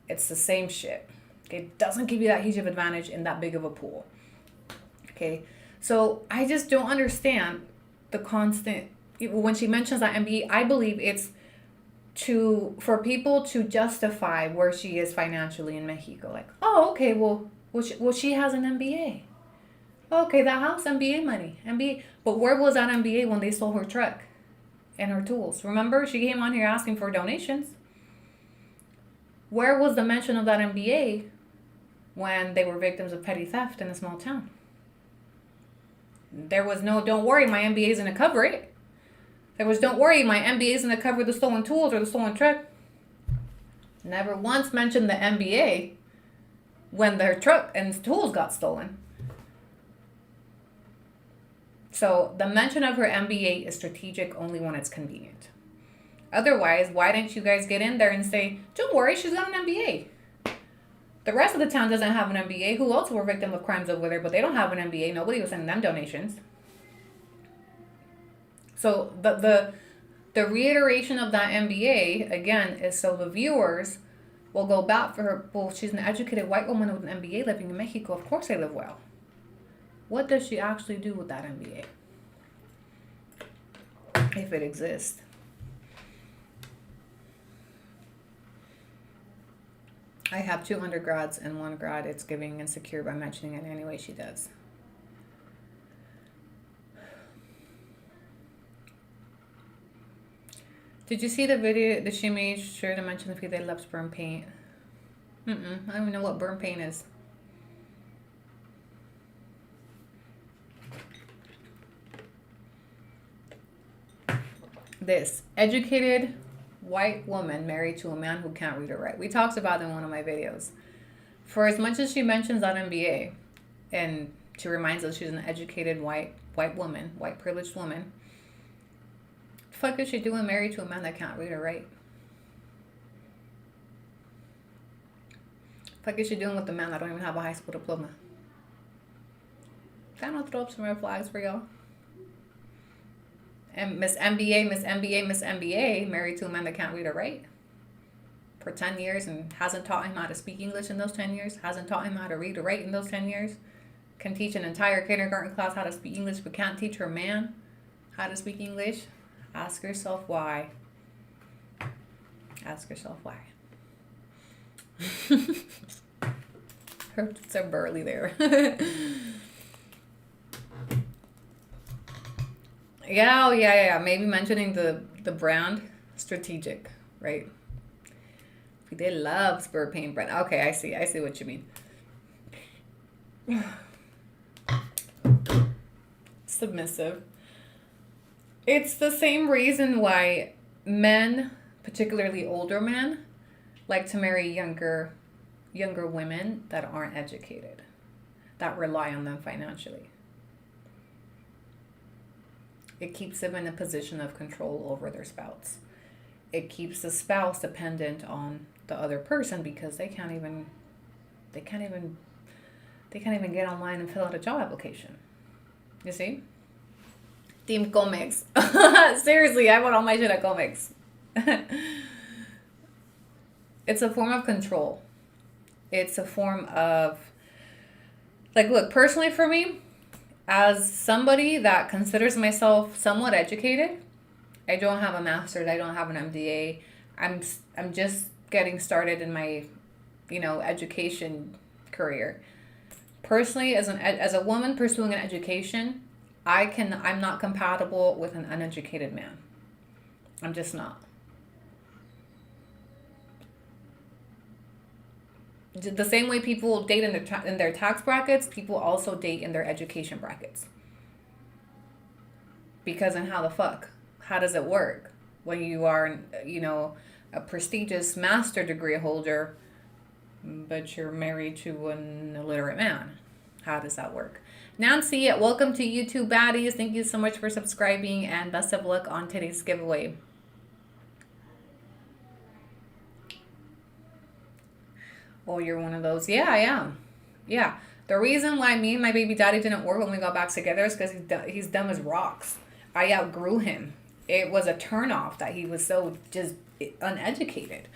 A: It's the same shit. It doesn't give you that huge of advantage in that big of a pool. Okay, so I just don't understand the constant, when she mentions that MBA, I believe it's for people to justify where she is financially in Mexico. Like, oh, okay, well she has an MBA. Okay, that house, MBA money, MBA. But where was that MBA when they stole her truck and her tools? Remember, she came on here asking for donations. Where was the mention of that MBA when they were victims of petty theft in a small town? There was no, don't worry, my MBA is going to cover it. There was, don't worry, my MBA is going to cover the stolen tools or the stolen truck. Never once mentioned the MBA when their truck and tools got stolen. So the mention of her MBA is strategic only when it's convenient. Otherwise, why didn't you guys get in there and say, don't worry, she's got an MBA. The rest of the town doesn't have an MBA. Who else were victim of crimes over there, but they don't have an MBA. Nobody was sending them donations. So the reiteration of that MBA, again, is so the viewers will go back for her. Well, she's an educated white woman with an MBA living in Mexico. Of course they live well. What does she actually do with that MBA? If it exists. I have 2 undergrads and 1 grad. It's giving insecure by mentioning it any way she does. Did you see the video that she made sure to mention the people that loves burn paint? I don't even know what burn paint is. This educated white woman married to a man who can't read or write. We talked about it in one of my videos. For as much as she mentions that MBA, and she reminds us she's an educated white woman, white privileged woman, the fuck is she doing married to a man that can't read or write? The fuck is she doing with the man that don't even have a high school diploma? Can I throw up some red flags for y'all? And Miss MBA, married to a man that can't read or write for 10 years and hasn't taught him how to speak English in those 10 years, hasn't taught him how to read or write in those 10 years, can teach an entire kindergarten class how to speak English, but can't teach her man how to speak English. Ask yourself why. Ask yourself why. Her tits are burly there. Yeah. Maybe mentioning the brand, strategic, right? They love spur paint brand. Okay, I see what you mean. Submissive. It's the same reason why men, particularly older men, like to marry younger women that aren't educated, that rely on them financially. It keeps them in a position of control over their spouse. It keeps the spouse dependent on the other person because they can't even get online and fill out a job application. You see? Team Comics. Seriously, I want all my shit at Comics. It's a form of control. It's a form of, like, look, personally for me, as somebody that considers myself somewhat educated, I don't have a master's, I don't have an MDA. I'm just getting started in my, education career. Personally, as a woman pursuing an education, I'm not compatible with an uneducated man. I'm just not. The same way people date in their tax brackets, people also date in their education brackets. Because in how does it work when you are, a prestigious master degree holder, but you're married to an illiterate man? How does that work? Nancy, welcome to YouTube Baddies. Thank you so much for subscribing and best of luck on today's giveaway. Oh, you're one of those. Yeah, I am. Yeah. The reason why me and my baby daddy didn't work when we got back together is because he's dumb as rocks. I outgrew him. it was a turnoff that he was so just uneducated.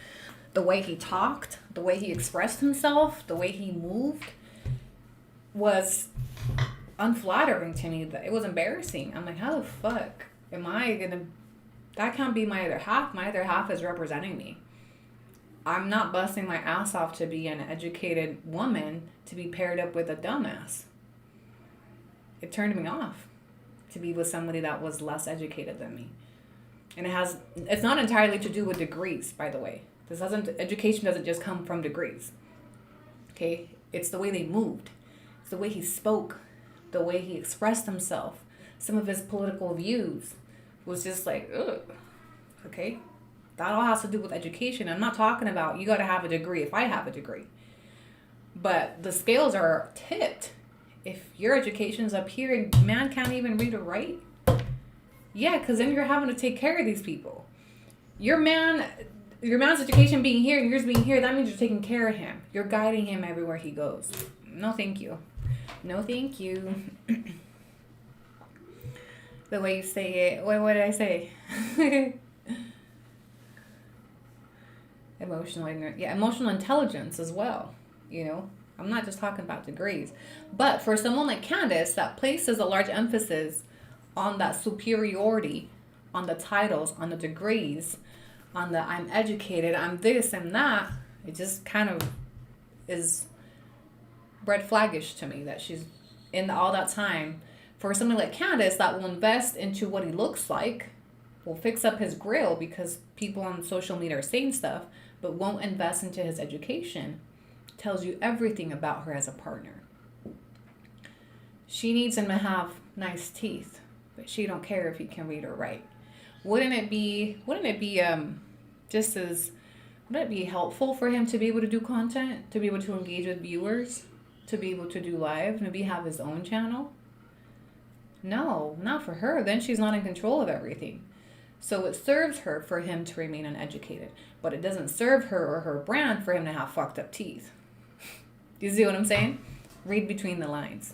A: The way he talked, the way he expressed himself, the way he moved was unflattering to me. It was embarrassing. I'm like, how the fuck am I gonna... That can't be my other half. My other half is representing me. I'm not busting my ass off to be an educated woman to be paired up with a dumbass. It turned me off to be with somebody that was less educated than me. And it's not entirely to do with degrees, by the way. Education doesn't just come from degrees. Okay? It's the way they moved. It's the way he spoke, the way he expressed himself. Some of his political views was just like, ugh. Okay? That all has to do with education. I'm not talking about you got to have a degree if I have a degree. But the scales are tipped. If your education's up here and man can't even read or write, yeah, because then you're having to take care of these people. Your man's education being here and yours being here, that means you're taking care of him. You're guiding him everywhere he goes. No, thank you. No, thank you. The way you say it. What did I say? Emotional ignorance. Yeah, emotional intelligence as well. You know, I'm not just talking about degrees. But for someone like Candace that places a large emphasis on that superiority, on the titles, on the degrees, on the I'm educated, I'm this and that, it just kind of is red flaggish to me that she's in all that time. For somebody like Candace that will invest into what he looks like, will fix up his grill because people on social media are saying stuff, but won't invest into his education, tells you everything about her as a partner. She needs him to have nice teeth, but she don't care if he can read or write. Wouldn't it be helpful for him to be able to do content, to be able to engage with viewers, to be able to do live, maybe have his own channel? No, not for her. Then she's not in control of everything. So it serves her for him to remain uneducated, but it doesn't serve her or her brand for him to have fucked up teeth. You see what I'm saying? Read between the lines.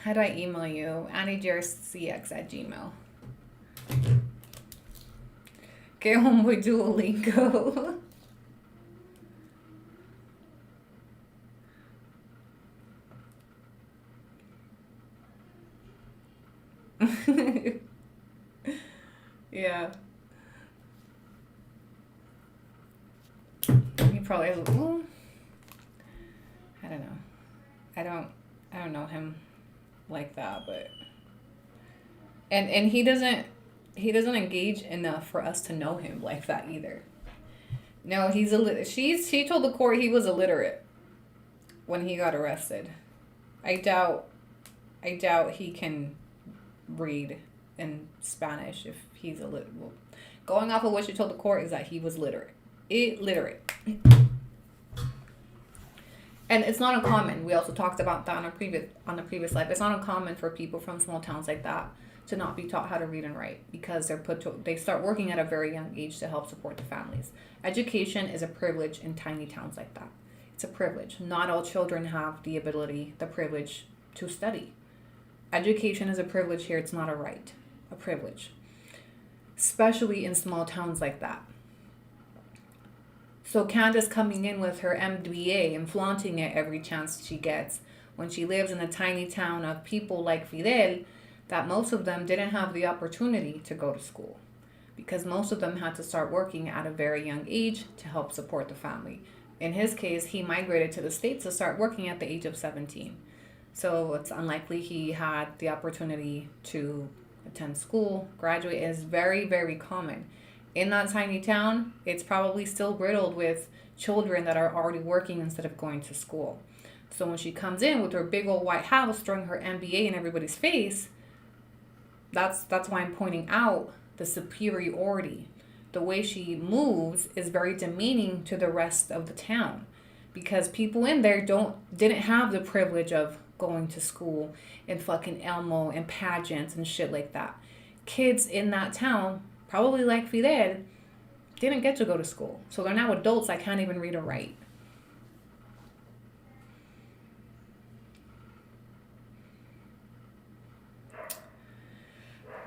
A: How do I email you? AnnieJercx@gmail. Que homeboy Duolingo. Yeah. He probably has, well, I don't know. I don't know him like that, but and he doesn't engage enough for us to know him like that either. No, she told the court he was illiterate when he got arrested. I doubt he can read in Spanish if he's illiterate. Well, going off of what she told the court is that he was illiterate. And it's not uncommon. We also talked about that on the previous live. It's not uncommon for people from small towns like that to not be taught how to read and write because they start working at a very young age to help support the families. Education is a privilege in tiny towns like that. It's a privilege. Not all children have the privilege to study. Education is a privilege here. It's not a right, a privilege. Especially in small towns like that. So Candace coming in with her MBA and flaunting it every chance she gets when she lives in a tiny town of people like Fidel, that most of them didn't have the opportunity to go to school because most of them had to start working at a very young age to help support the family. In his case, he migrated to the States to start working at the age of 17. So it's unlikely he had the opportunity to attend school, graduate. It is very, very common. In that tiny town, it's probably still riddled with children that are already working instead of going to school. So when she comes in with her big old white house throwing her MBA in everybody's face, that's why I'm pointing out the superiority. The way she moves is very demeaning to the rest of the town because people in there didn't have the privilege of going to school and fucking Elmo and pageants and shit like that. Kids in that town, probably like Fidel, didn't get to go to school. So they're now adults that can't even read or write.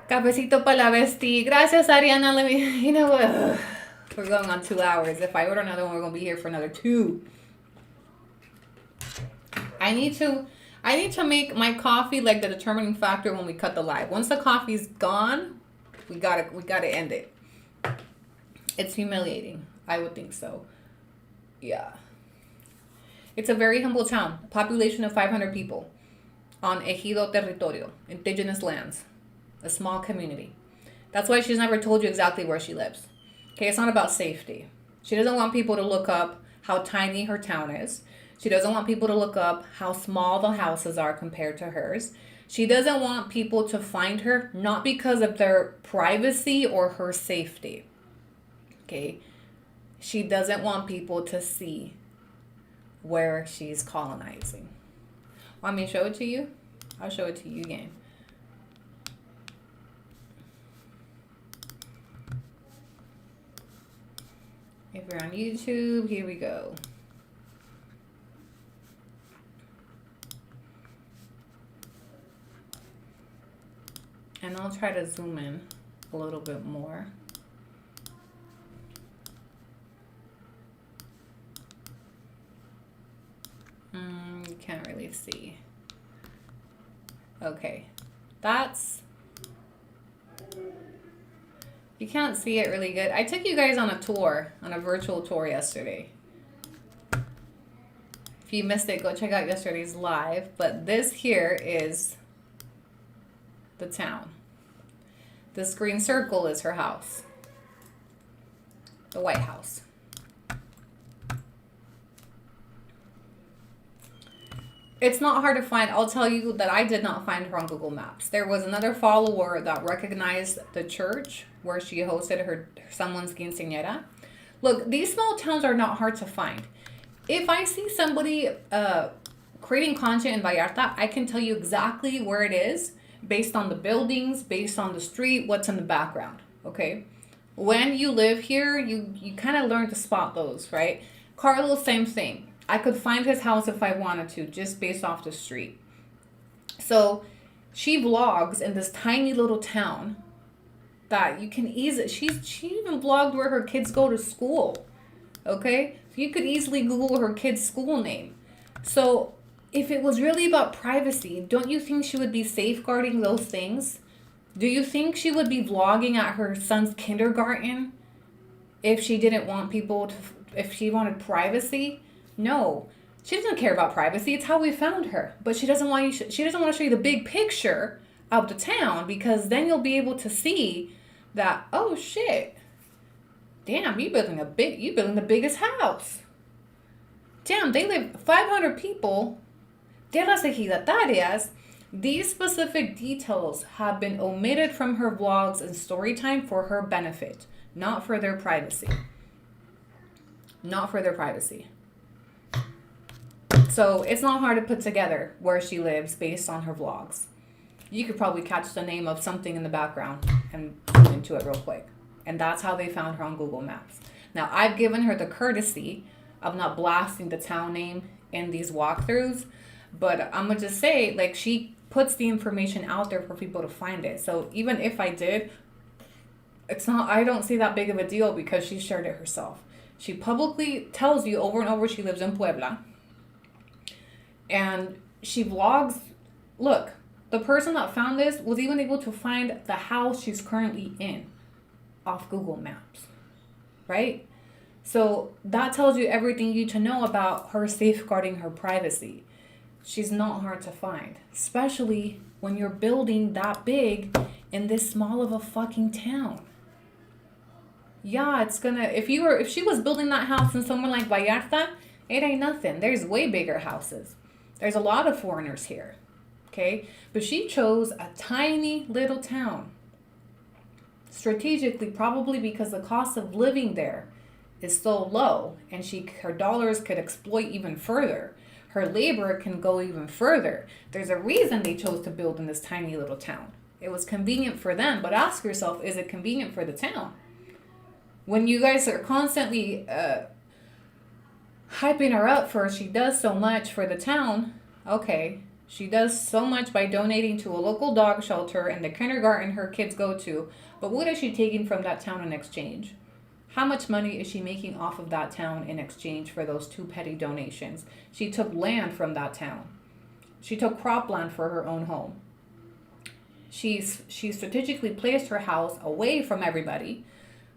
A: Cafecito para la bestie. Gracias, Ariana. Let me, you know what? We're going on 2 hours. If I order another one, we're going to be here for another 2. I need to make my coffee like the determining factor when we cut the live. Once the coffee's gone, we gotta end it. It's humiliating. I would think so. Yeah. It's a very humble town. Population of 500 people on Ejido Territorio, indigenous lands. A small community. That's why she's never told you exactly where she lives. Okay, it's not about safety. She doesn't want people to look up how tiny her town is. She doesn't want people to look up how small the houses are compared to hers. She doesn't want people to find her, not because of their privacy or her safety. Okay? She doesn't want people to see where she's colonizing. Want me to show it to you? I'll show it to you again. If you're on YouTube, here we go. And I'll try to zoom in a little bit more. You can't really see. Okay, you can't see it really good. I took you guys on a virtual tour yesterday. If you missed it, go check out yesterday's live. But this here is the town. This green circle is her house. The White House. It's not hard to find. I'll tell you that I did not find her on Google Maps. There was another follower that recognized the church where she hosted someone's quinceañera. Look, these small towns are not hard to find. If I see somebody creating content in Vallarta, I can tell you exactly where it is based on the buildings, based on the street, what's in the background, okay? When you live here, you kind of learn to spot those, right? Carlos, same thing. I could find his house if I wanted to, just based off the street. So she vlogs in this tiny little town that you can easily, she even vlogged where her kids go to school, okay? So you could easily Google her kid's school name. So if it was really about privacy, don't you think she would be safeguarding those things? Do you think she would be vlogging at her son's kindergarten if she didn't want people to, if she wanted privacy? No, she doesn't care about privacy. It's how we found her. But she doesn't want you. She doesn't want to show you the big picture of the town, because then you'll be able to see that, oh shit, damn, you building the biggest house. Damn, they live 500 people. De las ejidatarias. These specific details have been omitted from her vlogs and story time for her benefit, not for their privacy. Not for their privacy. So it's not hard to put together where she lives based on her vlogs. You could probably catch the name of something in the background and zoom into it real quick. And that's how they found her on Google Maps. Now, I've given her the courtesy of not blasting the town name in these walkthroughs, but I'm going to just say, like, she puts the information out there for people to find it. So even if I did, I don't see that big of a deal because she shared it herself. She publicly tells you over and over she lives in Puebla. And she vlogs. Look, the person that found this was even able to find the house she's currently in off Google Maps, right? So that tells you everything you need to know about her safeguarding her privacy. She's not hard to find, especially when you're building that big in this small of a fucking town. Yeah, it's gonna, if she was building that house in somewhere like Vallarta, it ain't nothing. There's way bigger houses. There's a lot of foreigners here, okay? But she chose a tiny little town. Strategically, probably because the cost of living there is so low, and her dollars could exploit even further. Her labor can go even further. There's a reason they chose to build in this tiny little town. It was convenient for them, but ask yourself, is it convenient for the town? When you guys are constantly hyping her up for she does so much for the town, okay, She does so much by donating to a local dog shelter and the kindergarten her kids go to, but what is she taking from that town in exchange? How much money is she making off of that town in exchange for those 2 petty donations? She took land from that town. She took cropland for her own home. She strategically placed her house away from everybody.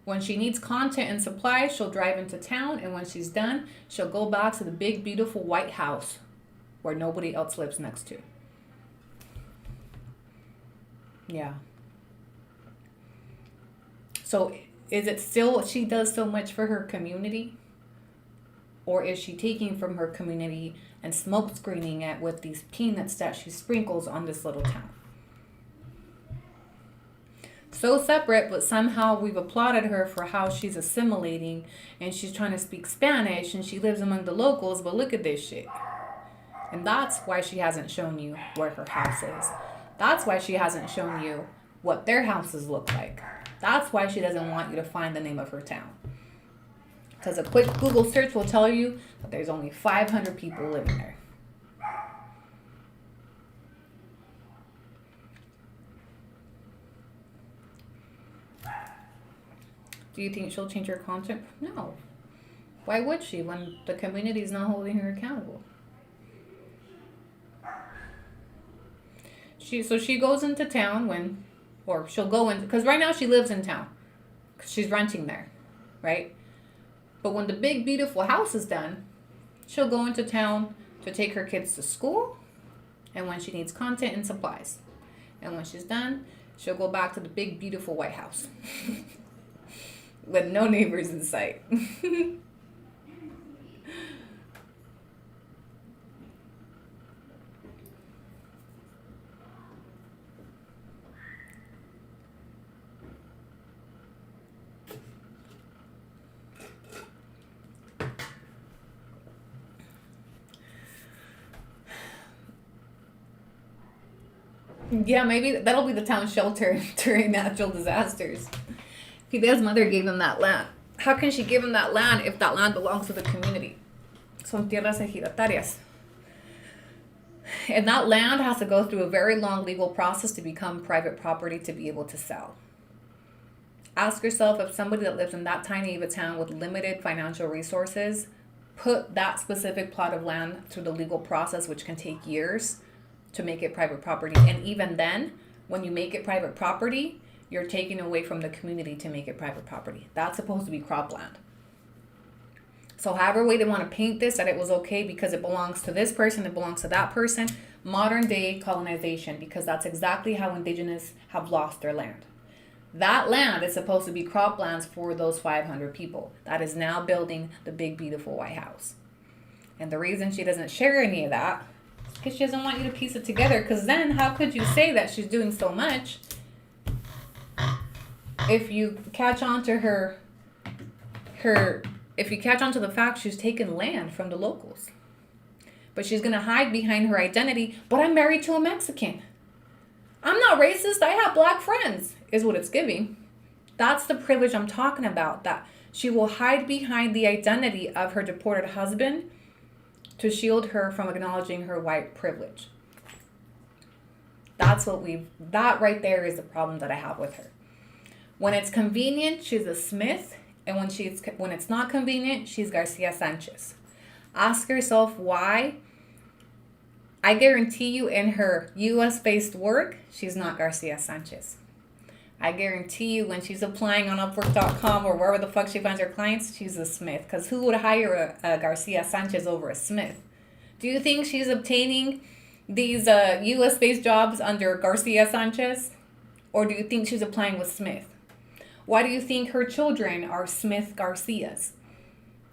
A: When she needs content and supplies, she'll drive into town, and when she's done, she'll go back to the big, beautiful white house where nobody else lives next to. Yeah. So is it still she does so much for her community? Or is she taking from her community and smoke screening it with these peanuts that she sprinkles on this little town? So separate, but somehow we've applauded her for how she's assimilating and she's trying to speak Spanish and she lives among the locals, but look at this shit. And that's why she hasn't shown you where her house is. That's why she hasn't shown you what their houses look like. That's why she doesn't want you to find the name of her town. Because a quick Google search will tell you that there's only 500 people living there. Do you think she'll change her content? No. Why would she when the community is not holding her accountable? She goes into town she'll go in, because right now she lives in town. She's renting there, right? But when the big, beautiful house is done, she'll go into town to take her kids to school and when she needs content and supplies. And when she's done, she'll go back to the big, beautiful white house with no neighbors in sight. Yeah, maybe that'll be the town shelter during natural disasters. Fidel's mother gave him that land. How can she give him that land if that land belongs to the community? Son tierras ejidatarias. And that land has to go through a very long legal process to become private property to be able to sell. Ask yourself if somebody that lives in that tiny of a town with limited financial resources put that specific plot of land through the legal process, which can take years, to make it private property. And even then, when you make it private property, you're taking away from the community to make it private property. That's supposed to be cropland. So however way they want to paint this, that it was okay because it belongs to this person, it belongs to that person, modern day colonization, because that's exactly how indigenous have lost their land. That land is supposed to be croplands for those 500 people. That is now building the big, beautiful White House. And the reason she doesn't share any of that because she doesn't want you to piece it together. Because then how could you say that she's doing so much if you catch on to if you catch on to the fact she's taken land from the locals? But she's going to hide behind her identity. But I'm married to a Mexican. I'm not racist. I have black friends, is what it's giving. That's the privilege I'm talking about. That she will hide behind the identity of her deported husband to shield her from acknowledging her white privilege. That right there is the problem that I have with her. When it's convenient, she's a Smith. And when it's not convenient, she's Garcia Sanchez. Ask yourself why. I guarantee you in her U.S.-based work, she's not Garcia Sanchez. I guarantee you when she's applying on Upwork.com or wherever the fuck she finds her clients, she's a Smith. Because who would hire a Garcia Sanchez over a Smith? Do you think she's obtaining these U.S.-based jobs under Garcia Sanchez? Or do you think she's applying with Smith? Why do you think her children are Smith Garcias?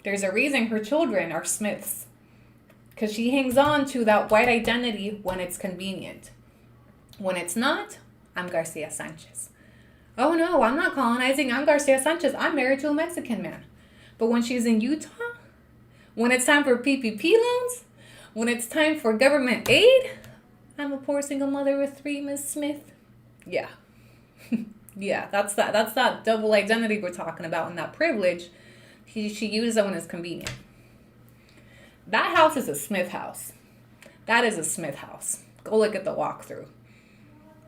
A: There's a reason her children are Smiths. Because she hangs on to that white identity when it's convenient. When it's not, I'm Garcia Sanchez. Oh no, I'm not colonizing, I'm Garcia Sanchez. I'm married to a Mexican man. But when she's in Utah, when it's time for PPP loans, when it's time for government aid, I'm a poor single mother with 3, Ms. Smith. Yeah. Yeah, that's that double identity we're talking about, and that privilege. She uses it when it's convenient. That house is a Smith house. That is a Smith house. Go look at the walkthrough.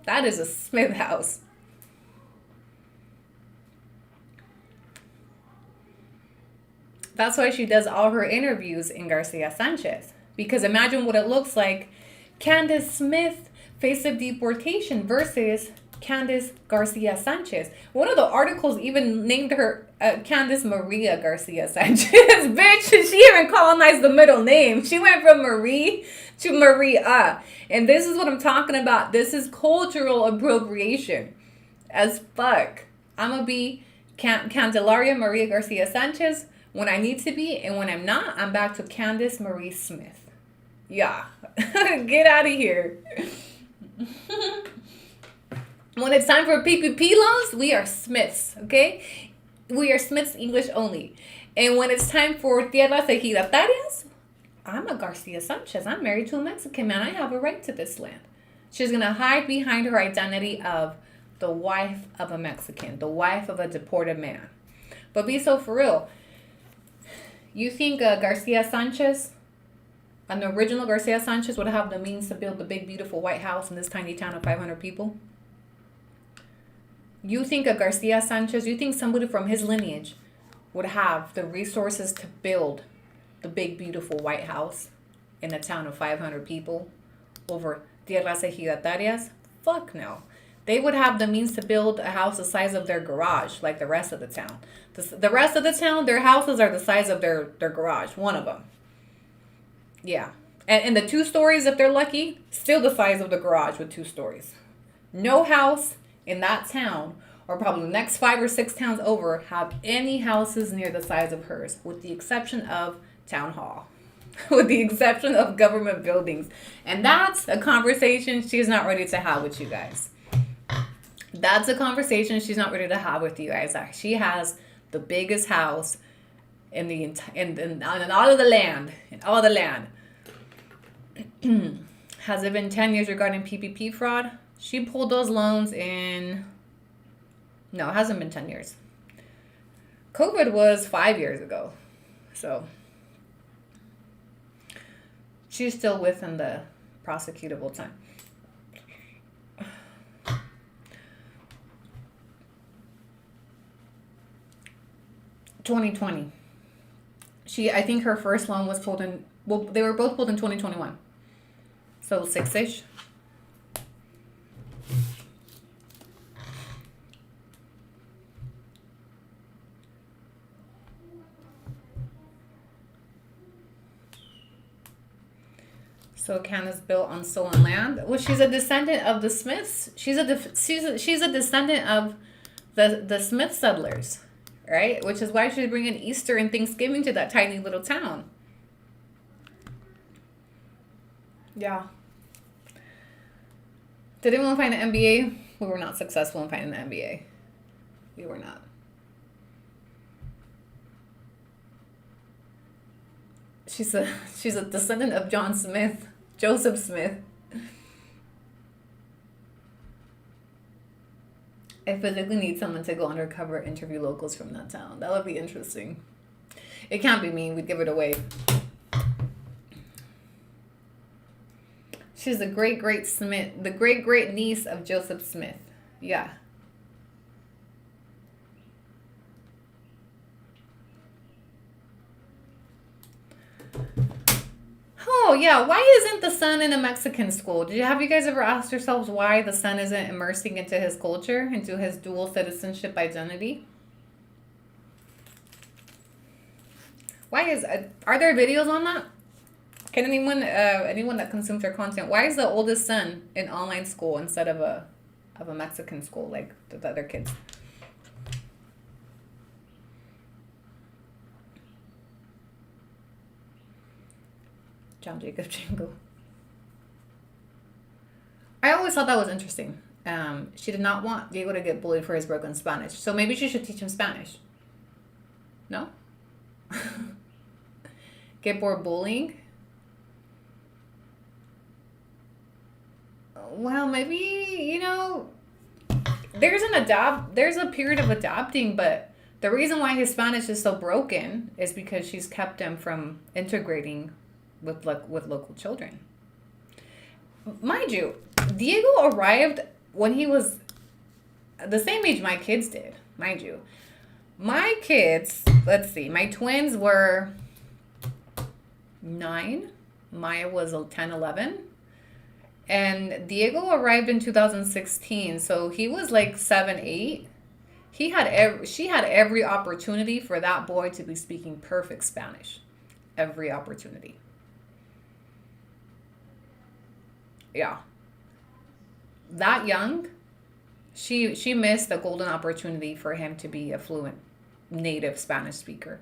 A: That is a Smith house. That's why she does all her interviews in Garcia Sanchez. Because imagine what it looks like. Candace Smith, face of deportation versus Candace Garcia Sanchez. One of the articles even named her Candace Maria Garcia Sanchez. Bitch, she even colonized the middle name. She went from Marie to Maria. And this is what I'm talking about. This is cultural appropriation. As fuck. I'm going to be Candelaria Maria Garcia Sanchez when I need to be. And when I'm not, I'm back to Candace Marie Smith. Yeah. Get out of here. When it's time for PPP loans, we are Smiths, okay? We are Smiths English only. And when it's time for tierras ejidatarias, I'm a Garcia Sanchez. I'm married to a Mexican man. I have a right to this land. She's going to hide behind her identity of the wife of a Mexican, the wife of a deported man. But be so for real. You think Garcia Sanchez, an original Garcia Sanchez, would have the means to build the big, beautiful White House in this tiny town of 500 people? You think a Garcia Sanchez, you think somebody from his lineage would have the resources to build the big, beautiful White House in a town of 500 people over tierras ejidatarias? Fuck no. They would have the means to build a house the size of their garage, like the rest of the town. The rest of the town, their houses are the size of their garage, one of them. Yeah. And the 2 stories, if they're lucky, still the size of the garage with 2 stories. No house in that town, or probably the next 5 or 6 towns over, have any houses near the size of hers, with the exception of town hall, with the exception of government buildings. And that's a conversation she's not ready to have with you guys. That's a conversation she's not ready to have with you guys. She has the biggest house in all of the land. In all the land. Has it been 10 years regarding PPP fraud? She pulled those loans in... No, it hasn't been 10 years. COVID was 5 years ago. So she's still within the prosecutable time. 2020. I think her first loan was pulled in, well, they were both pulled in 2021. So 6-ish. So Candace built on stolen land. Well, she's a descendant of the Smiths. She's a descendant of the Smith settlers, right? Which is why she's bringing Easter and Thanksgiving to that tiny little town. Yeah. Did anyone find the NBA? We were not successful in finding the NBA. We were not. She's a descendant of John Smith, Joseph Smith. I physically need someone to go undercover, interview locals from that town. That would be interesting. It can't be me. We'd give it away. She's the great Smith, the great niece of Joseph Smith. Yeah. Oh, yeah. Why isn't the son in a Mexican school? Have you guys ever asked yourselves why the son isn't immersing into his culture, into his dual citizenship identity? Why are there videos on that? Can anyone that consumes their content, why is the oldest son in online school instead of a Mexican school like the other kids? John Jacob Jingle. I always thought that was interesting. She did not want Diego to get bullied for his broken Spanish. So maybe she should teach him Spanish. No? Get more bullying? Well, maybe, there's a period of adopting, but the reason why his Spanish is so broken is because she's kept him from integrating with local children. mind you, Diego arrived when he was the same age my kids did, mind you. My kids, let's see, my twins were 9. Maya was 10, 11. And Diego arrived in 2016, so he was like 7, 8. She had every opportunity for that boy to be speaking perfect Spanish. Every opportunity. Yeah. That young, she missed the golden opportunity for him to be a fluent native Spanish speaker.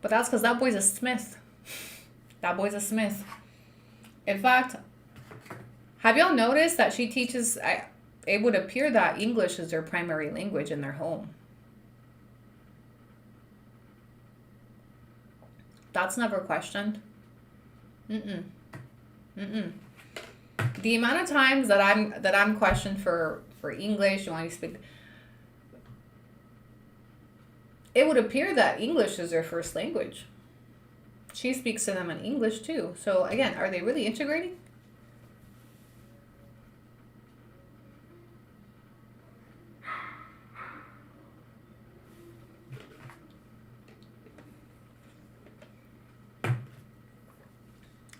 A: But that's because that boy's a Smith. That boy's a Smith. In fact, have y'all noticed that she teaches, it would appear that English is their primary language in their home. That's never questioned. The amount of times that I'm questioned for English, when I speak, it would appear that English is their first language. She speaks to them in English too. So again, are they really integrating?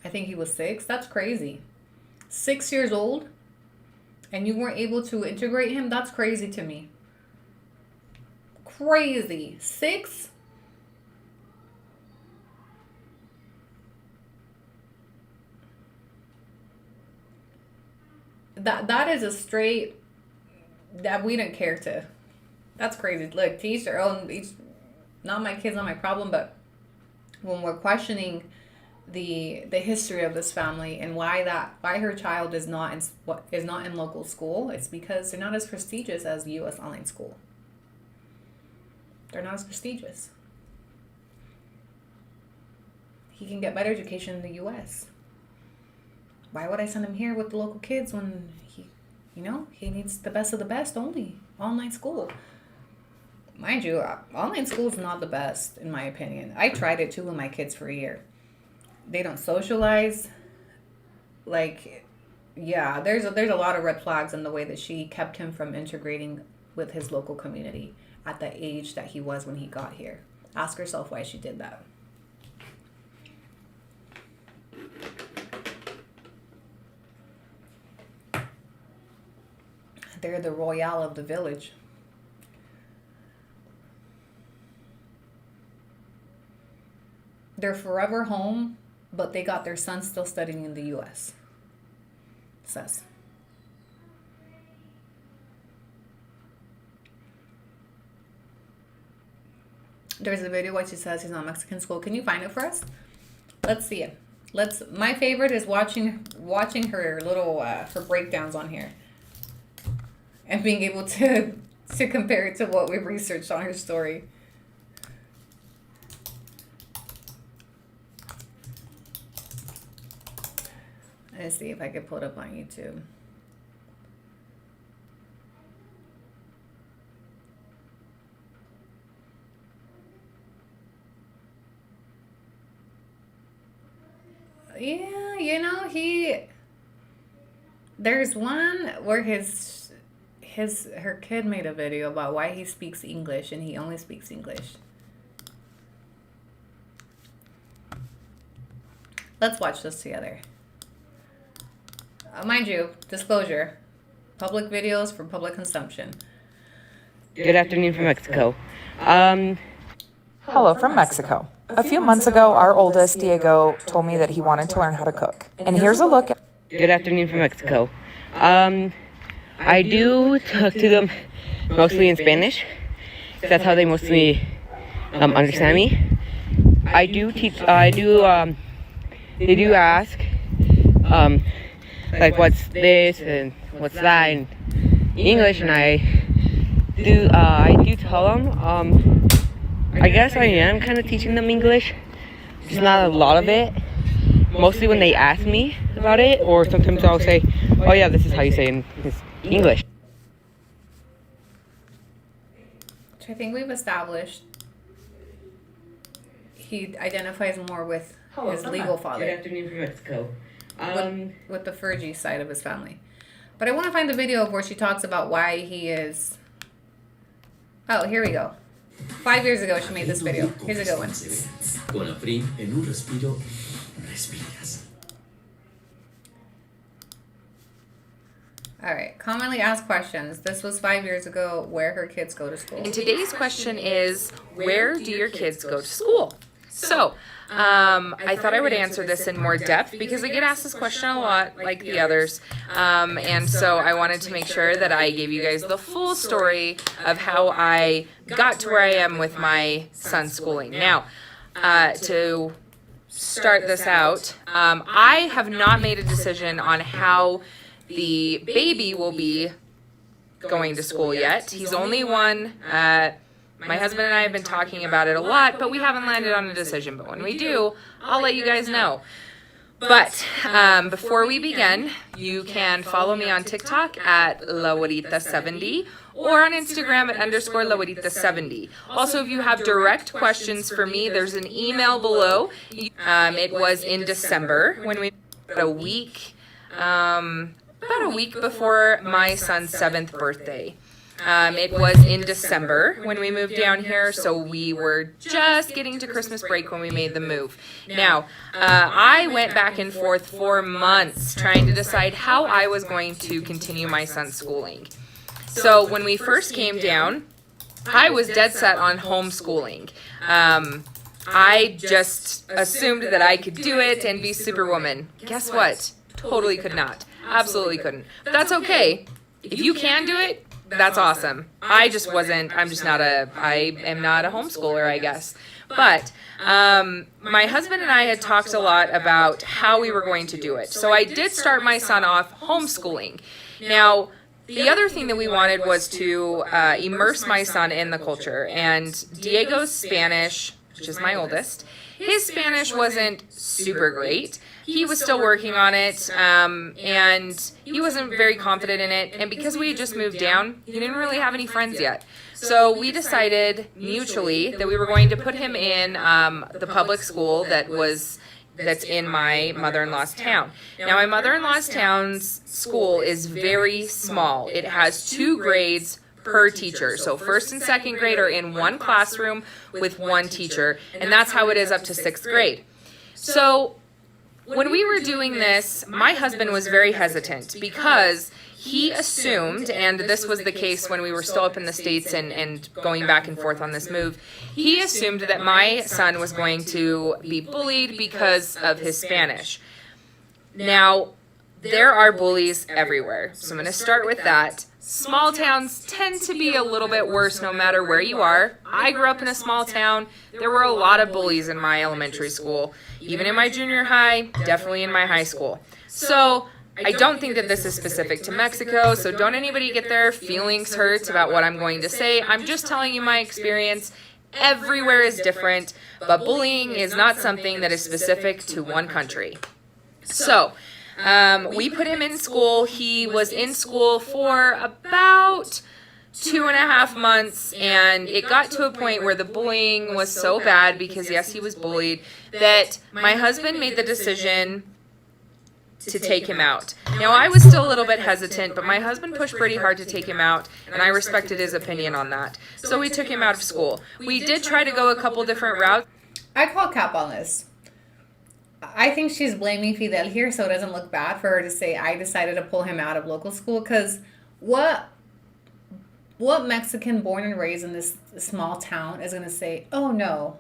A: I think he was 6. That's crazy. 6 years old and you weren't able to integrate him? That's crazy to me. Crazy. 6? That is a straight that we didn't care to. That's crazy. Look, to each their own. Not my kids, not my problem. But when we're questioning the history of this family and why her child is not in local school, it's because they're not as prestigious as U.S. online school. They're not as prestigious. He can get better education in the U.S. Why would I send him here with the local kids when he needs the best of the best only? Online school. Mind you, online school is not the best, in my opinion. I tried it too with my kids for a year. They don't socialize. Like, yeah, there's a lot of red flags in the way that she kept him from integrating with his local community at the age that he was when he got here. Ask yourself why she did that. They're the royale of the village. They're forever home, but they got their son still studying in the U.S. It says. There's a video where she says he's not Mexican school. Can you find it for us? Let's see it. My favorite is watching her little her breakdowns on here. And being able to compare it to what we've researched on her story. Let's see if I can pull it up on YouTube. Yeah, there's one where her kid made a video about why he speaks English and he only speaks English. Let's watch this together. Mind you, disclosure, public videos for public consumption.
C: Good afternoon from Mexico.
D: Hello from Mexico. A few months ago, our oldest, Diego, told me that he wanted to learn how to cook. And here's a look at...
C: Good afternoon from Mexico. I do talk to them mostly in Spanish. That's how they mostly understand me. They do ask, like, what's this and what's that in English, and I do tell them, I guess I am kind of teaching them English. Just not a lot of it. Mostly when they ask me about it, or sometimes I'll say, oh yeah, this is how you say it in English.
A: which I think we've established he identifies more with his legal father.
C: Good afternoon from Mexico.
A: With the Fergie side of his family. But I want to find the video of where she talks about why he is... Oh, here we go. 5 years ago she made this video. Here's a good one.
E: Con Afrin en un respiro, respiras.
A: All right. Commonly asked questions. This was 5 years ago. Where her kids go to school.
D: And today's question is, where do your kids go to school? So, I thought I would answer this in more depth because I get asked this question a lot, like the others. And so I wanted to make sure that I gave you guys the full story of how I got to where I am with my son's schooling. Now, to start this out, I have not made a decision on how the baby will be going to school yet. He's only one. My husband and I have been talking about it a lot, but we haven't landed on a decision. But when we do, I'll let you guys know. But before we begin, you can follow me on TikTok at LaWarita70 or on Instagram at _LaWarita70. Also, if you have direct questions for me, there's an email below. It was in December when we about a week before my son's 7th birthday. It was in December when we moved down here, so we were just getting to Christmas break when we made the move. Now, I went back and forth for months trying to decide how I was going to continue my son's schooling. So when we first came down, I was dead set on homeschooling. I just assumed that I could do it and be Superwoman. Guess what? Totally could not. Absolutely couldn't. But that's okay. If you can do it, that's awesome. I am not a homeschooler, I guess. But my husband and I had talked a lot about how we were going to do it. So I did start my son off homeschooling. Now, the other thing that we wanted was to immerse my son in the culture. And Diego's Spanish, which is my oldest, his Spanish wasn't super great. He was still working on it, and he wasn't very confident in it. And because we had just moved down, he didn't really have any friends yet. So we decided mutually that we were going to put him in the public school that's in my mother-in-law's town. Now, my mother-in-law's town's school is very small. It has 2 grades per teacher. So 1st and 2nd grade are in one classroom with one teacher, and that's how it is up to 6th grade. So when we were doing this, my husband was very hesitant because he assumed, and this was the case when we were still up in the States and going back and forth on this move, he assumed that my son was going to be bullied because of his Spanish. Now, there are bullies everywhere, so I'm going to start with that. Small towns tend to be a little bit worse no matter where you are. I grew up in a small town. There were a lot of bullies in my elementary school, even in my junior high, definitely in my high school. So I don't think that this is specific to Mexico, so don't anybody get their feelings hurt about what I'm going to say. I'm just telling you my experience. Everywhere is different, but bullying is not something that is specific to one country. So we put him in school. He was in school for about 2.5 months, and it got to a point where the bullying was so bad, because yes, he was bullied, that my husband made the decision to take him out. Now, I was still a little bit hesitant, but my husband pushed pretty hard to take him out, and I respected his opinion on that. So we took him out of school. We did try to go a couple different routes.
A: I call cap on this. I think she's blaming Fidel here, so it doesn't look bad for her to say, I decided to pull him out of local school, because what Mexican born and raised in this small town is going to say, oh, no,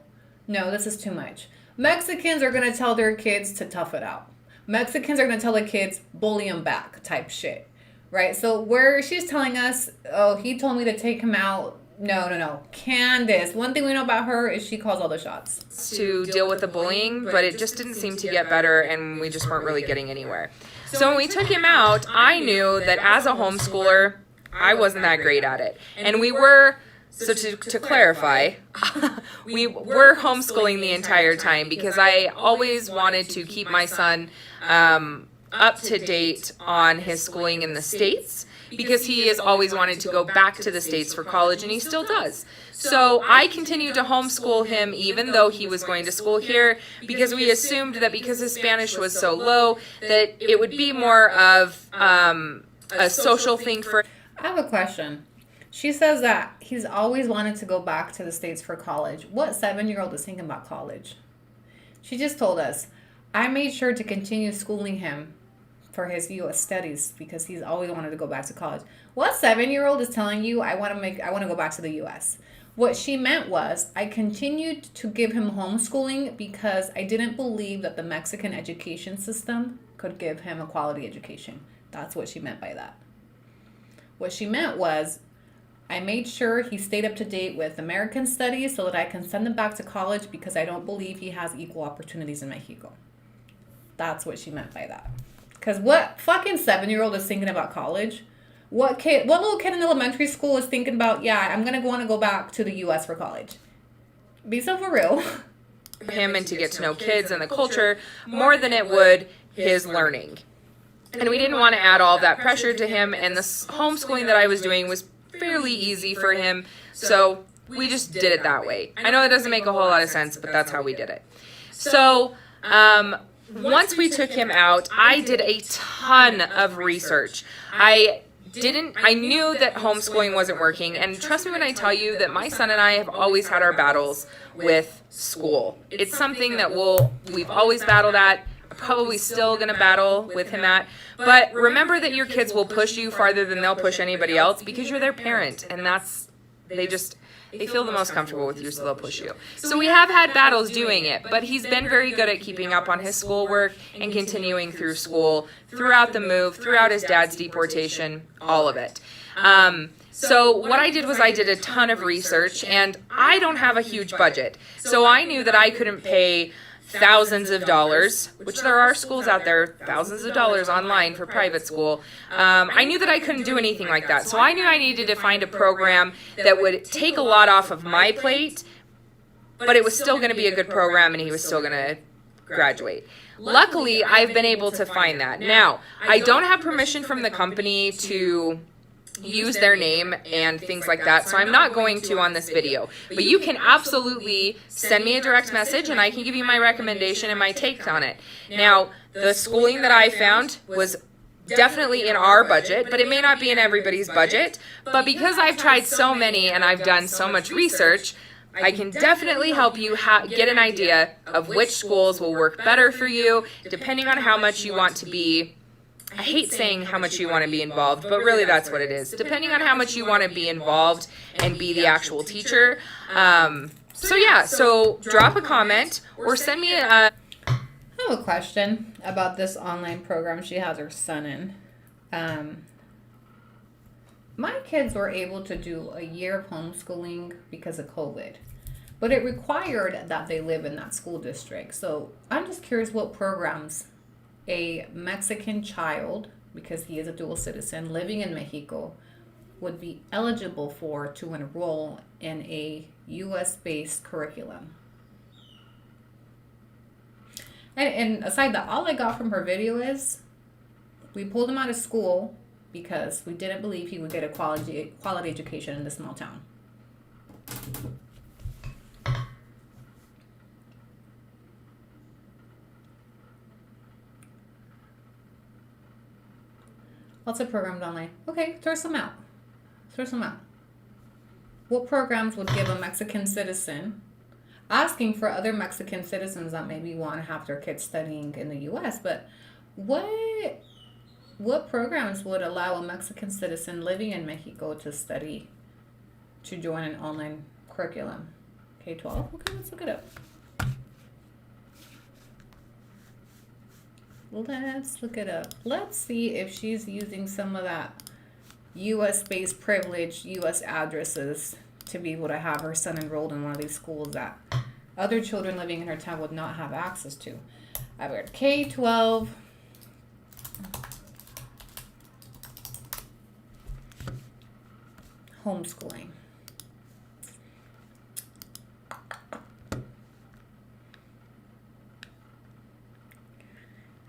A: this is too much? Mexicans are going to tell their kids to tough it out. Mexicans are going to tell the kids, bully them back type shit, right? So where she's telling us, oh, he told me to take him out. No. Candace, one thing we know about her is she calls all the shots.
D: To deal with the bullying, but it just didn't seem to get better, and we just weren't really getting anywhere. So when we took him out, I knew that as a homeschooler, I wasn't that great at it. And we were, so to clarify, we were homeschooling the entire time because I always wanted to keep my son up to date on his schooling in the States, because he has always wanted to go back to the States for college, and he still does. So I continued to homeschool him even though he was going to school here, because we assumed that because his Spanish was so low that it would be more of a social thing for.
A: I have a question. She says that he's always wanted to go back to the States for college. What 7-year-old is thinking about college? She just told us, I made sure to continue schooling him for his U.S. studies because he's always wanted to go back to college. What 7-year-old is telling you I want to go back to the U.S.? What she meant was I continued to give him homeschooling because I didn't believe that the Mexican education system could give him a quality education. That's what she meant by that. What she meant was I made sure he stayed up to date with American studies so that I can send him back to college because I don't believe he has equal opportunities in Mexico. That's what she meant by that. Because what fucking 7-year-old is thinking about college? What little kid in elementary school is thinking about, yeah, I'm going to want to go back to the U.S. for college? Be so for real.
D: Him and to get to know kids and the culture more than it would his learning. And we didn't want to add all of that pressure to him, and the homeschooling that I was doing was fairly easy for him, so we just did it that way. I know that doesn't make a whole lot of sense, but that's how we did it. So once we took him out, I did a ton of research. I knew that homeschooling wasn't working, and trust me when I tell you that my son and I have always had our battles with school. It's something that we've always battled at, probably still going to battle with him at, but remember that your kids will push you farther than they'll push anybody else because you're their parent, and they feel the most comfortable with you, so they'll push you. So we have had battles doing it, but he's been very good at keeping up on his schoolwork and continuing through school, throughout the move, throughout his dad's deportation, all of it. So what I did was I did a ton of research, and I don't have a huge budget. So I knew that I couldn't pay thousands of dollars, which there are schools out there, thousands of dollars online for private school. I knew that I couldn't do anything like that. So I knew I needed to find a program that would take a lot off of my plate, but it was still going to be a good program and he was still going to graduate. Luckily, I've been able to find that. Now, I don't have permission from the company to use their name and things like that, so I'm not going to on this video, but you can absolutely send me a direct message and I can give you my recommendation and my take on it. Now, the schooling that I found was definitely in our budget, but it may not be in everybody's budget, but because I've tried so many and I've done so much research, I can definitely help you get an idea of which schools will work better for you, depending on how much you want to be. I hate saying how much you want to be involved, but really that's what it is. Depending on how much you want to be involved and be the actual teacher. So drop a comment or send me
A: I have a question about this online program she has her son in. My kids were able to do a year of homeschooling because of COVID, but it required that they live in that school district. So I'm just curious what programs a Mexican child, because he is a dual citizen living in Mexico, would be eligible for to enroll in a U.S.-based curriculum. And aside that, all I got from her video is we pulled him out of school because we didn't believe he would get a quality education in this small town. Lots of programs online. Okay, throw some out. What programs would give a Mexican citizen, asking for other Mexican citizens that maybe want to have their kids studying in the U.S., but what programs would allow a Mexican citizen living in Mexico to study, to join an online curriculum? K-12? Okay, let's look it up. Let's look it up. Let's see if she's using some of that U.S.-based privileged U.S. addresses to be able to have her son enrolled in one of these schools that other children living in her town would not have access to. I've got K-12. Homeschooling.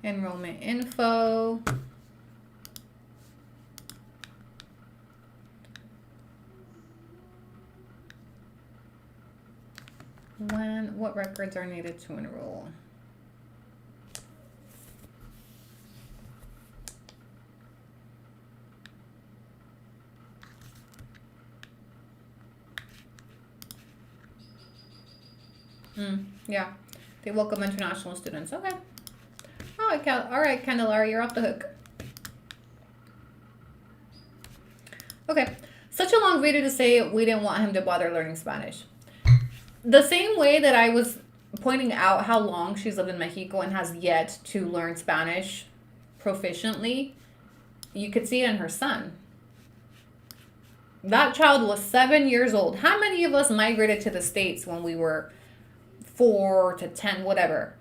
A: Enrollment info. What records are needed to enroll? Yeah. They welcome international students. Okay. All right, Candelaria, you're off the hook. Okay. Such a long video to say we didn't want him to bother learning Spanish. The same way that I was pointing out how long she's lived in Mexico and has yet to learn Spanish proficiently, you could see it in her son. That child was 7 years old. How many of us migrated to the States when we were 4 to 10, whatever?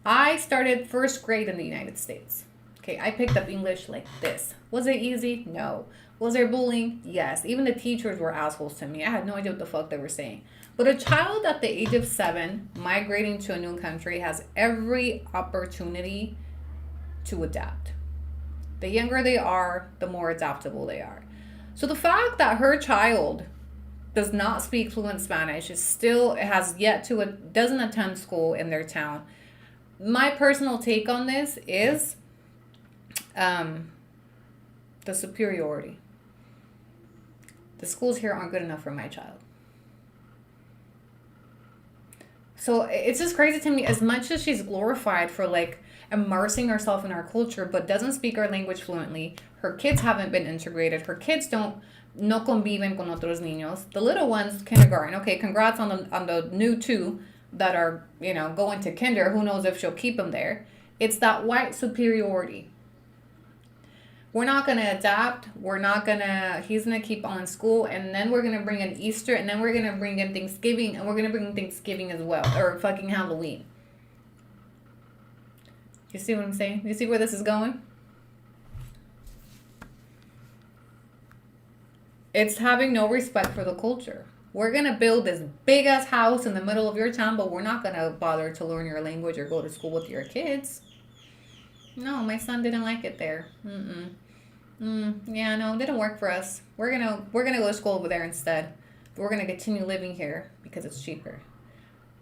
A: I started first grade in the United States. Okay, I picked up English like this. Was it easy? No. Was there bullying? Yes. Even the teachers were assholes to me. I had no idea what the fuck they were saying. But a child at the age of 7 migrating to a new country has every opportunity to adapt. The younger they are, the more adaptable they are. So the fact that her child does not speak fluent Spanish, doesn't attend school in their town. My personal take on this is the superiority. The schools here aren't good enough for my child. So it's just crazy to me, as much as she's glorified for like immersing herself in our culture, but doesn't speak our language fluently. Her kids haven't been integrated. Her kids no conviven con otros niños. The little ones, kindergarten. Okay, congrats on the new 2 that are, going to kinder. Who knows if she'll keep them there. It's that white superiority. We're not going to adapt. He's going to keep on school. And then we're going to bring in Easter. And then we're going to bring in Thanksgiving. And we're going to bring Thanksgiving as well. Or fucking Halloween. You see what I'm saying? You see where this is going? It's having no respect for the culture. We're going to build this big ass house in the middle of your town, but we're not going to bother to learn your language or go to school with your kids. No, my son didn't like it there. Yeah, no, it didn't work for us. We're gonna go to school over there instead. But we're gonna continue living here because it's cheaper.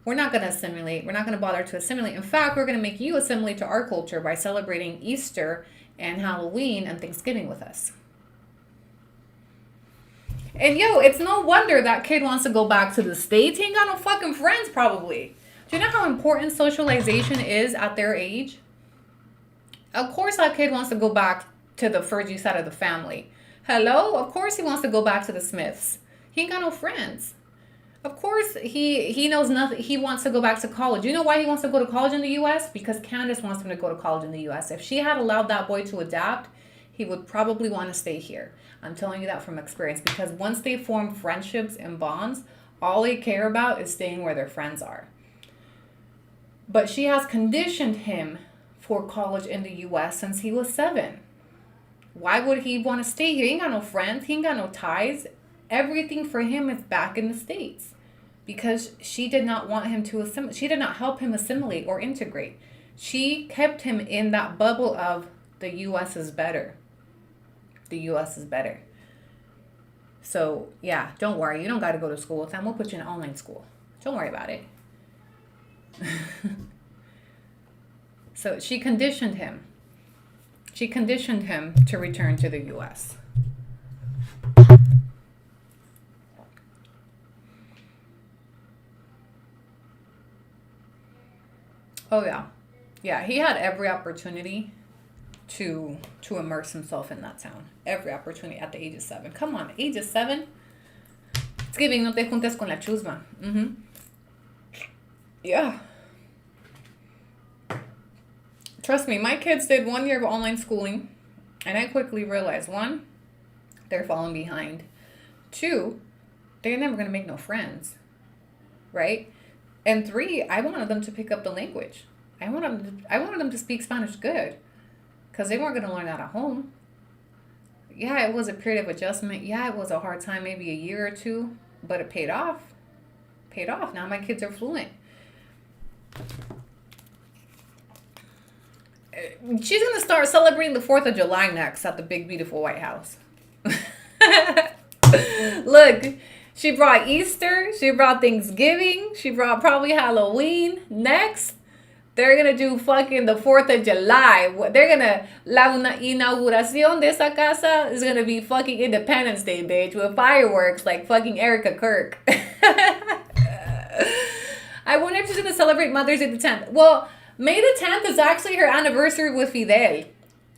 A: We're not gonna assimilate. We're not gonna bother to assimilate. In fact, we're gonna make you assimilate to our culture by celebrating Easter and Halloween and Thanksgiving with us. And it's no wonder that kid wants to go back to the States. He ain't got no fucking friends probably. Do you know how important socialization is at their age? Of course that kid wants to go back to the Fergie side of the family. Hello? Of course he wants to go back to the Smiths. He ain't got no friends. Of course he knows nothing. He wants to go back to college. You know why he wants to go to college in the U.S.? Because Candace wants him to go to college in the U.S. If she had allowed that boy to adapt, he would probably want to stay here. I'm telling you that from experience. Because once they form friendships and bonds, all they care about is staying where their friends are. But she has conditioned him for college in the U.S. since he was 7. Why would he want to stay here? He ain't got no friends. He ain't got no ties. Everything for him is back in the States. Because she did not want him to assimilate. She did not help him assimilate or integrate. She kept him in that bubble of the U.S. is better. The U.S. is better. So, yeah, don't worry. You don't got to go to school with them. We'll put you in online school. Don't worry about it. So she conditioned him. She conditioned him to return to the U.S. Oh, yeah. Yeah, he had every opportunity to immerse himself in that town. Every opportunity at the age of 7. Come on, age of 7? It's giving no te juntes con la chusma. Yeah. Trust me, my kids did 1 year of online schooling, and I quickly realized, 1, they're falling behind. 2, they're never going to make no friends, right? And 3, I wanted them to pick up the language. I wanted them to speak Spanish good, because they weren't going to learn that at home. Yeah, it was a period of adjustment. Yeah, it was a hard time, maybe a year or 2, but it paid off. Paid off. Now my kids are fluent. She's going to start celebrating the 4th of July next at the big, beautiful White House. Look, She brought Easter. She brought Thanksgiving. She brought probably Halloween. Next, they're going to do fucking the 4th of July. They're going to... La inauguración de esa casa is going to be fucking Independence Day, bitch. With fireworks like fucking Erica Kirk. I wonder if she's going to celebrate Mother's Day the 10th. Well, May the 10th is actually her anniversary with Fidel.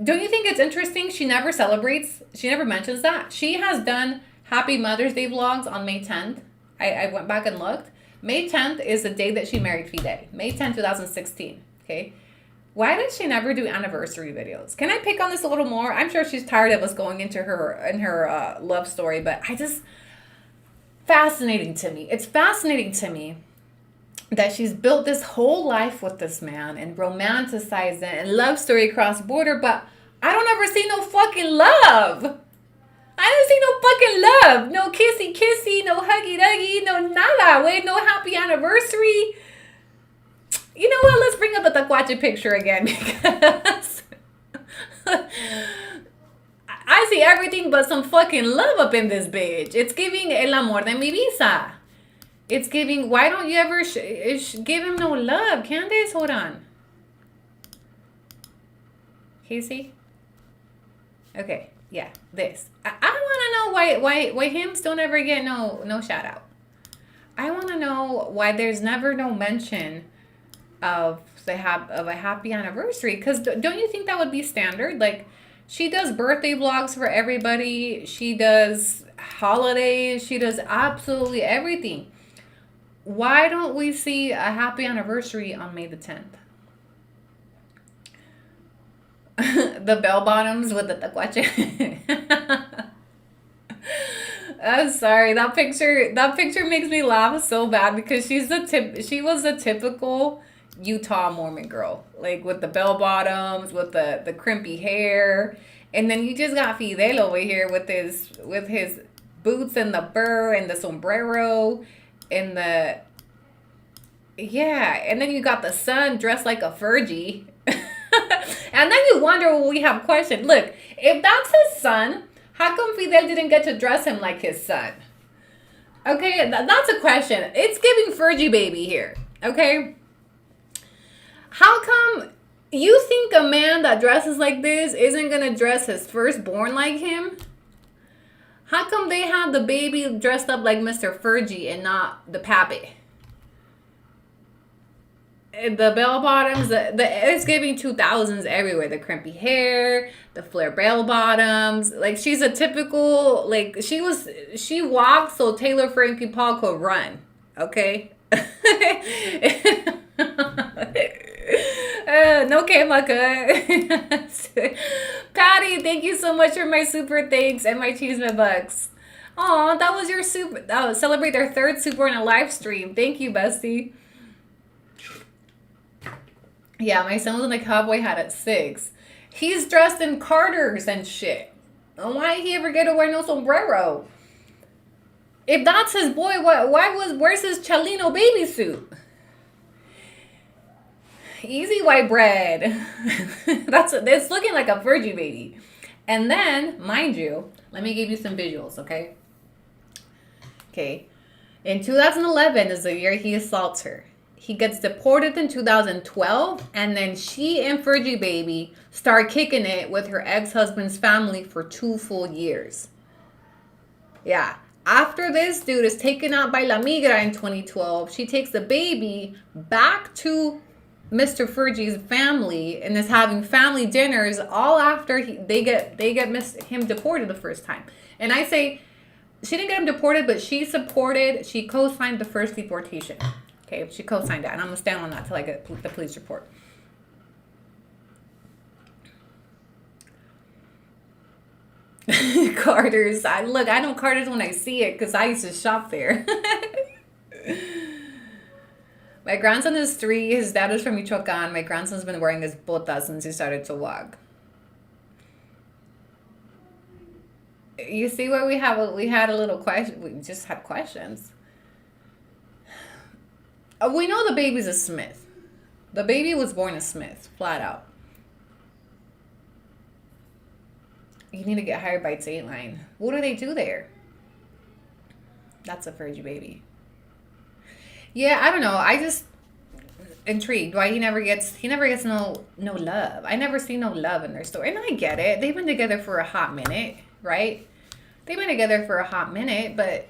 A: Don't you think it's interesting? She never celebrates. She never mentions that. She has done Happy Mother's Day vlogs on May 10th. I went back and looked. May 10th is the day that she married Fidel. May 10th, 2016. Okay. Why did she never do anniversary videos? Can I pick on this a little more? I'm sure she's tired of us going into her love story, but fascinating to me. It's fascinating to me that she's built this whole life with this man and romanticized it and love story across border, but I don't ever see no fucking love. I don't see no fucking love. No kissy kissy, no huggy duggy, no nada. Wait, no happy anniversary. You know what? Let's bring up the Tacuache picture again because I see everything but some fucking love up in this bitch. It's giving el amor de mi vida. It's giving, why don't you ever give him no love? Candace, hold on. Casey? Okay, yeah, this. I want to know why hymns don't ever get no shout out. I want to know why there's never no mention of a happy anniversary. Because don't you think that would be standard? Like, she does birthday vlogs for everybody. She does holidays. She does absolutely everything. Why don't we see a happy anniversary on May the 10th? The bell bottoms with the tacuache. I'm sorry. That picture makes me laugh so bad because she was a typical Utah Mormon girl. Like with the bell bottoms, with the crimpy hair. And then you just got Fidel over here with his boots and the burr and the sombrero. And then you got the son dressed like a Fergie. And then you wonder, well, we have questions. Look, if that's his son, how come Fidel didn't get to dress him like his son? Okay, that's a question. It's giving Fergie baby here, okay? How come you think a man that dresses like this isn't going to dress his firstborn like him? How come they have the baby dressed up like Mr. Fergie and not the pappy? The bell bottoms, it's giving 2000s everywhere. The crimpy hair, the flare bell bottoms. Like, she's a typical, like, she walked so Taylor Frankie Paul could run. Okay? No Maka. Patty, thank you so much for my super thanks and my cheeseman bucks. Aw, that was your super. Oh, celebrate their third super in a live stream. Thank you, bestie. Yeah, my son was in a cowboy hat at 6. He's dressed in Carters and shit. Why did he ever get to wear no sombrero? If that's his boy, where's his Chalino baby suit? Easy white bread. It's looking like a Fergie baby. And then, mind you, let me give you some visuals, okay? Okay. In 2011 is the year he assaults her. He gets deported in 2012, and then she and Fergie baby start kicking it with her ex-husband's family for 2 full years. Yeah. After this dude is taken out by La Migra in 2012, she takes the baby back to Mr. Fergie's family and is having family dinners all after they get him deported the first time. And I say she didn't get him deported, but she co-signed the first deportation. Okay, she co-signed that, and I'm gonna stand on that till I get the police report. Carter's. I know Carter's when I see it because I used to shop there. My grandson is 3. His dad is from Michoacan. My grandson's been wearing his botas since he started to walk. You see what we have? We had a little question. We just had questions. We know the baby's a Smith. The baby was born a Smith, flat out. You need to get hired by Dateline. What do they do there? That's a Fergie baby. Yeah, I don't know. I just intrigued why he never gets no love. I never see no love in their story. And I get it. They've been together for a hot minute, right? They've been together for a hot minute, but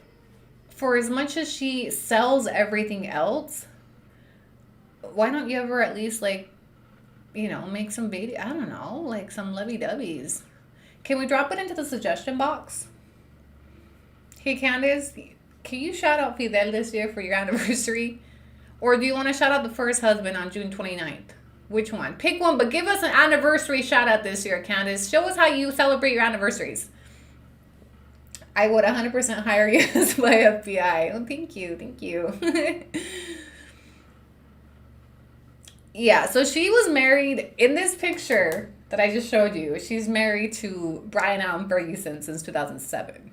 A: for as much as she sells everything else, why don't you ever at least like, make some baby, I don't know, like some lovey-dovey's. Can we drop it into the suggestion box? Hey Candace, can you shout out Fidel this year for your anniversary? Or do you want to shout out the first husband on June 29th? Which one? Pick one, but give us an anniversary shout out this year, Candace. Show us how you celebrate your anniversaries. I would 100% hire you as my FBI. Oh, thank you. Yeah, so she was married in this picture that I just showed you. She's married to Brian Allen Ferguson since 2007.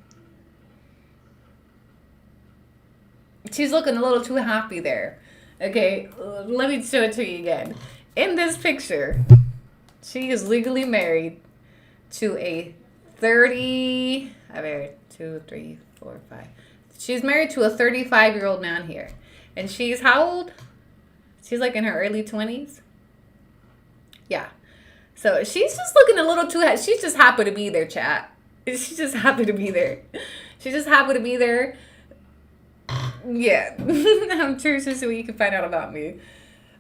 A: She's looking a little too happy there. Okay, let me show it to you again. In this picture, she is legally married to a 35-year-old man here. And she's how old? She's like in her early 20s. Yeah. So she's just looking a little too, she's just happy to be there, chat. She's just happy to be there. Yeah. I'm curious to see what you can find out about me.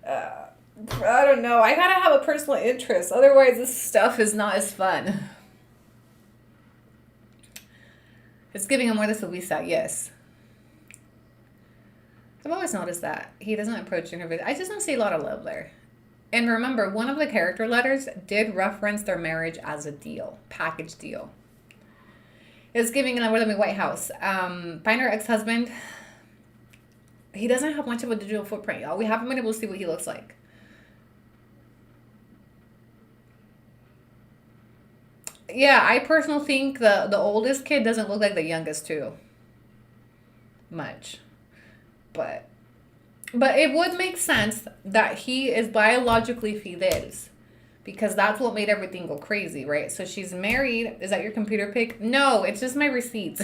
A: I don't know. I gotta have a personal interest. Otherwise, this stuff is not as fun. It's giving him more this Luisa, yes. I've always noticed that. He doesn't approach her. I just don't see a lot of love there. And remember, one of the character letters did reference their marriage as a deal. Package deal. It's giving an Living White House. Find her ex-husband. He doesn't have much of a digital footprint, y'all. We haven't been able to see what he looks like. Yeah, I personally think the oldest kid doesn't look like the youngest too. Much. But it would make sense that he is biologically Fidel's. Because that's what made everything go crazy, right? So she's married. Is that your computer pic? No, it's just my receipts.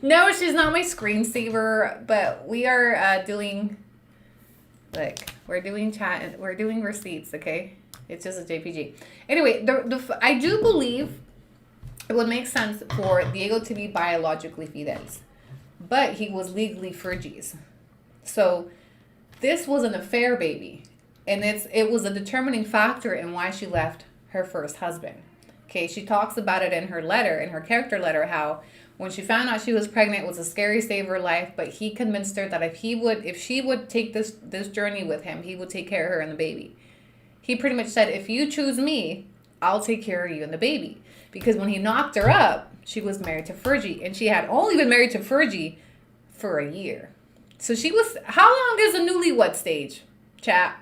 A: No, she's not my screensaver. But we are doing, like, we're doing chat. We're doing receipts, okay? It's just a JPG. Anyway, I do believe it would make sense for Diego to be biologically Fidel's. But he was legally Fergie's. So this was an affair baby. And it was a determining factor in why she left her first husband. Okay, she talks about it in her letter, in her character letter, how when she found out she was pregnant, it was a scary stage of her life, but he convinced her that if she would take this journey with him, he would take care of her and the baby. He pretty much said, if you choose me, I'll take care of you and the baby. Because when he knocked her up, she was married to Fergie, and she had only been married to Fergie for a year. So she was, how long is a newlywed stage, chat?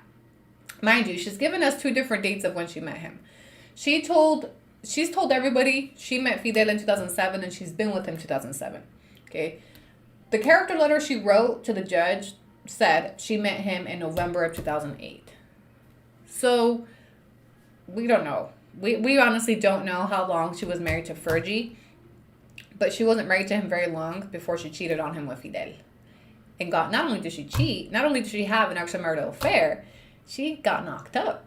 A: Mind you, she's given us 2 different dates of when she met him. She's told everybody she met Fidel in 2007 and she's been with him 2007. Okay. The character letter she wrote to the judge said she met him in November of 2008. So we don't know. We honestly don't know how long she was married to Fergie, but she wasn't married to him very long before she cheated on him with Fidel. And not only did she cheat, not only did she have an extramarital affair, she got knocked up.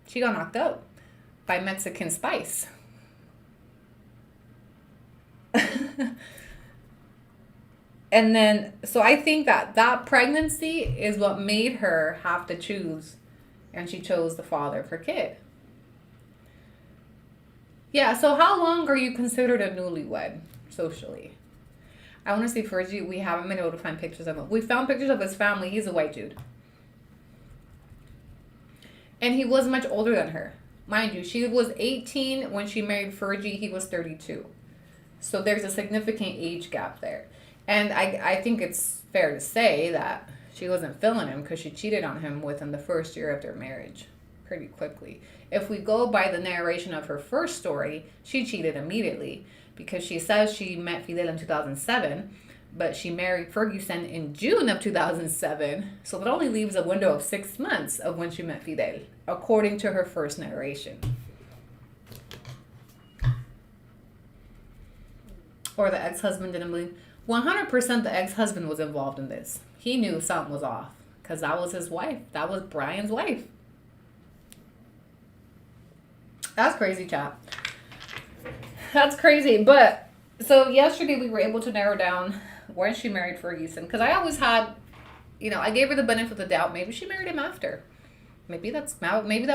A: She got knocked up by Mexican spice. And then, so I think that pregnancy is what made her have to choose, and she chose the father of her kid. Yeah, so how long are you considered a newlywed socially? I want to see Fergie. We haven't been able to find pictures of him. We found pictures of his family. He's a white dude. And he was much older than her. Mind you, she was 18 when she married Fergie. He was 32. So there's a significant age gap there. And I think it's fair to say that she wasn't feeling him because she cheated on him within the first year of their marriage pretty quickly. If we go by the narration of her first story, she cheated immediately because she says she met Fidel in 2007, but she married Ferguson in June of 2007. So that only leaves a window of 6 months of when she met Fidel, according to her first narration. Or the ex-husband didn't believe. 100% the ex-husband was involved in this. He knew something was off because that was his wife. That was Brian's wife. That's crazy, chat. That's crazy. But so yesterday we were able to narrow down when she married Ferguson, because I always had, I gave her the benefit of the doubt. Maybe she married him after. Maybe that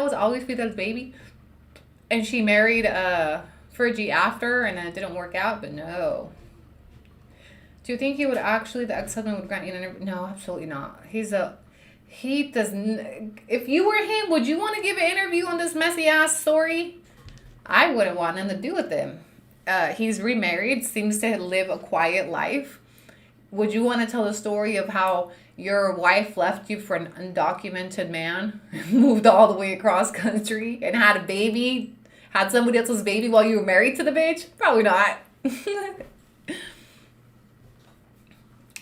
A: was always Fidel's baby, and she married Fergie after, and then it didn't work out. But no. Do you think the ex-husband would grant you an interview? No, absolutely not. He doesn't. If you were him, would you want to give an interview on this messy ass story? I wouldn't want nothing to do with him. He's remarried, seems to live a quiet life. Would you want to tell the story of how your wife left you for an undocumented man, moved all the way across country, and had a baby, had somebody else's baby while you were married to the bitch? Probably not.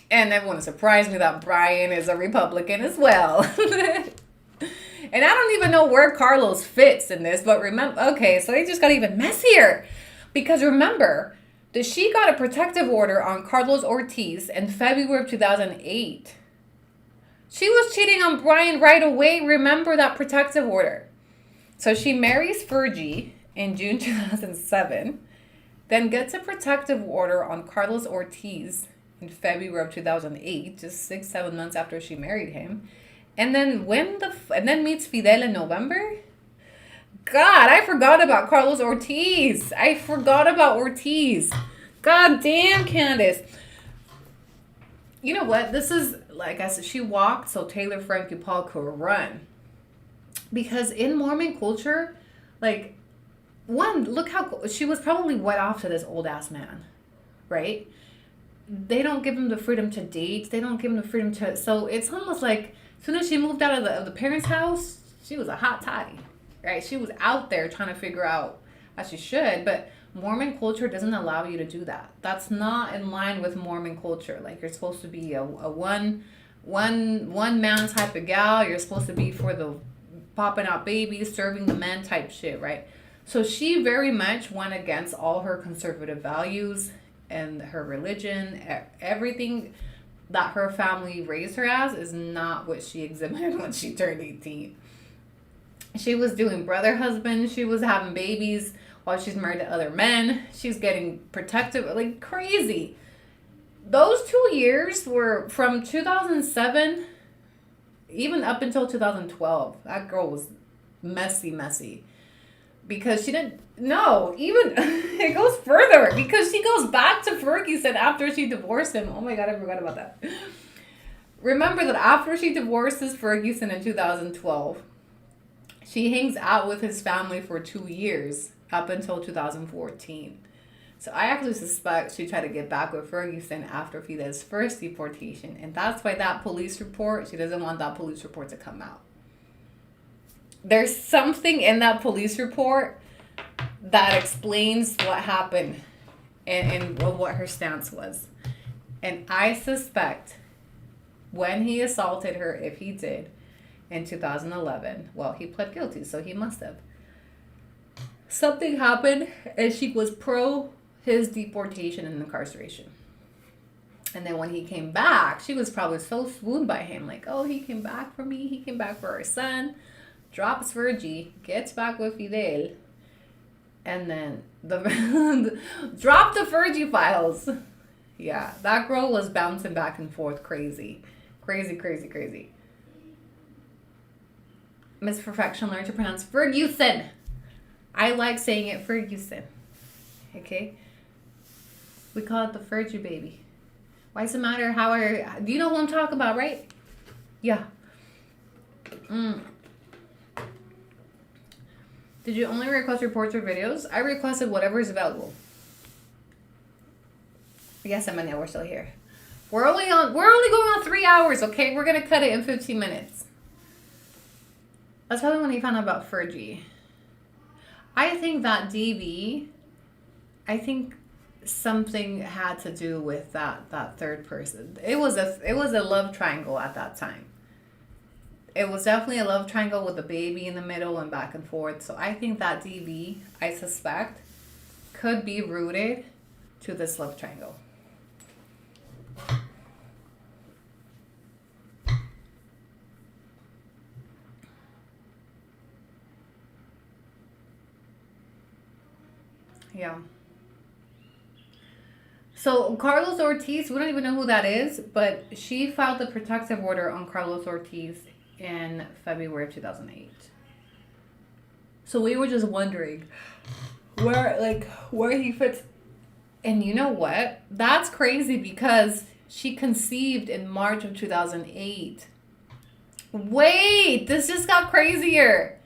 A: And that wouldn't surprise me that Brian is a Republican as well. And I don't even know where Carlos fits in this, but remember, okay, so they just got even messier. Because remember, that she got a protective order on Carlos Ortiz in February of 2008. She was cheating on Brian right away. Remember that protective order. So she marries Fergie in June 2007, then gets a protective order on Carlos Ortiz in February of 2008, just 6-7 months after she married him. And then meets Fidel in November. God, I forgot about Carlos Ortiz. God damn, Candace. You know what? This is, like I said, she walked so Taylor Frankie Paul could run. Because in Mormon culture, look how she was probably wet off to this old ass man, right? They don't give him the freedom to date. They don't give him the freedom to. So it's almost like as soon as she moved out of the parents' house, she was a hot toddy, right? She was out there trying to figure out as she should. But Mormon culture doesn't allow you to do that. That's not in line with Mormon culture. Like, you're supposed to be a one man type of gal. You're supposed to be for the popping out babies, serving the men type shit, right? So she very much went against all her conservative values and her religion. Everything that her family raised her as is not what she exhibited when she turned 18. She was doing brother husband. She was having babies while she's married to other men. She's getting protective, like crazy. Those 2 years were from 2007 even up until 2012. That girl was messy. Because she didn't, no, even, it goes further. Because she goes back to Ferguson after she divorced him. Oh my God, I forgot about that. Remember that after she divorces Ferguson in 2012, she hangs out with his family for 2 years up until 2014. So I actually suspect she tried to get back with Ferguson after Fidel's first deportation. And that's why that police report, she doesn't want that police report to come out. There's something in that police report that explains what happened and what her stance was. And I suspect when he assaulted her, if he did, in 2011, well, he pled guilty, so he must have. Something happened and she was pro his deportation and incarceration. And then when he came back, she was probably so swooned by him, like, oh, he came back for me, he came back for our son. Drops Fergie, gets back with Fidel, and then drop the Fergie files. Yeah, that girl was bouncing back and forth crazy. Miss Perfection learned to pronounce Ferguson. I like saying it Ferguson. Okay? We call it the Fergie baby. Why does it matter do you know who I'm talking about, right? Yeah. Did you only request reports or videos? I requested whatever is available. Yes, Amanda, we're still here. We're only going on 3 hours, okay? We're gonna cut it in 15 minutes. That's probably when he found out about Fergie. I think that DV, something had to do with that third person. It was a love triangle at that time. It was definitely a love triangle with a baby in the middle and back and forth. So I think that DV, I suspect, could be rooted to this love triangle. Yeah. So Carlos Ortiz, we don't even know who that is, but she filed the protective order on Carlos Ortiz in February of 2008. So we were just wondering where he fits. And you know what? That's crazy because she conceived in March of 2008. Wait, this just got crazier.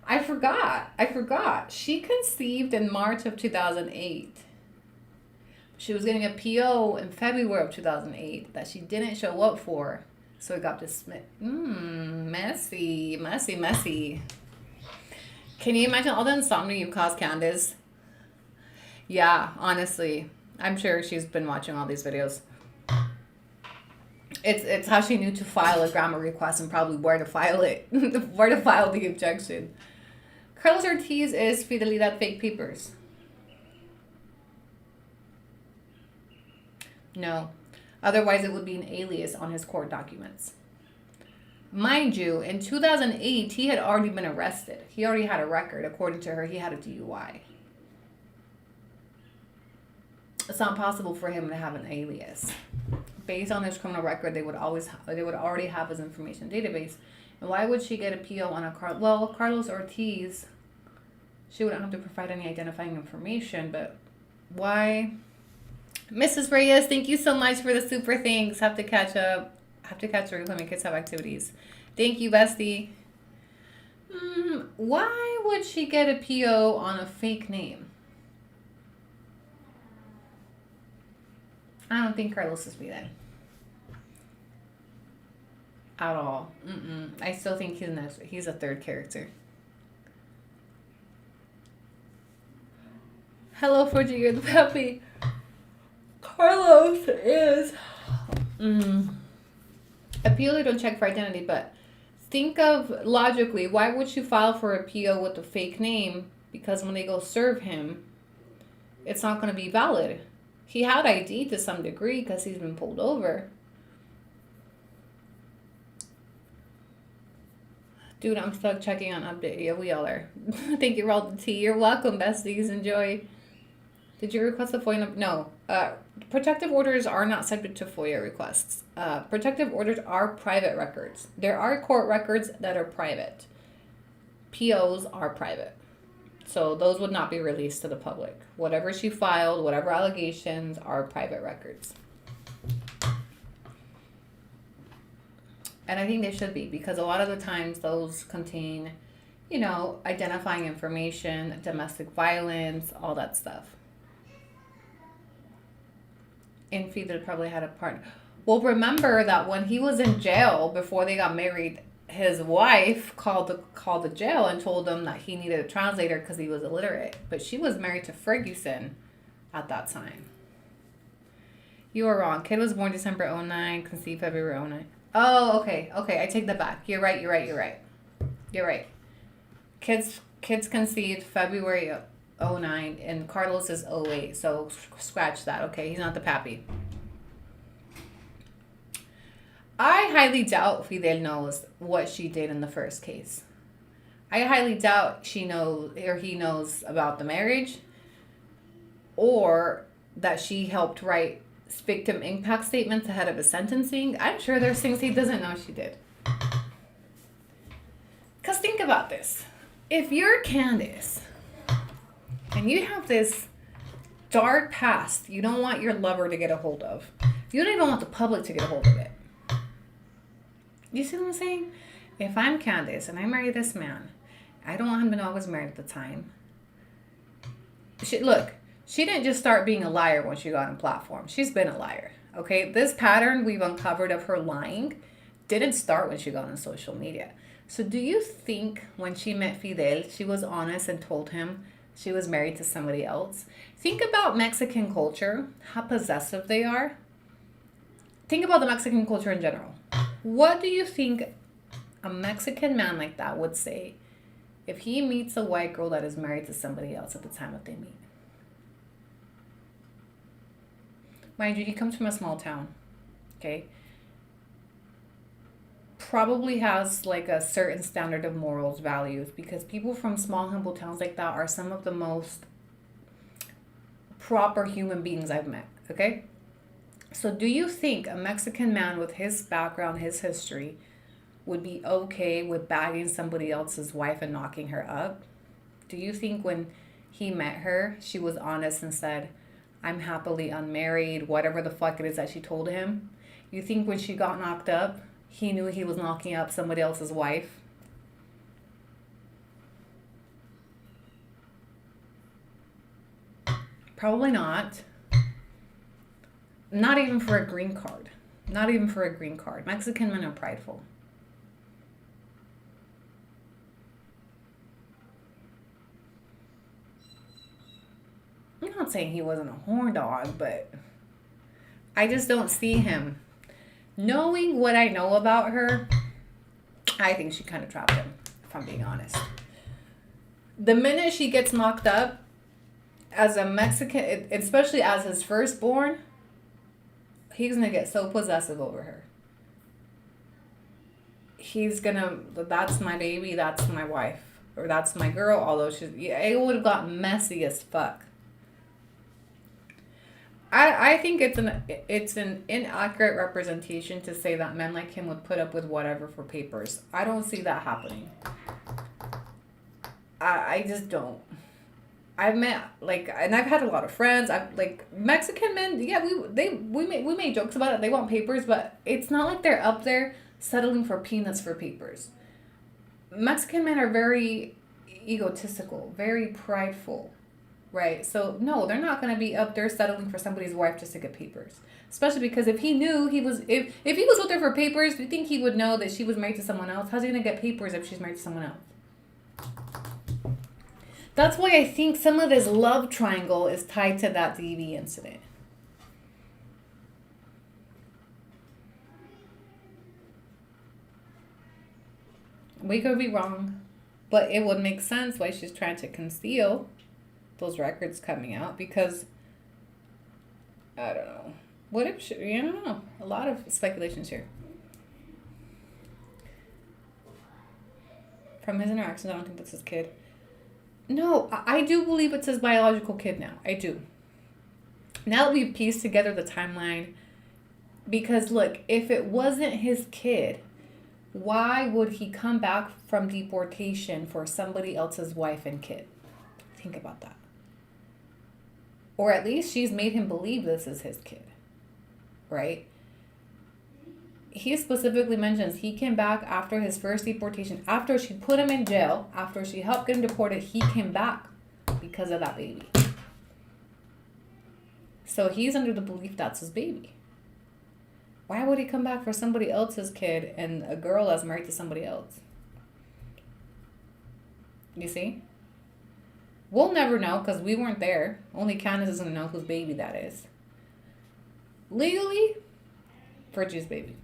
A: I forgot. She conceived in March of 2008. She was getting a PO in February of 2008 that she didn't show up for. So it got dismissed. Messy. Can you imagine all the insomnia you caused, Candace? Yeah, honestly. I'm sure she's been watching all these videos. It's how she knew to file a grammar request and probably where to file it. Where to file the objection. Carlos Ortiz is Fidelidad fake papers. No. Otherwise, it would be an alias on his court documents. Mind you, in 2008, he had already been arrested. He already had a record. According to her, he had a DUI. It's not possible for him to have an alias. Based on his criminal record, they would already have his information database. And why would she get a PO on a Carlos Ortiz? She wouldn't have to provide any identifying information, but why? Mrs. Reyes, thank you so much for the super thanks. Have to catch up. Have to catch up when my kids have activities. Thank you, bestie. Why would she get a PO on a fake name? I don't think Carlos is Fidel. At all. I still think he's a third character. Hello, Forgy, you're the puppy. Carlos is appeal. They don't check for identity, but think of logically, why would you file for a PO with a fake name? Because when they go serve him, it's not going to be valid. He had ID to some degree because he's been pulled over. Dude, I'm stuck checking on update. Yeah, we all are. Thank you, Roll the T. You're welcome, besties. Enjoy. Did you request a FOIA? No. Protective orders are not subject to FOIA requests. Protective orders are private records. There are court records that are private. POs are private. So those would not be released to the public. Whatever she filed, whatever allegations are private records. And I think they should be, because a lot of the times those contain, identifying information, domestic violence, all that stuff. And Fidel probably had a partner. Well, remember that when he was in jail before they got married, his wife called the jail and told him that he needed a translator because he was illiterate. But she was married to Ferguson at that time. You were wrong. Kid was born December 09, conceived February 09. Oh, okay. I take that back. You're right. Kids conceived February 09 and Carlos is 08. So scratch that. Okay, he's not the pappy. I highly doubt Fidel knows what she did in the first case. I highly doubt he knows about the marriage, or that she helped write victim impact statements ahead of his sentencing. I'm sure there's things he doesn't know she did. Because think about this. If you're Candace and you have this dark past you don't want your lover to get a hold of, you don't even want the public to get a hold of it. You see what I'm saying? If I'm Candace and I marry this man, I don't want him to know I was married at the time. She didn't just start being a liar when she got on platform. She's been a liar. Okay? This pattern we've uncovered of her lying didn't start when she got on social media. So do you think when she met Fidel, she was honest and told him she was married to somebody else? Think about Mexican culture, how possessive they are. Think about the Mexican culture in general. What do you think a Mexican man like that would say if he meets a white girl that is married to somebody else at the time that they meet? Mind you, he comes from a small town, okay? Probably has like a certain standard of morals, values, because people from small, humble towns like that are some of the most proper human beings I've met, okay? So do you think a Mexican man with his background, his history, would be okay with bagging somebody else's wife and knocking her up? Do you think when he met her, she was honest and said, I'm happily unmarried, whatever the fuck it is that she told him? You think when she got knocked up, he knew he was knocking up somebody else's wife? Probably not. Not even for a green card. Not even for a green card. Mexican men are prideful. I'm not saying he wasn't a horn dog, but I just don't see him. Knowing what I know about her, I think she kind of trapped him, if I'm being honest. The minute she gets knocked up, as a Mexican, especially as his firstborn, he's going to get so possessive over her. He's going to, that's my baby, that's my wife, or that's my girl, although it would have gotten messy as fuck. I think it's an inaccurate representation to say that men like him would put up with whatever for papers. I don't see that happening. I just don't. I've met and I've had a lot of friends. Mexican men. Yeah, we made jokes about it. They want papers, but it's not like they're up there settling for peanuts for papers. Mexican men are very egotistical, very prideful. Right, so no, they're not gonna be up there settling for somebody's wife just to get papers. Especially because if he knew he was, if he was out there for papers, do you think he would know that she was married to someone else? How's he gonna get papers if she's married to someone else? That's why I think some of this love triangle is tied to that DV incident. We could be wrong, but it would make sense why she's trying to conceal those records coming out, because I don't know. What if she, I don't know. A lot of speculations here. From his interactions, I don't think that's his kid. No, I do believe it's his biological kid now. I do. Now that we've pieced together the timeline, because look, if it wasn't his kid, why would he come back from deportation for somebody else's wife and kid? Think about that. Or at least she's made him believe this is his kid, right? He specifically mentions he came back after his first deportation, after she put him in jail, after she helped get him deported, he came back because of that baby. So he's under the belief that's his baby. Why would he come back for somebody else's kid and a girl that's married to somebody else? You see? We'll never know because we weren't there. Only Candace is going to know whose baby that is. Legally, Virgie's baby.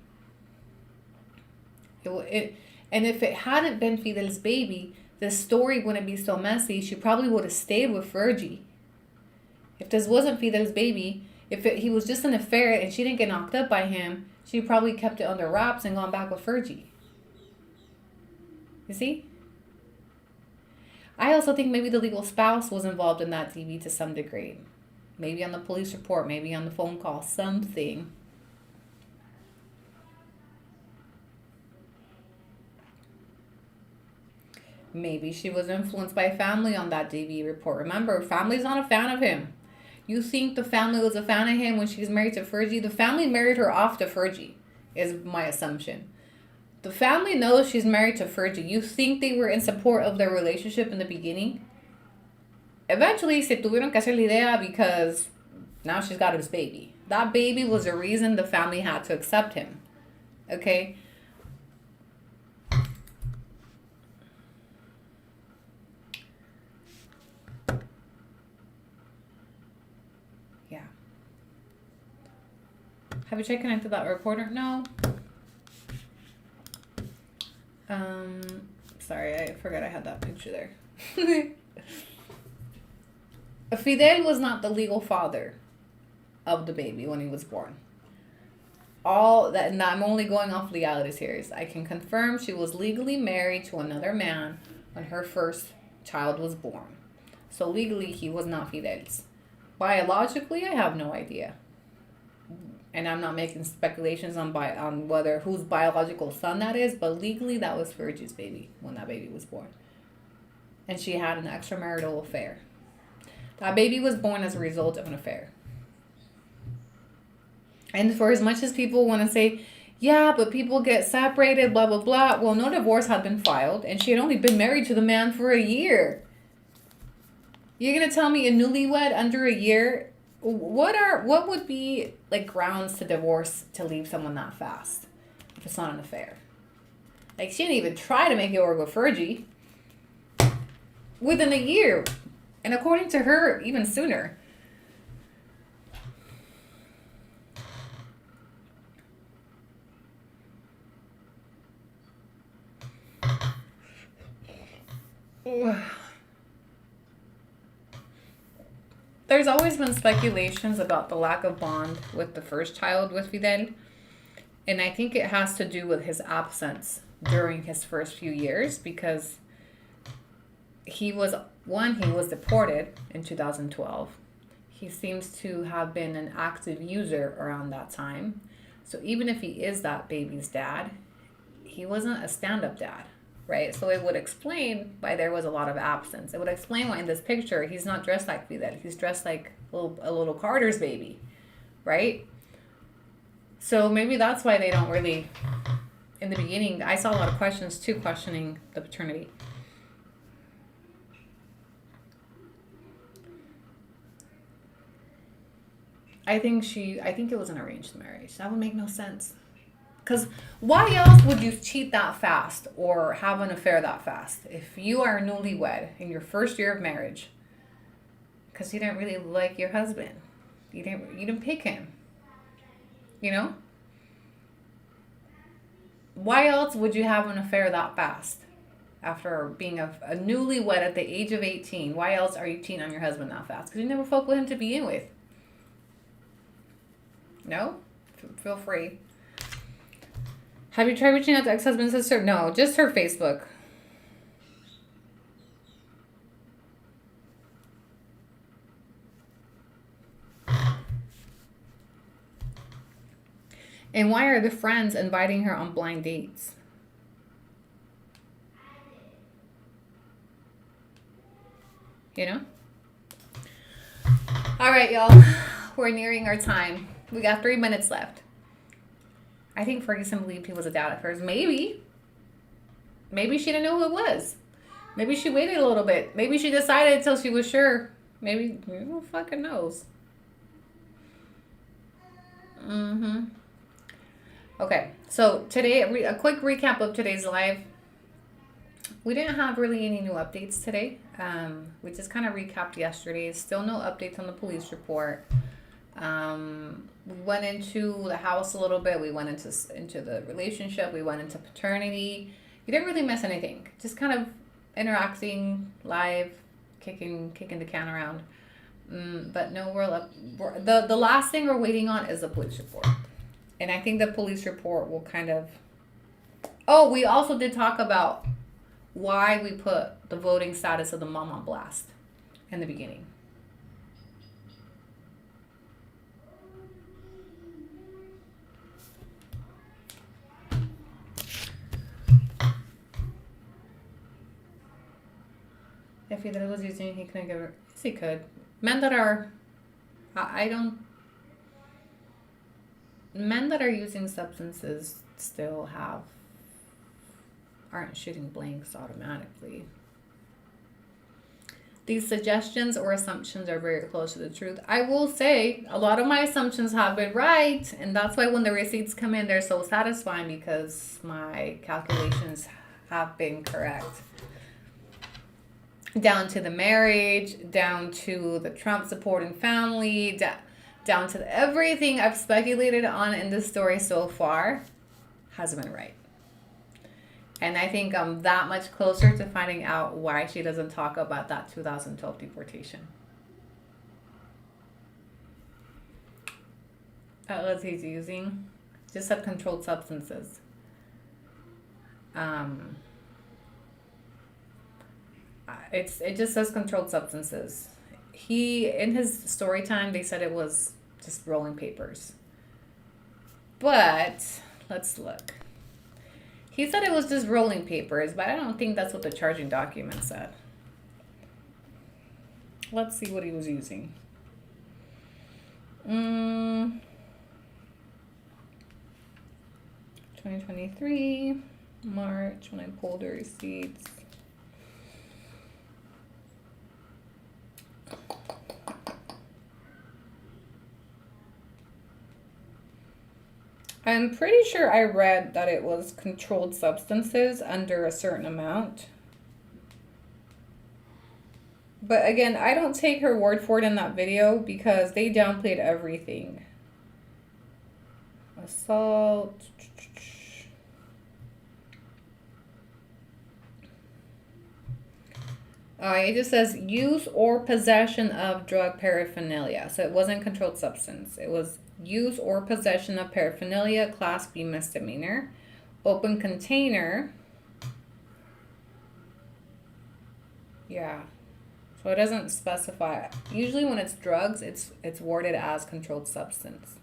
A: And if it hadn't been Fidel's baby, this story wouldn't be so messy. She probably would have stayed with Virgie. If this wasn't Fidel's baby, he was just an affair and she didn't get knocked up by him, she probably kept it under wraps and gone back with Virgie. You see? I also think maybe the legal spouse was involved in that DV to some degree. Maybe on the police report, maybe on the phone call, something. Maybe she was influenced by family on that DV report. Remember, family's not a fan of him. You think the family was a fan of him when she's married to Fergie? The family married her off to Fergie, is my assumption. The family knows she's married to Fergie. You think they were in support of their relationship in the beginning? Eventually, se tuvieron que hacer la idea because now she's got his baby. That baby was the reason the family had to accept him. Okay? Yeah. Have you checked connected that reporter? No. Sorry, I forgot I had that picture there. Fidel was not the legal father of the baby when he was born. All that, and I'm only going off legalities here, is I can confirm she was legally married to another man when her first child was born. So legally, he was not Fidel's. Biologically, I have no idea. And I'm not making speculations on whether whose biological son that is, but legally that was Fergie's baby when that baby was born. And she had an extramarital affair. That baby was born as a result of an affair. And for as much as people want to say, yeah, but people get separated, blah, blah, blah. Well, no divorce had been filed, and she had only been married to the man for a year. You're going to tell me a newlywed under a year? What would be like grounds to divorce to leave someone that fast if it's not an affair? Like, she didn't even try to make it work with Fergie. Within a year. And according to her, even sooner. There's always been speculations about the lack of bond with the first child with Fidel. And I think it has to do with his absence during his first few years because he was deported in 2012. He seems to have been an active user around that time. So even if he is that baby's dad, he wasn't a stand-up dad, right? So it would explain why there was a lot of absence. It would explain why in this picture he's not dressed like Fidel. He's dressed like a little Carter's baby, right? So maybe that's why they don't really, in the beginning, I saw a lot of questions too, questioning the paternity. I think it was an arranged marriage. That would make no sense. Because why else would you cheat that fast or have an affair that fast? If you are newlywed in your first year of marriage, because you didn't really like your husband. You didn't pick him. You know? Why else would you have an affair that fast? After being a newlywed at the age of 18, why else are you cheating on your husband that fast? Because you never fucked with him to begin with. No? Feel free. Have you tried reaching out to ex-husband's sister? No, just her Facebook. And why are the friends inviting her on blind dates? You know? All right, y'all. We're nearing our time. We got 3 minutes left. I think Ferguson believed he was a dad at first. Maybe. Maybe she didn't know who it was. Maybe she waited a little bit. Maybe she decided until she was sure. Maybe, who fucking knows? Okay, so today, a quick recap of today's live. We didn't have really any new updates today. We just kind of recapped yesterday. Still no updates on the police report. We went into the house a little bit. We went into the relationship. We went into paternity. You didn't really miss anything. Just kind of interacting live, kicking the can around. But no, the last thing we're waiting on is the police report. And I think the police report will kind of... Oh, we also did talk about why we put the voting status of the mom on blast in the beginning. If he was using, he couldn't give her... Yes, he could. Men that are... Men that are using substances still aren't shooting blanks automatically. These suggestions or assumptions are very close to the truth. I will say a lot of my assumptions have been right, and that's why when the receipts come in, they're so satisfying because my calculations have been correct. Down to the marriage, down to the Trump supporting family, down to everything I've speculated on in this story so far has been right. And I think I'm that much closer to finding out why she doesn't talk about that 2012 deportation. Outlets he's using just said controlled substances. It just says controlled substances. in his story time, they said it was just rolling papers. But let's look. He said it was just rolling papers, but I don't think that's what the charging document said. Let's see what he was using. 2023, March, when I pulled the receipts. I'm pretty sure I read that it was controlled substances under a certain amount. But again, I don't take her word for it in that video because they downplayed everything. Assault. It just says use or possession of drug paraphernalia. So it wasn't controlled substance. It was use or possession of paraphernalia, class B misdemeanor. Open container. Yeah. So it doesn't specify. Usually when it's drugs, it's worded as controlled substance.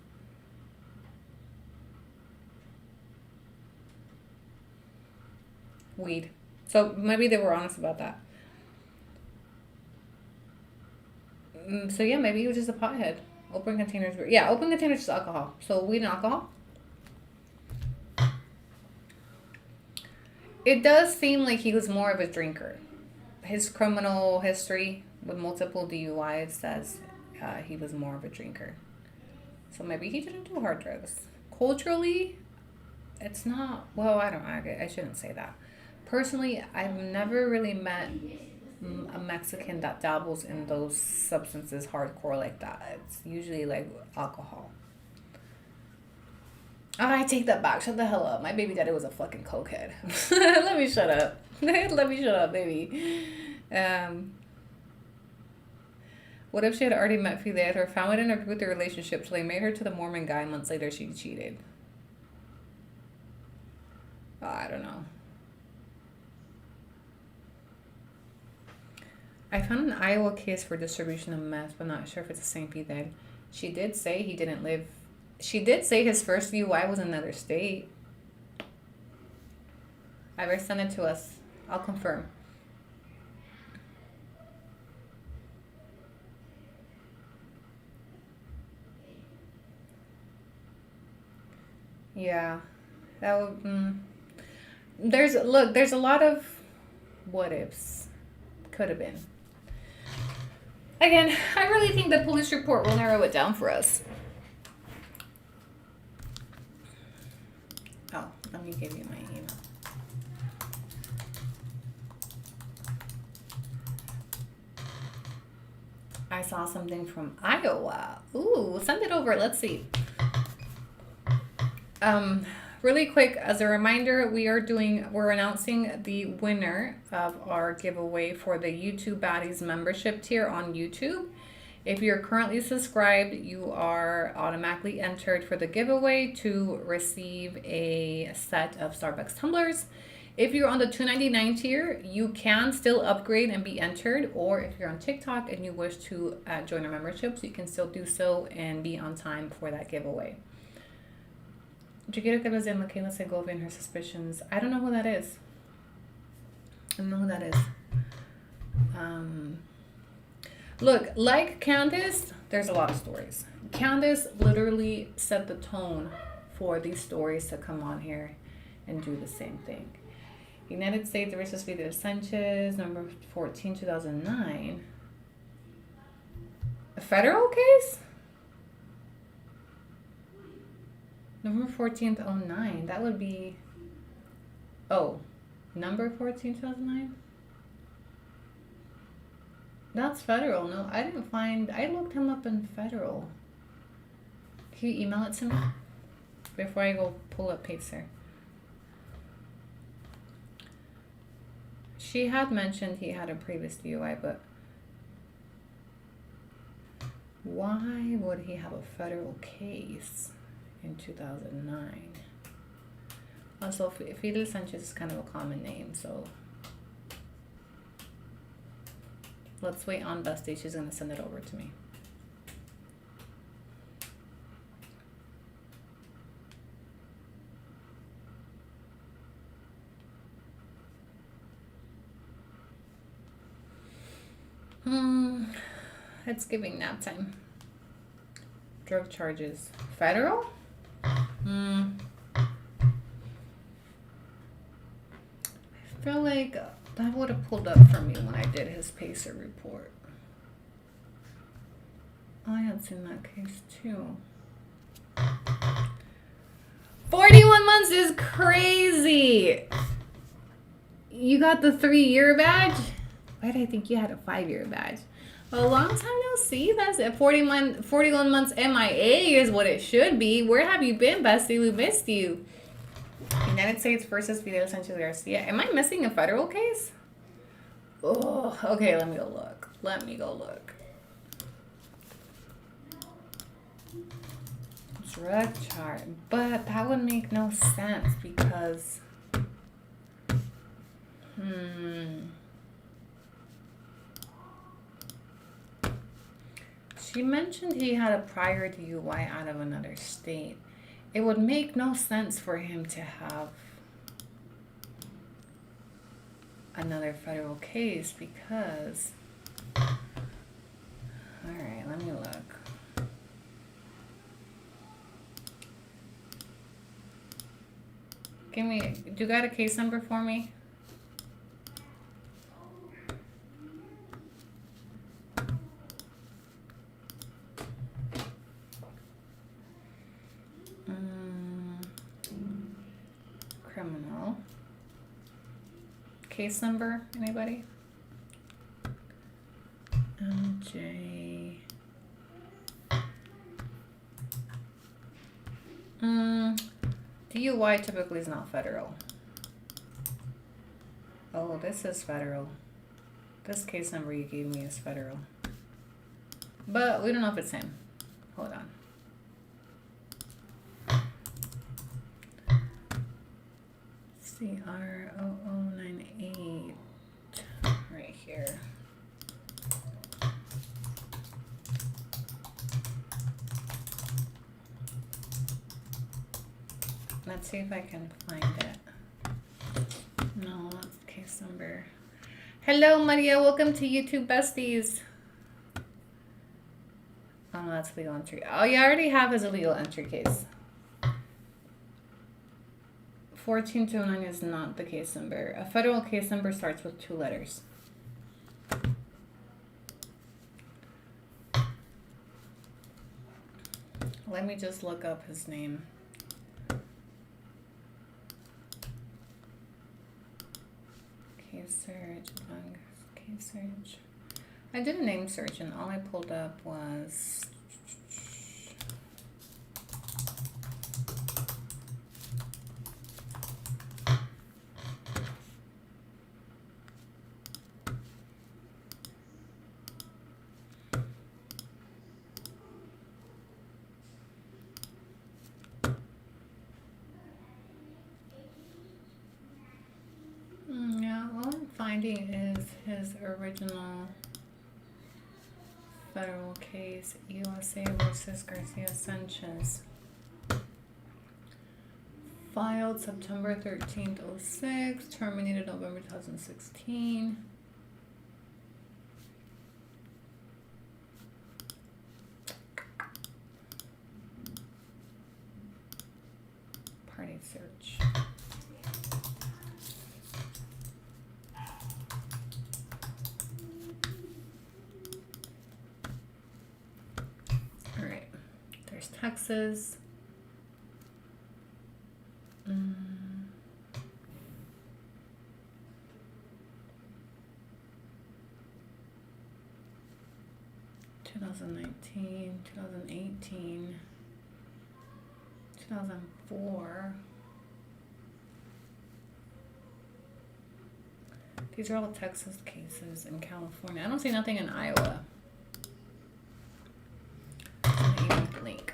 A: Weed. So maybe they were honest about that. So yeah, maybe he was just a pothead. Open containers. Yeah, open containers is alcohol. So weed and alcohol. It does seem like he was more of a drinker. His criminal history with multiple DUIs says he was more of a drinker. So maybe he didn't do hard drugs. Culturally, it's not. Well, I shouldn't say that. Personally, I've never really met a Mexican that dabbles in those substances hardcore like that. It's usually like alcohol. I take that back. Shut the hell up. My baby daddy was a fucking cokehead. Let me shut up. Let me shut up, baby. What if she had already met Fidel or found it in her with their relationship, so they made her to the Mormon guy, and months later she cheated? I don't know. I found an Iowa case for distribution of meth, but not sure if it's the same Fidel. She did say he didn't live. She did say his first DUI was in another state. Ever send it to us. I'll confirm. Yeah. That would, there's a lot of what ifs. Could have been. Again, I really think the police report will narrow it down for us. Oh, let me give you my email. I saw something from Iowa. Ooh, send it over. Let's see. Really quick, as a reminder, we're announcing the winner of our giveaway for the YouTube Baddies membership tier on YouTube. If you're currently subscribed, you are automatically entered for the giveaway to receive a set of Starbucks tumblers. If you're on the $2.99 tier, you can still upgrade and be entered, or if you're on TikTok and you wish to join our memberships, you can still do so and be on time for that giveaway. Yo quiero que hables de Michaela Segovia and her suspicions. I don't know who that is. Look, like Candace, there's a lot of stories. Candace literally set the tone for these stories to come on here and do the same thing. United States versus Fidel Sanchez, number 14, 2009. A federal case? November 14th, 09. That would be... Oh, number 14, 2009? That's federal. No, I didn't find... I looked him up in federal. Can you email it to me? Before I go pull up Pacer. She had mentioned he had a previous DUI, but... Why would he have a federal case in 2009? Also, Fidel Sanchez is kind of a common name, so Let's wait on Baddie. She's gonna send it over to me. It's giving nap time. Drug charges. Federal? I feel like that would have pulled up for me when I did his PACER report. Oh, I had seen that case too. 41 months is crazy. You got the 3-year badge? Why did I think you had a 5-year badge? A long time no see. That's it. 41 months MIA is what it should be. Where have you been, Baddie? We missed you. United States versus Fidel Sanchez Garcia. Am I missing a federal case? Oh, okay. Let me go look. Drug chart. But that would make no sense because... She mentioned he had a prior DUI out of another state. It would make no sense for him to have another federal case because... Alright, let me look. Do you got a case number for me? Criminal. Case number, anybody? MJ. DUI typically is not federal. Oh, this is federal. This case number you gave me is federal. But we don't know if it's him. Hold on. CR0098 right here. Let's see if I can find it. No, that's the case number. Hello, Maria. Welcome to YouTube Besties. Oh, that's legal entry. Oh, you already have his illegal entry case. 14209 is not the case number. A federal case number starts with 2 letters. Let me just look up his name. Case search. I did a name search and all I pulled up was finding is his original federal case, USA versus Garcia Sanchez. Filed September 13th, 06, terminated November 2016. Party search. Texas. 2019, 2018, 2004. These are all Texas cases in California. I don't see nothing in Iowa. Link.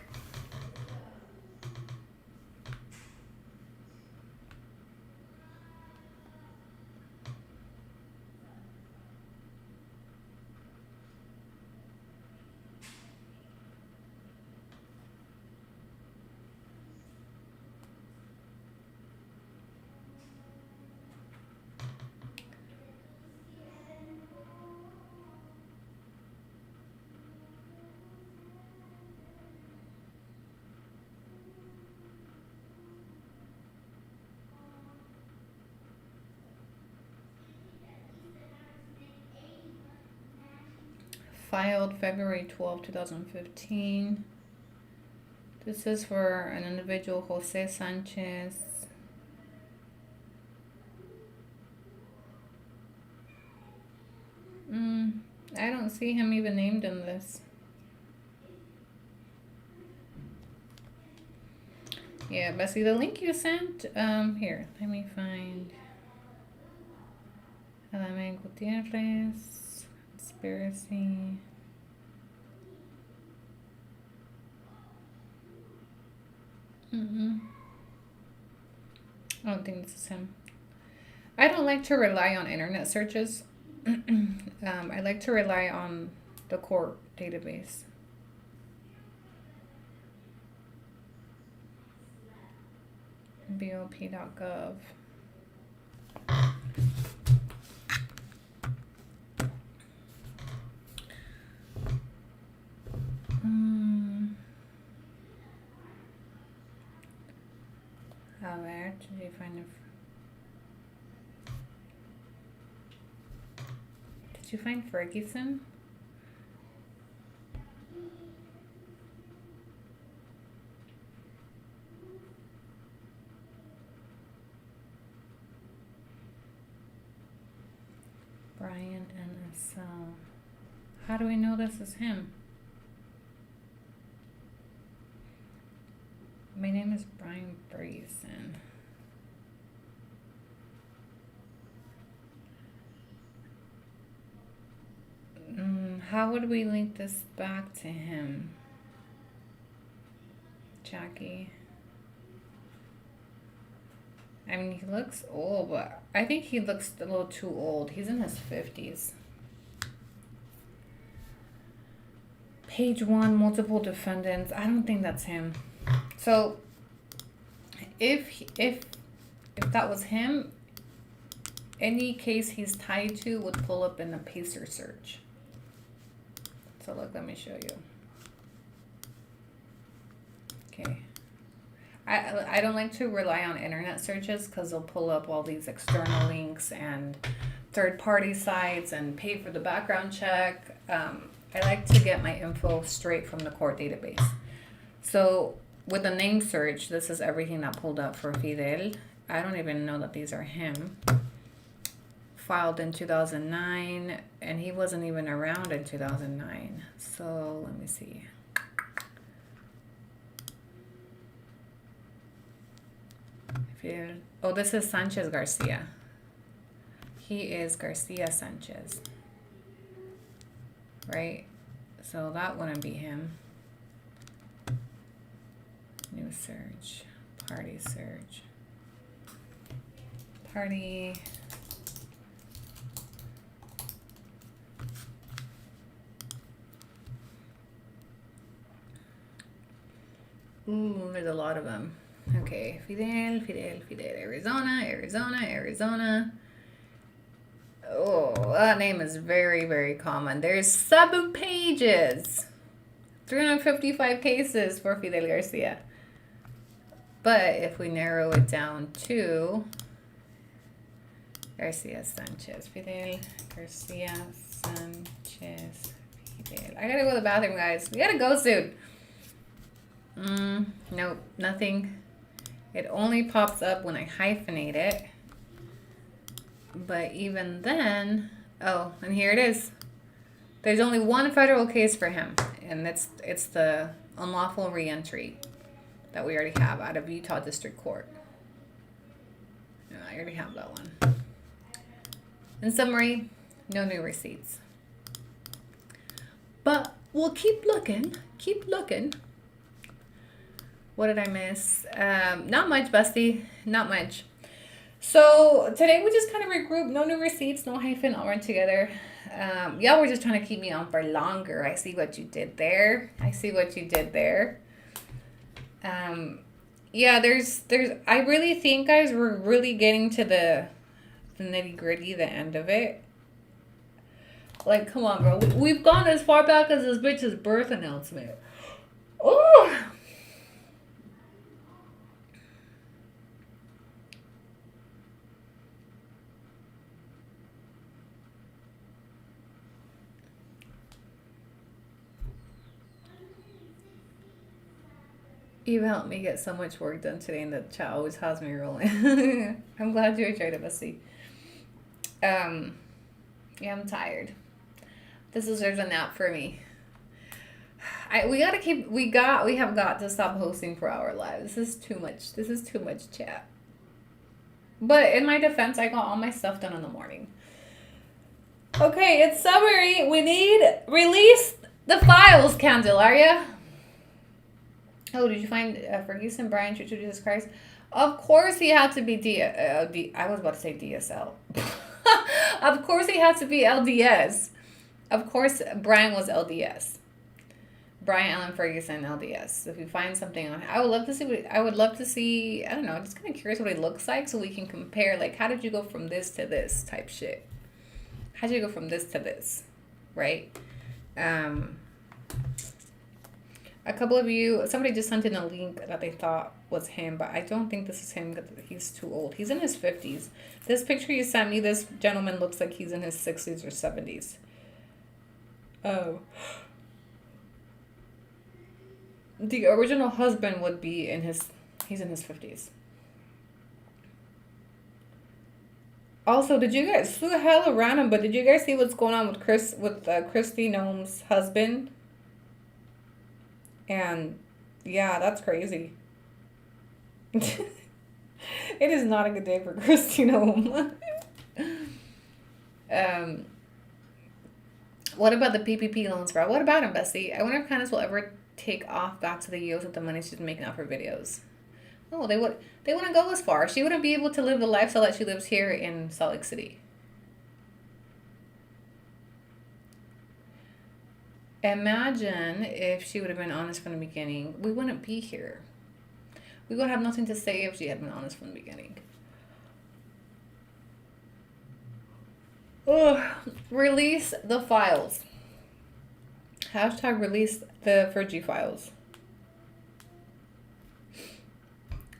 A: filed February 12, 2015. This is for an individual, Jose Sanchez. I don't see him even named in this. Yeah, Bessie, the link you sent, here, let me find. Adame Gutierrez, conspiracy. I don't think this is him. I don't like to rely on internet searches. I like to rely on the court database. BOP.gov. A ver, did you find it? Did you find Ferguson? Brian NSL. How do we know this is him? My name is Brian Ferguson. How would we link this back to him? Jackie. I mean, he looks old, but I think he looks a little too old. He's in his 50s. Page 1, multiple defendants. I don't think that's him. So, if that was him, any case he's tied to would pull up in a Pacer search. So look, let me show you. Okay. I don't like to rely on internet searches because they'll pull up all these external links and third-party sites and pay for the background check. I like to get my info straight from the court database. So with the name search, this is everything that pulled up for Fidel. I don't even know that these are him. Filed in 2009, and he wasn't even around in 2009. So let me see. Oh, this is Sanchez Garcia. He is Garcia Sanchez. Right? So that wouldn't be him. New search. Party search. Party. Ooh, there's a lot of them. Okay, Fidel, Arizona. Oh, that name is very, very common. There's 7 pages. 355 cases for Fidel Garcia. But if we narrow it down to Garcia Sanchez, Fidel Garcia Sanchez, Fidel. I gotta go to the bathroom, guys. We gotta go soon. Nope, nothing. It only pops up when I hyphenate it. But even then, oh, and here it is. There's only one federal case for him, and it's the unlawful reentry that we already have out of Utah District Court. Yeah, I already have that one. In summary, no new receipts. But we'll keep looking. What did I miss? Not much, Bestie. Not much. So today we just kind of regrouped. No new receipts, no hyphen, all run together. Y'all were just trying to keep me on for longer. I see what you did there. Yeah, there's. I really think, guys, we're really getting to the nitty gritty, the end of it. Like, come on, bro. We've gone as far back as this bitch's birth announcement. Oh. You helped me get so much work done today, and the chat always has me rolling. I'm glad you enjoyed it, Bessie. Yeah, I'm tired. This deserves a nap for me. We have got to stop hosting 4-hour lives. This is too much. This is too much chat. But in my defense, I got all my stuff done in the morning. Okay, it's summary. We need release the files, Candelaria. Oh, did you find Ferguson, Brian, Church of Jesus Christ? Of course he had to be I was about to say DSL. Of course he had to be LDS. Of course Brian was LDS. Brian Allen Ferguson, LDS. If you find something on, I would love to see. I don't know. I'm just kind of curious what it looks like, so we can compare. Like, how did you go from this to this type shit? How did you go from this to this, right? A couple of you, somebody just sent in a link that they thought was him, but I don't think this is him because he's too old. He's in his 50s. This picture you sent me, this gentleman looks like he's in his 60s or 70s. Oh. The original husband would be he's in his 50s. Also, did you guys, so hella random, but did you guys see what's going on with Kristi Noem's husband? And yeah, that's crazy. It is not a good day for Kristi Noem. What about the PPP loans, bro? What about him, Bessie? I wonder if Candace will ever take off back to the US with the money she's making off her videos. Oh, they wouldn't go as far. She wouldn't be able to live the lifestyle that she lives here in Salt Lake City. Imagine if she would have been honest from the beginning. We wouldn't be here. We would have nothing to say if she had been honest from the beginning. Ugh. Release the files. Hashtag release the Fergie files.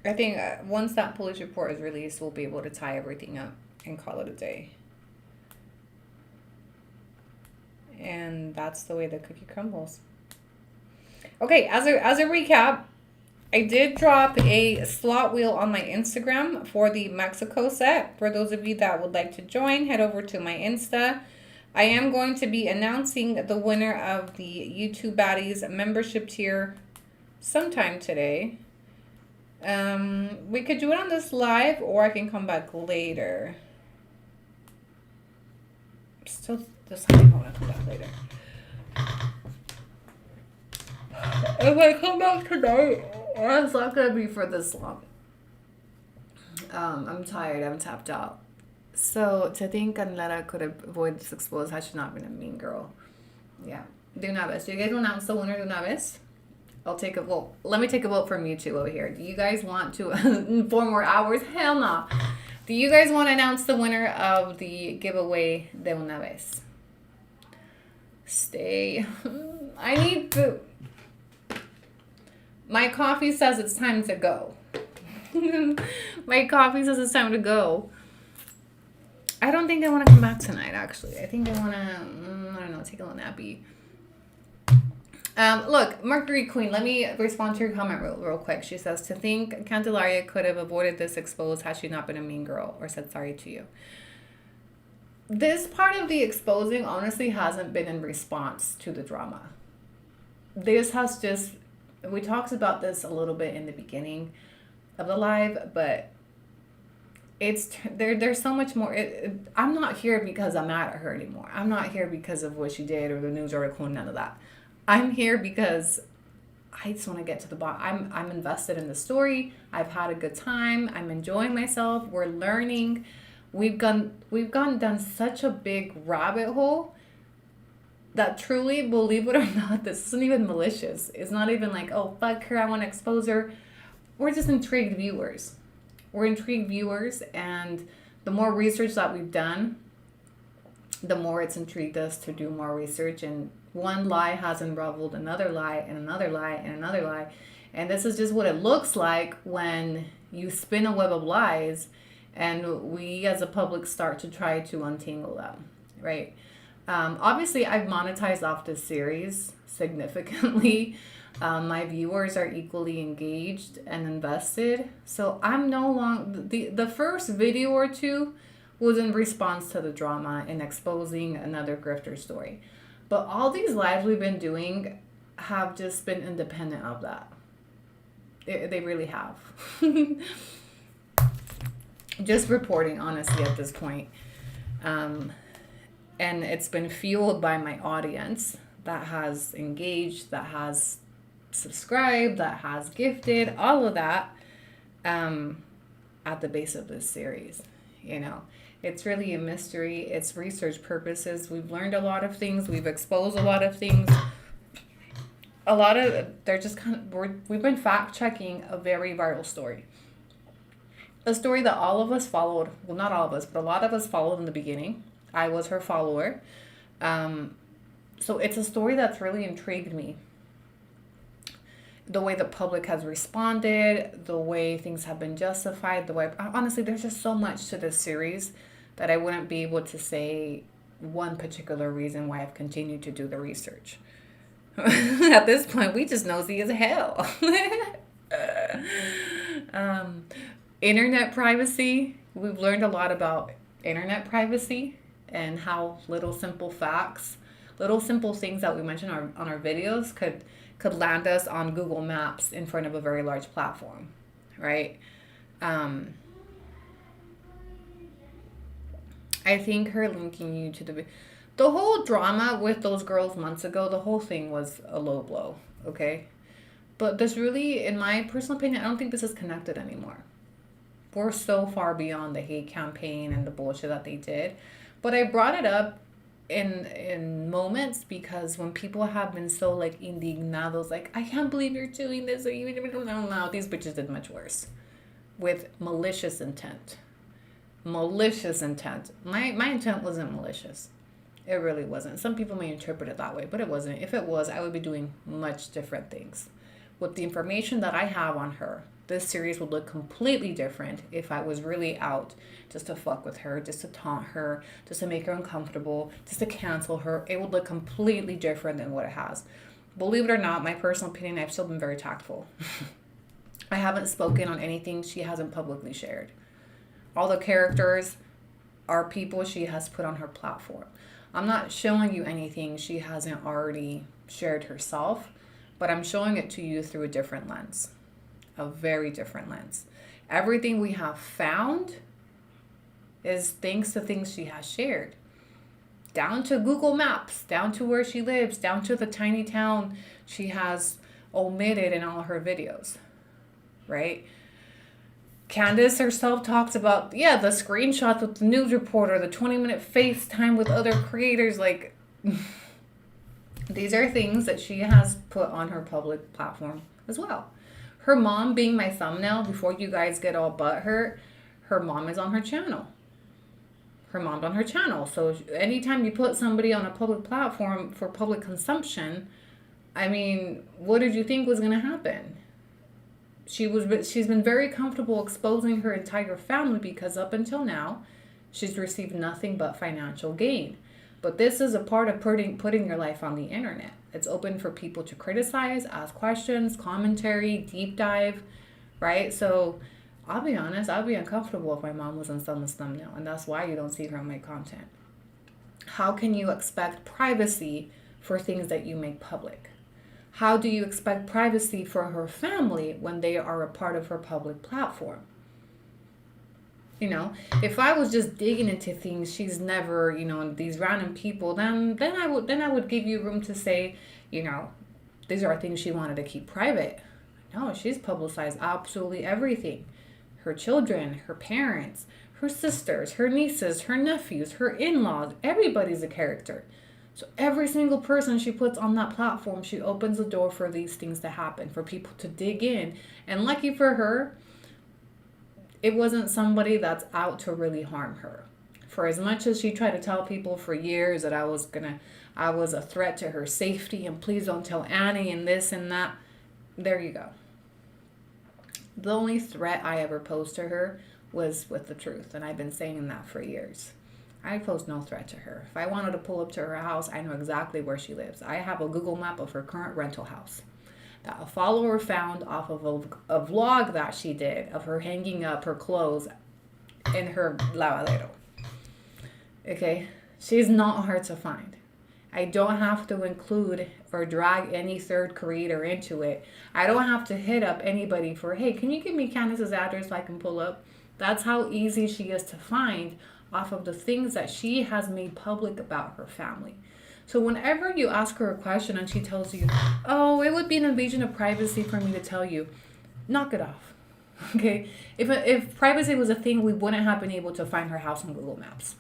A: I think once that police report is released, we'll be able to tie everything up and call it a day. And that's the way the cookie crumbles. Okay, as a recap, I did drop a slot wheel on my Instagram for the Mexico set. For those of you that would like to join, head over to my Insta. I am going to be announcing the winner of the YouTube Baddies membership tier sometime today. We could do it on this live, or I can come back later. Still deciding I want to come back later. If I come back tonight, it's not gonna be for this long. I'm tired. I'm tapped out. So to think Canela could avoid this exposed had she not been a mean girl. Yeah. De una vez. Do you guys announce the winner de una vez? I'll take a vote. Let me take a vote from you two over here. Do you guys want to 4 more hours? Hell no. Do you guys want to announce the winner of the giveaway de una vez? Stay. I need food. My coffee says it's time to go. My coffee says it's time to go. I don't think I want to come back tonight, actually. I think I want to, I don't know, take a little nappy. Look, Mercury Queen, let me respond to your comment real quick. She says, to think Candelaria could have avoided this exposed had she not been a mean girl or said sorry to you. This part of the exposing honestly hasn't been in response to the drama. This has just, we talked about this a little bit in the beginning of the live, but it's there's so much more. I'm not here because I'm mad at her anymore. I'm not here because of what she did or the news article, none of that. I'm here because I just want to get to the bottom. I'm invested in the story. I've had a good time. I'm enjoying myself. We're learning. We've gone down such a big rabbit hole that truly, believe it or not, this isn't even malicious. It's not even like, oh, fuck her, I want to expose her. We're just intrigued viewers. We're intrigued viewers, and the more research that we've done, the more it's intrigued us to do more research, and one lie has unraveled another lie and another lie and another lie. And this is just what it looks like when you spin a web of lies and we as a public start to try to untangle them, right? Obviously, I've monetized off this series significantly. My viewers are equally engaged and invested. So I'm no longer the first video or two was in response to the drama and exposing another grifter story. But all these lives we've been doing have just been independent of that. They really have. Just reporting, honestly, at this point. And it's been fueled by my audience that has engaged, that has subscribed, that has gifted, all of that at the base of this series. You know, it's really a mystery. It's research purposes. We've learned a lot of things. We've exposed a lot of things. They're just we've been fact checking a very viral story. A story that all of us followed. Well, not all of us, but a lot of us followed in the beginning. I was her follower. So it's a story that's really intrigued me. The way the public has responded, the way things have been justified, honestly, there's just so much to this series that I wouldn't be able to say one particular reason why I've continued to do the research. At this point, we just nosy as hell. Internet privacy. We've learned a lot about internet privacy and how little simple facts, little simple things that we mention on our videos could land us on Google Maps in front of a very large platform, right? I think her linking you to the whole drama with those girls months ago, the whole thing was a low blow, okay? But this really, in my personal opinion, I don't think this is connected anymore. We're so far beyond the hate campaign and the bullshit that they did. But I brought it up in moments because when people have been so like indignados, like, I can't believe you're doing this, or you no, these bitches did much worse with malicious intent. Malicious intent. My intent wasn't malicious. It really wasn't. Some people may interpret it that way, but it wasn't. If it was, I would be doing much different things. With the information that I have on her, this series would look completely different if I was really out just to fuck with her, just to taunt her, just to make her uncomfortable, just to cancel her. It would look completely different than what it has. Believe it or not, my personal opinion, I've still been very tactful. I haven't spoken on anything she hasn't publicly shared. All the characters are people she has put on her platform. I'm not showing you anything she hasn't already shared herself, but I'm showing it to you through a different lens. A very different lens. Everything we have found is thanks to things she has shared. Down to Google Maps, down to where she lives, down to the tiny town she has omitted in all her videos, right? Candace herself talks about, the screenshots with the news reporter, the 20-minute FaceTime with other creators. Like, these are things that she has put on her public platform as well. Her mom being my thumbnail, before you guys get all butthurt, her mom is on her channel. Her mom's on her channel. So anytime you put somebody on a public platform for public consumption, I mean, what did you think was going to happen? She's been very comfortable exposing her entire family because up until now, she's received nothing but financial gain. But this is a part of putting your life on the internet. It's open for people to criticize, ask questions, commentary, deep dive, right? So I'll be honest, I'd be uncomfortable if my mom was on someone's thumbnail, and that's why you don't see her on my content. How can you expect privacy for things that you make public? How do you expect privacy for her family when they are a part of her public platform? You know, if I was just digging into things she's never, these random people, then I would give you room to say, these are things she wanted to keep private. No, she's publicized absolutely everything. Her children, her parents, her sisters, her nieces, her nephews, her in-laws, everybody's a character. So every single person she puts on that platform, she opens the door for these things to happen, for people to dig in. And lucky for her, it wasn't somebody that's out to really harm her. For as much as she tried to tell people for years that I was a threat to her safety and please don't tell Annie and this and that, there you go. The only threat I ever posed to her was with the truth, and I've been saying that for years. I pose no threat to her. If I wanted to pull up to her house, I know exactly where she lives. I have a Google map of her current rental house. that a follower found off of a vlog that she did of her hanging up her clothes in her lavadero. Okay? She's not hard to find. I don't have to include or drag any third creator into it. I don't have to hit up anybody for, hey, can you give me Candace's address so I can pull up? That's how easy she is to find off of the things that she has made public about her family. So whenever you ask her a question and she tells you, oh, it would be an invasion of privacy for me to tell you, knock it off. Okay? If privacy was a thing, we wouldn't have been able to find her house on Google Maps.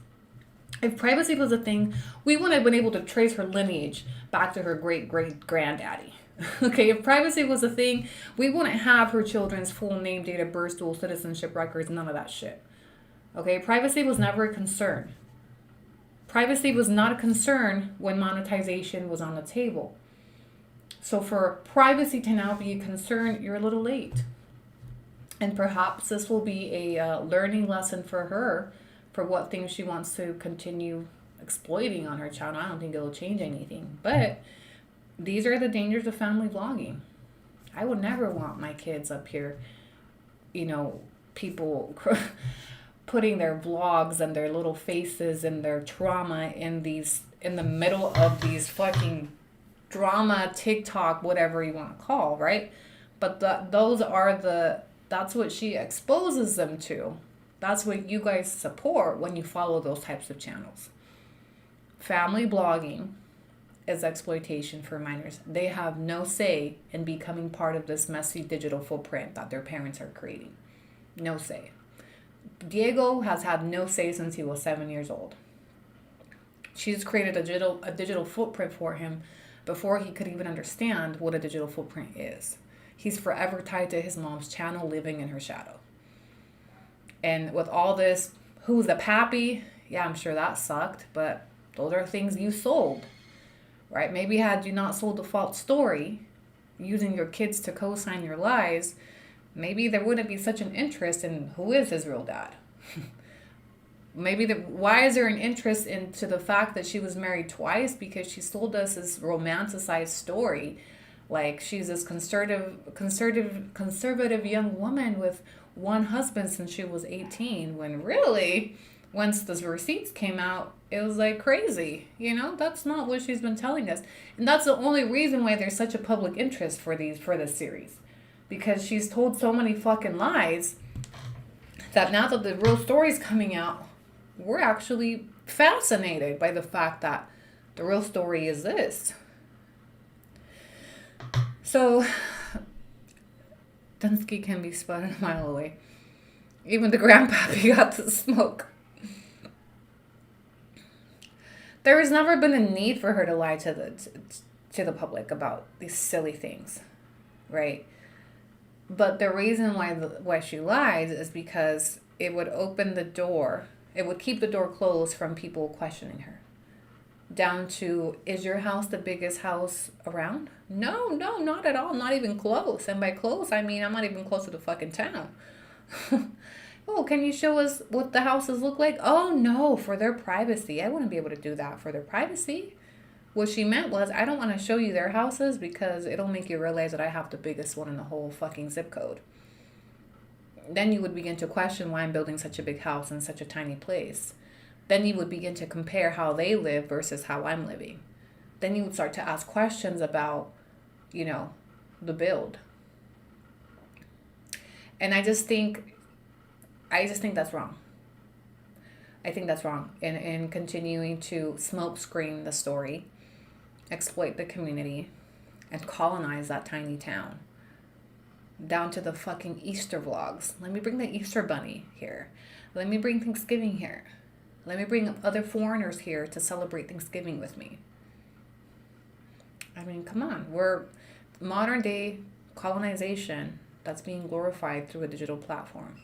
A: If privacy was a thing, we wouldn't have been able to trace her lineage back to her great-great-granddaddy. Okay, if privacy was a thing, we wouldn't have her children's full name, date of birth, dual citizenship records, none of that shit. Okay, privacy was never a concern. Privacy was not a concern when monetization was on the table. So for privacy to now be a concern, you're a little late. And perhaps this will be a learning lesson for her for what things she wants to continue exploiting on her channel. I don't think it'll change anything. But these are the dangers of family vlogging. I would never want my kids up here, people putting their vlogs and their little faces and their trauma in the middle of these fucking drama, TikTok, whatever you want to call, right? But that's what she exposes them to. That's what you guys support when you follow those types of channels. Family blogging is exploitation for minors. They have no say in becoming part of this messy digital footprint that their parents are creating. No say. Diego has had no say since he was 7 years old. She's created a digital footprint for him before he could even understand what a digital footprint is. He's forever tied to his mom's channel, living in her shadow. And with all this, who's the pappy? Yeah, I'm sure that sucked, but those are things you sold, right? Maybe had you not sold the false story, using your kids to co-sign your lies, maybe there wouldn't be such an interest in who is his real dad. Why is there an interest into the fact that she was married twice? Because she sold us this romanticized story, like she's this conservative young woman with one husband since she was 18, when really, once the receipts came out, it was like crazy. That's not what she's been telling us. And that's the only reason why there's such a public interest for this series. Because she's told so many fucking lies that now that the real story's coming out, we're actually fascinated by the fact that the real story is this. So Dunsky can be spotted a mile away. Even the grandpappy got to smoke. There has never been a need for her to lie to the public about these silly things, right? But the reason why she lies is because it would open the door. It would keep the door closed from people questioning her. Down to, is your house the biggest house around? No, not at all. Not even close. And by close, I mean I'm not even close to the fucking town. Oh, can you show us what the houses look like? Oh, no, for their privacy. I wouldn't be able to do that for their privacy. What she meant was, I don't want to show you their houses because it'll make you realize that I have the biggest one in the whole fucking zip code. Then you would begin to question why I'm building such a big house in such a tiny place. Then you would begin to compare how they live versus how I'm living. Then you would start to ask questions about, the build. And I just think that's wrong. I think that's wrong. In continuing to smoke screen the story, exploit the community, and colonize that tiny town. Down to the fucking Easter vlogs. Let me bring the Easter bunny here. Let me bring Thanksgiving here. Let me bring other foreigners here to celebrate Thanksgiving with me. I mean, come on. We're modern day colonization that's being glorified through a digital platform.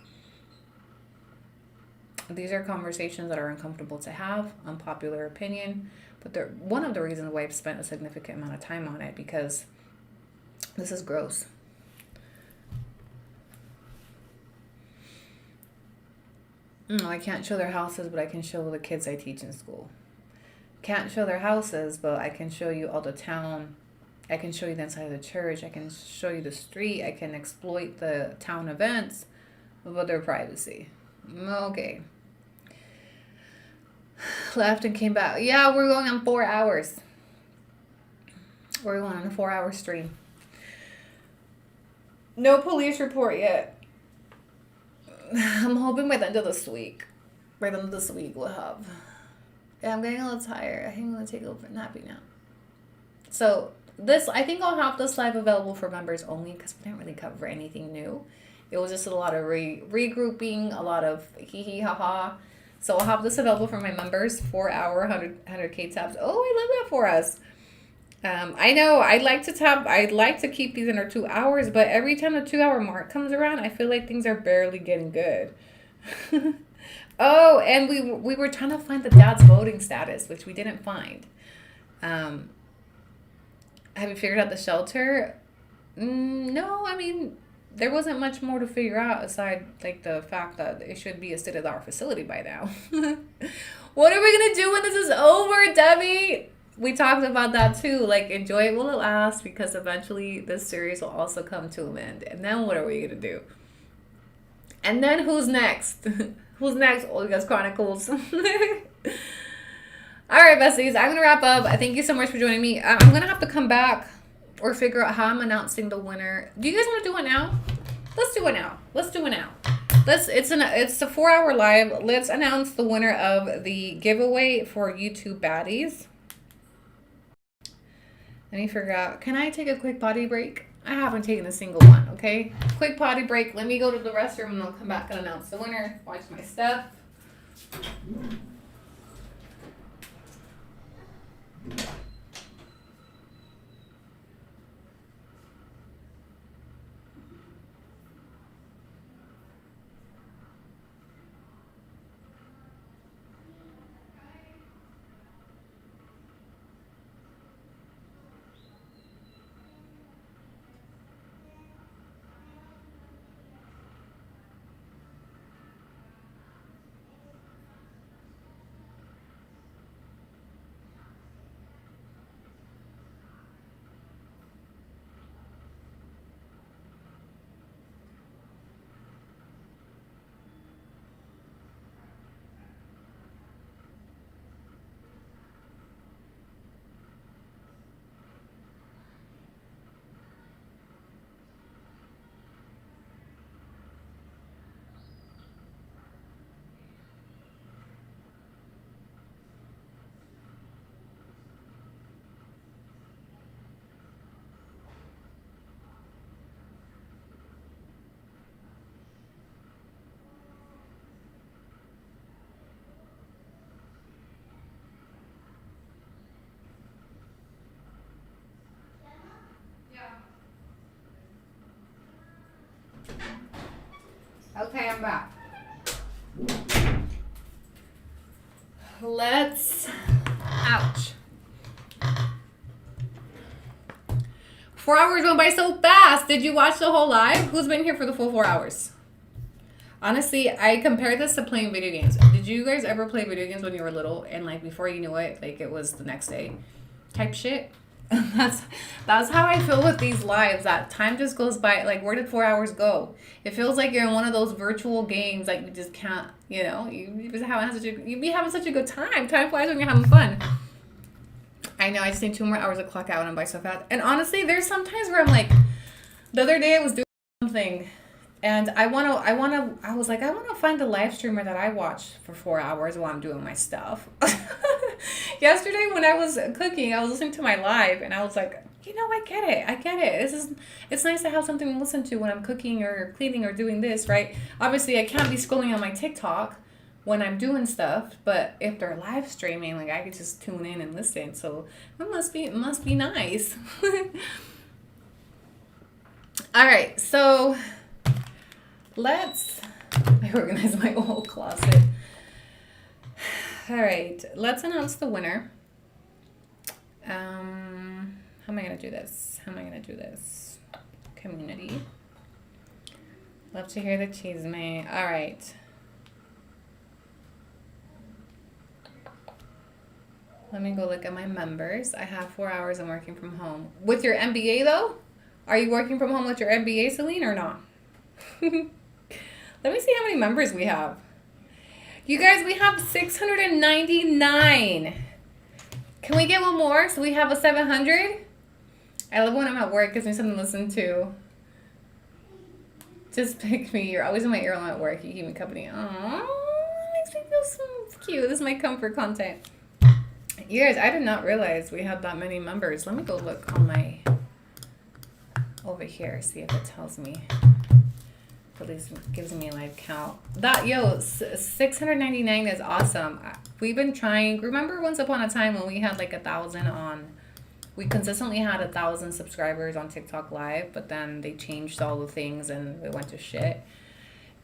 A: These are conversations that are uncomfortable to have, unpopular opinion, but they're one of the reasons why I've spent a significant amount of time on it, because this is gross. No, I can't show their houses, but I can show the kids I teach in school. Can't show their houses, but I can show you all the town I can show you the inside of the church. I can show you the street. I can exploit the town events about their privacy. Okay. Left and came back. Yeah, we're going on 4 hours. We're going on a 4-hour stream. No police report yet. I'm hoping by the end of this week. By the end of this week we'll have. Yeah, I'm getting a little tired. I think I'm going to take a little nappy now. So, I think I'll have this live available for members only because we didn't really cover anything new. It was just a lot of regrouping, a lot of hee ha ha. So I'll have this available for my members, 4 hour, 100K tabs. Oh, I love that for us. I know I'd like to keep these under 2 hours, but every time the 2 hour mark comes around, I feel like things are barely getting good. Oh, and we were trying to find the dad's voting status, which we didn't find. Have you figured out the shelter? No, I mean, there wasn't much more to figure out aside like the fact that it should be a state-of-the-art facility by now. What are we gonna do when this is over, Debbie? We talked about that too. Like, enjoy it while it lasts, because eventually this series will also come to an end. And then what are we gonna do? And then who's next? Who's next? Olga's Chronicles. All right, besties, I'm gonna wrap up. Thank you so much for joining me. I'm gonna have to come back or figure out how I'm announcing the winner. Do you guys want to do it now? Let's do it now. It's a 4 hour live. Let's announce the winner of the giveaway for YouTube Baddies. Let me figure out. Can I take a quick potty break? I haven't taken a single one. Okay, quick potty break. Let me go to the restroom and I'll come back and announce the winner. Watch my step. Okay, I'm back. Ouch. 4 hours went by so fast. Did you watch the whole live? Who's been here for the full 4 hours? Honestly, I compare this to playing video games. Did you guys ever play video games when you were little and like before you knew it, like it was the next day type shit? That's how I feel with these lives. That time just goes by. Like, where did 4 hours go? It feels like you're in one of those virtual games. Like, you just can't, you be having such a good time. Time flies when you're having fun. I know. I just need 2 more hours to clock out and by so fast. And honestly, there's some times where I'm like, the other day I was doing something, and I was like, I want to find a live streamer that I watch for 4 hours while I'm doing my stuff. Yesterday when I was cooking, I was listening to my live and I was like, I get it. It's nice to have something to listen to when I'm cooking or cleaning or doing this, right? Obviously, I can't be scrolling on my TikTok when I'm doing stuff, but if they're live streaming, like I could just tune in and listen. So it must be nice. All right, so I organize my whole closet. All right, let's announce the winner. How am I going to do this? Community. Love to hear the chisme. All right. Let me go look at my members. I have 4 hours. I'm working from home. With your MBA, though? Are you working from home with your MBA, Celine, or not? Let me see how many members we have. You guys, we have 699. Can we get one more so we have a 700? I love when I'm at work. It gives me something to listen to. Just pick me. You're always in my ear when I'm at work. You keep me company. Aww, makes me feel so cute. This is my comfort content. You guys, I did not realize we had that many members. Let me go look on my... over here, see if it tells me. At least gives me a live count. That, 699 is awesome. We've been trying. Remember once upon a time when we had like 1,000 on... We consistently had 1,000 subscribers on TikTok Live, but then they changed all the things and it went to shit.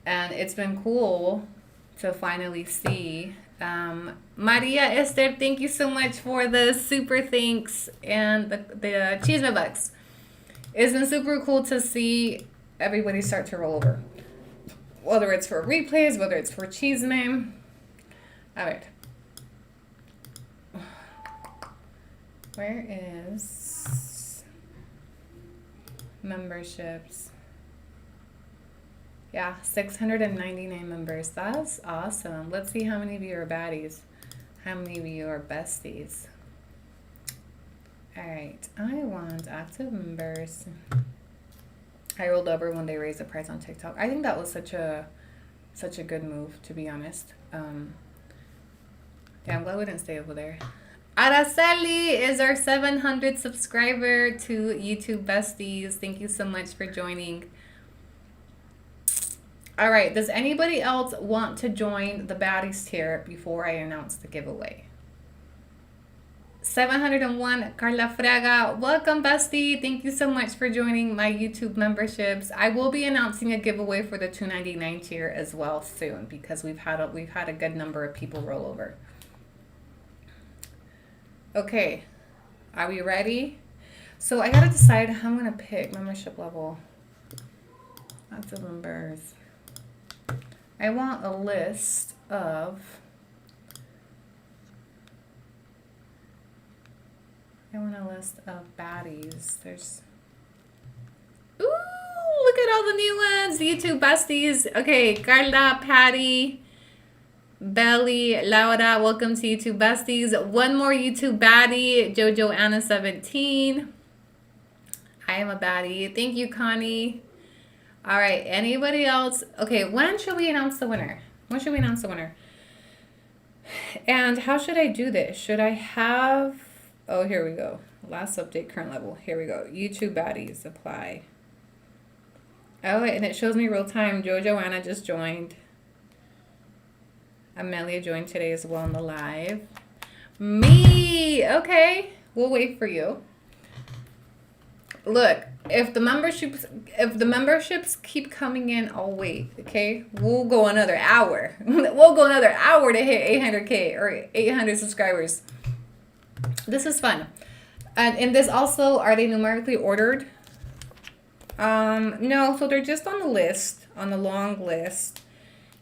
A: And it's been cool to finally see. Maria Esther, thank you so much for the super thanks and the Cheese bucks. It's been super cool to see everybody start to roll over. Whether it's for replays, whether it's for Cheese name. Alright. Where is memberships? Yeah, 699 members. That's awesome. Let's see how many of you are baddies. How many of you are besties? Alright, I want active members. I rolled over when they raised the price on TikTok. I think that was such a good move, to be honest. Yeah, I'm glad we didn't stay over there. Araceli is our 700 subscriber to YouTube Besties. Thank you so much for joining. All right, does anybody else want to join the Baddies tier before I announce the giveaway? 701, Carla Fraga. Welcome, Bestie. Thank you so much for joining my YouTube memberships. I will be announcing a giveaway for the $2.99 tier as well soon because we've had a good number of people roll over. Okay, are we ready? So I gotta decide how I'm gonna pick membership level. Active members. I want a list of baddies. There's ooh, look at all the new ones. YouTube besties. Okay, Carla, Patty, Belly, Laura, welcome to YouTube besties. One more YouTube baddie, Jojo Anna 17. I am a baddie. Thank you, Connie. All right, anybody else? Okay, when should we announce the winner? When should we announce the winner? And how should I do this? Should I have... Oh, here we go. Last update, current level. Here we go. YouTube baddies, apply. Oh, and it shows me real time. Jojo Anna just joined. Amelia joined today as well in the live. Me! Okay, we'll wait for you. Look, if the memberships keep coming in, I'll wait, okay? We'll go another hour. We'll go another hour to hit 800K or 800 subscribers. This is fun. And this also, are they numerically ordered? No, so they're just on the list, on the long list.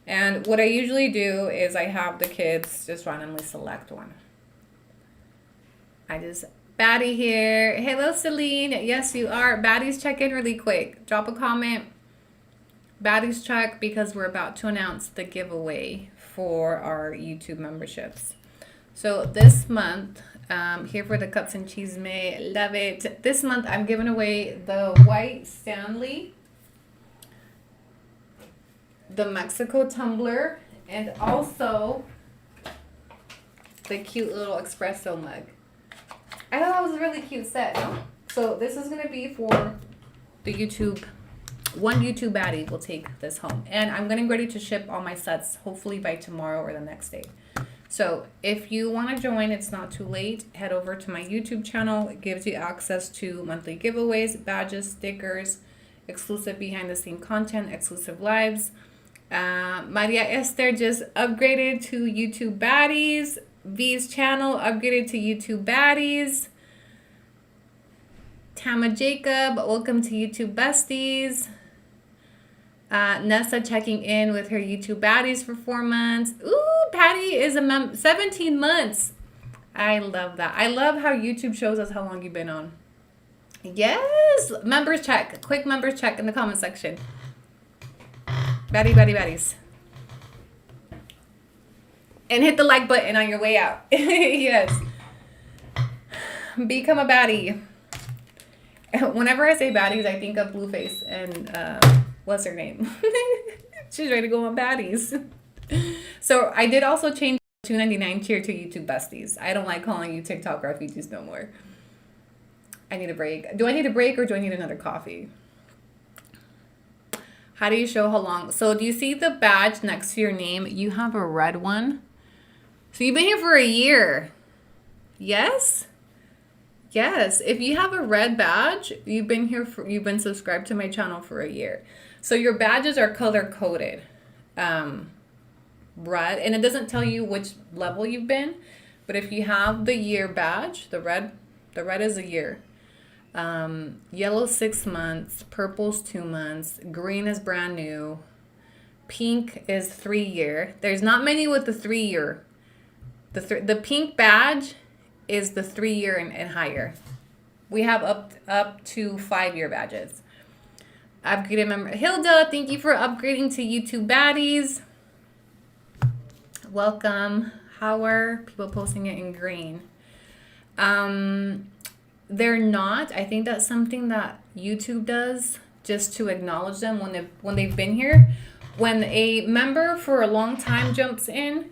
A: And what I usually do is I have the kids just randomly select one. Baddie here. Hello, Celine. Yes, you are. Baddies, check in really quick. Drop a comment. Baddies check because we're about to announce the giveaway for our YouTube memberships. So this month, here for the Cups and Cheese May, love it. This month I'm giving away the white Stanley, the Mexico tumbler, and also the cute little espresso mug. I thought that was a really cute set, no? So this is going to be for the YouTube. One YouTube baddie will take this home. And I'm getting ready to ship all my sets, hopefully by tomorrow or the next day. So if you want to join, it's not too late. Head over to my YouTube channel. It gives you access to monthly giveaways, badges, stickers, exclusive behind-the-scenes content, exclusive lives. Maria Esther just upgraded to YouTube baddies. V's channel upgraded to YouTube baddies. Tama Jacob, welcome to YouTube besties. Nessa checking in with her YouTube baddies for 4 months. Ooh, Patty is 17 months. I love that. I love how YouTube shows us how long you've been on. Yes. Members check. Quick members check in the comment section. Baddies. And hit the like button on your way out. Yes. Become a baddie. Whenever I say baddies, I think of Blueface and what's her name? She's ready to go on baddies. So I did also change $2.99 tier to YouTube besties. I don't like calling you TikTok refugees no more. I need a break. Do I need a break or do I need another coffee? How do you show how long? So do you see the badge next to your name? You have a red one. So you've been here for a year. Yes? Yes. If you have a red badge, you've been subscribed to my channel for a year. So your badges are color coded. Red, and it doesn't tell you which level you've been, but if you have the year badge, the red is a year. Yellow 6 months, purple's 2 months, green is brand new, pink is 3 year. There's not many with the 3 year. The pink badge is the 3 year and higher. We have up to 5 year badges. Upgraded member Hilda, thank you for upgrading to YouTube baddies. Welcome. How are people posting it in green? They're not. I think that's something that YouTube does just to acknowledge them when they've been here. When a member for a long time jumps in,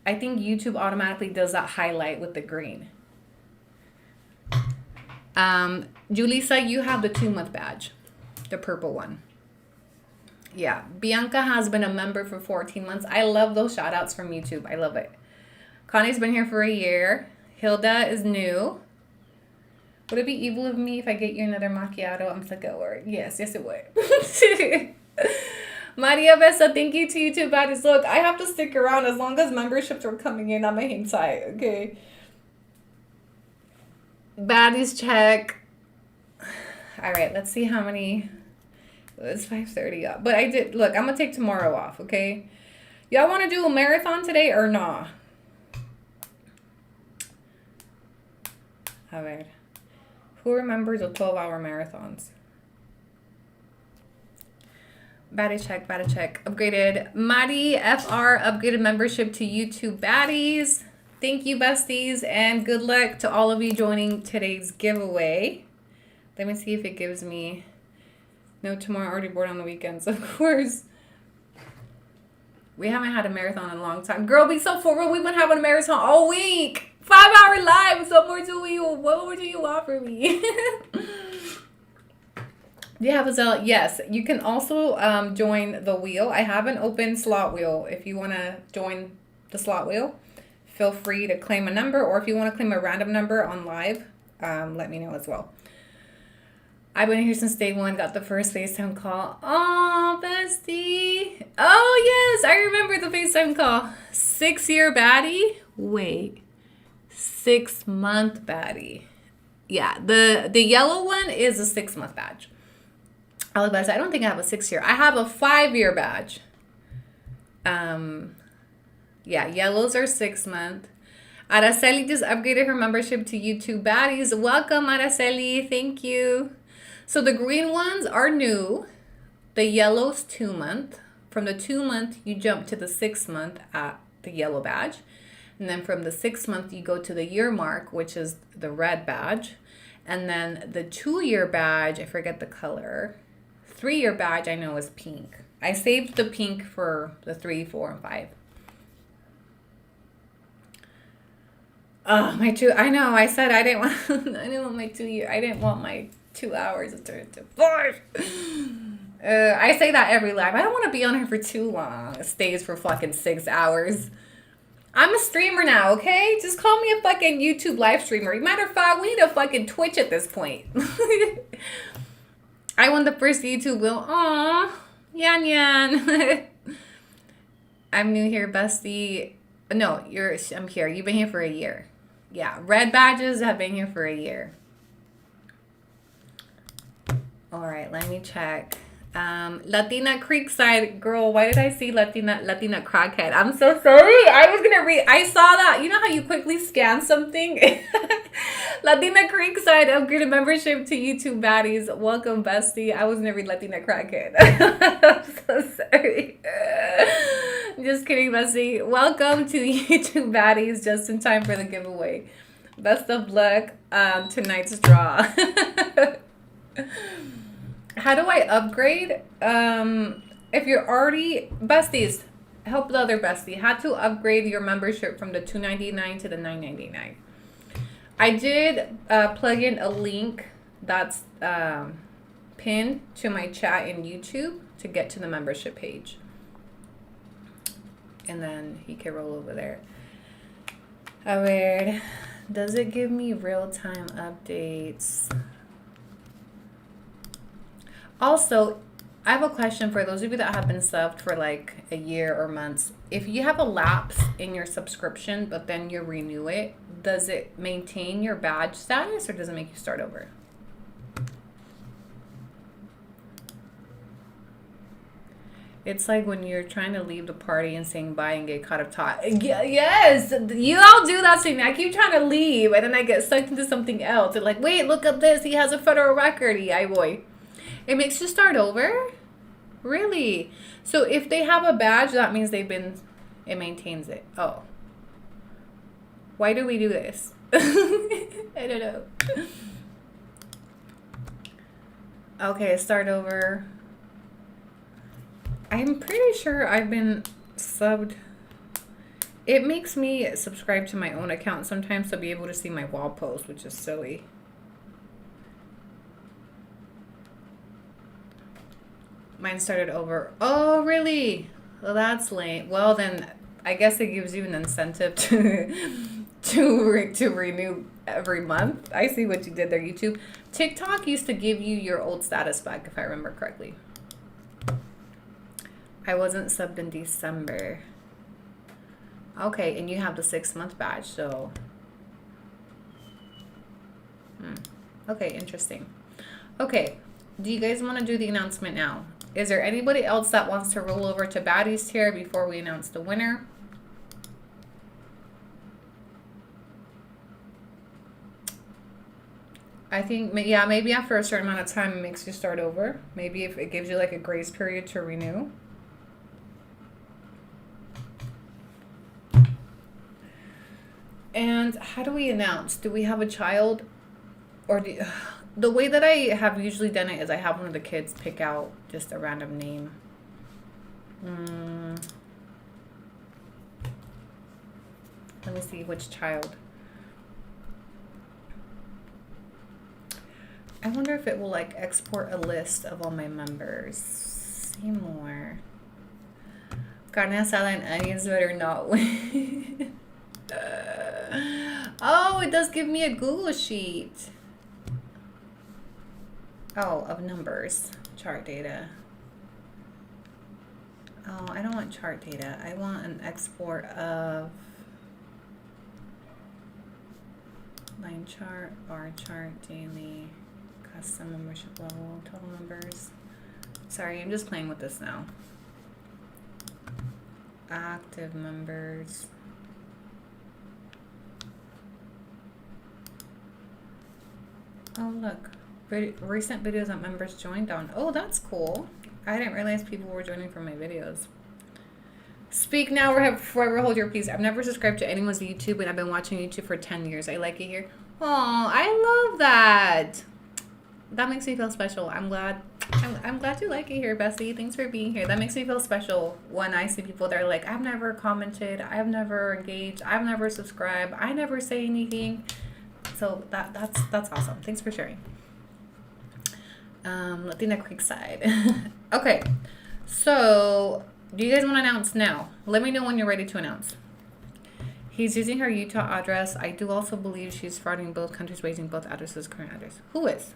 A: I think YouTube automatically does that highlight with the green. Julissa, you have the 2-month badge, the purple one. Yeah, Bianca has been a member for 14 months. I love those shout outs from YouTube. I love it. Connie's been here for a year. Hilda is new. Would it be evil of me if I get you another macchiato? I'm stuck at work. Yes, it would. Maria Bessa, thank you to YouTube baddies. Look, I have to stick around as long as memberships are coming in on my hang site, okay? Baddies check. All right, let's see how many... It's 5:30 up. But I did, look, I'm going to take tomorrow off, okay? Y'all want to do a marathon today or nah? All right. Who remembers the 12-hour marathons? Baddie check. Upgraded. Maddie FR upgraded membership to YouTube baddies. Thank you, besties. And good luck to all of you joining today's giveaway. Let me see if it gives me... No, tomorrow, already bored on the weekends, of course. We haven't had a marathon in a long time. Girl, be so for real. We've been having a marathon all week. 5-hour live. What more do you want from me? Do you have a Zelle? Yes. You can also join the wheel. I have an open slot wheel. If you want to join the slot wheel, feel free to claim a number. Or if you want to claim a random number on live, let me know as well. I've been here since day one, got the first FaceTime call. Oh, bestie. Oh, yes, I remember the FaceTime call. 6-year baddie? Wait, 6-month baddie. Yeah, the yellow one is a 6-month badge. I was about to say, I don't think I have a 6-year. I have a 5-year badge. Yeah, yellows are 6-month. Araceli just upgraded her membership to YouTube baddies. Welcome, Araceli. Thank you. So the green ones are new. The yellow's 2-month. From the 2-month, you jump to the 6-month at the yellow badge. And then from the 6-month, you go to the year mark, which is the red badge. And then the 2-year badge, I forget the color. 3-year badge, I know, is pink. I saved the pink for the 3, 4, and 5. Oh, my 2. I know. I said I didn't want my 2 year. I didn't want my 2 hours to turn to 5. I say that every live. I don't want to be on here for too long. It stays for fucking 6 hours. I'm a streamer now, okay? Just call me a fucking YouTube live streamer. Matter of fact, we need a fucking Twitch at this point. I won the first YouTube wheel. Aw, yan. I'm new here, bestie. No, I'm here. You've been here for a year. Yeah, red badges have been here for a year. All right, let me check. Latina Creekside girl. Why did I see Latina crackhead? I'm so sorry. I was gonna read. I saw that. You know how you quickly scan something? Latina Creekside upgraded membership to YouTube Baddies. Welcome, bestie. I was gonna read Latina crackhead. I'm so sorry. Just kidding, bestie. Welcome to YouTube Baddies. Just in time for the giveaway. Best of luck. Tonight's draw. How do I upgrade? If you're already besties, help the other bestie. How to upgrade your membership from the $2.99 to the $9.99. I did plug in a link that's pinned to my chat in YouTube to get to the membership page, and then he can roll over there. Oh, weird. Does it give me real-time updates? Also, I have a question for those of you that have been subbed for like a year or months. If you have a lapse in your subscription, but then you renew it, does it maintain your badge status or does it make you start over? It's like when you're trying to leave the party and saying bye and get caught up top. Yes, you all do that to me. I keep trying to leave and then I get sucked into something else. They're like, wait, look at this. He has a federal record. Yeah, boy. It makes you start over? Really? So if they have a badge, that means it maintains it. Oh. Why do we do this? I don't know. Okay, start over. I'm pretty sure I've been subbed. It makes me subscribe to my own account sometimes to be able to see my wall post, which is silly. Mine started over. Oh, really? Well, that's late. Well, then I guess it gives you an incentive to renew every month. I see what you did there, YouTube. TikTok used to give you your old status back, if I remember correctly. I wasn't subbed in December. Okay, and you have the 6-month badge, so. Okay, interesting. Okay, do you guys want to do the announcement now? Is there anybody else that wants to roll over to Baddie's tier before we announce the winner? I think, yeah, maybe after a certain amount of time it makes you start over. Maybe if it gives you like a grace period to renew. And how do we announce? Do we have a child? Or the way that I have usually done it is I have one of the kids pick out just a random name. Let me see which child. I wonder if it will like export a list of all my members. See more. Carne asada and onions better not win. Oh, it does give me a Google sheet. Oh, of numbers. Chart data. Oh, I don't want chart data. I want an export of line chart, bar chart, daily, custom membership level, total members. Sorry, I'm just playing with this now. Active members. Oh, look. Recent videos that members joined on. Oh, that's cool. I didn't realize people were joining from my videos. Speak now or forever hold your peace. I've never subscribed to anyone's YouTube and I've been watching YouTube for 10 years. I like it here. Oh, I love that. That makes me feel special. I'm glad you like it here, Bessie. Thanks for being here. That makes me feel special when I see people that are like, I've never commented, I've never engaged, I've never subscribed, I never say anything. So that's awesome. Thanks for sharing. Latina Creekside. Okay, so do you guys want to announce now? Let me know when you're ready to announce. He's using her Utah address. I do also believe she's frauding both countries, raising both addresses, current address. Who is?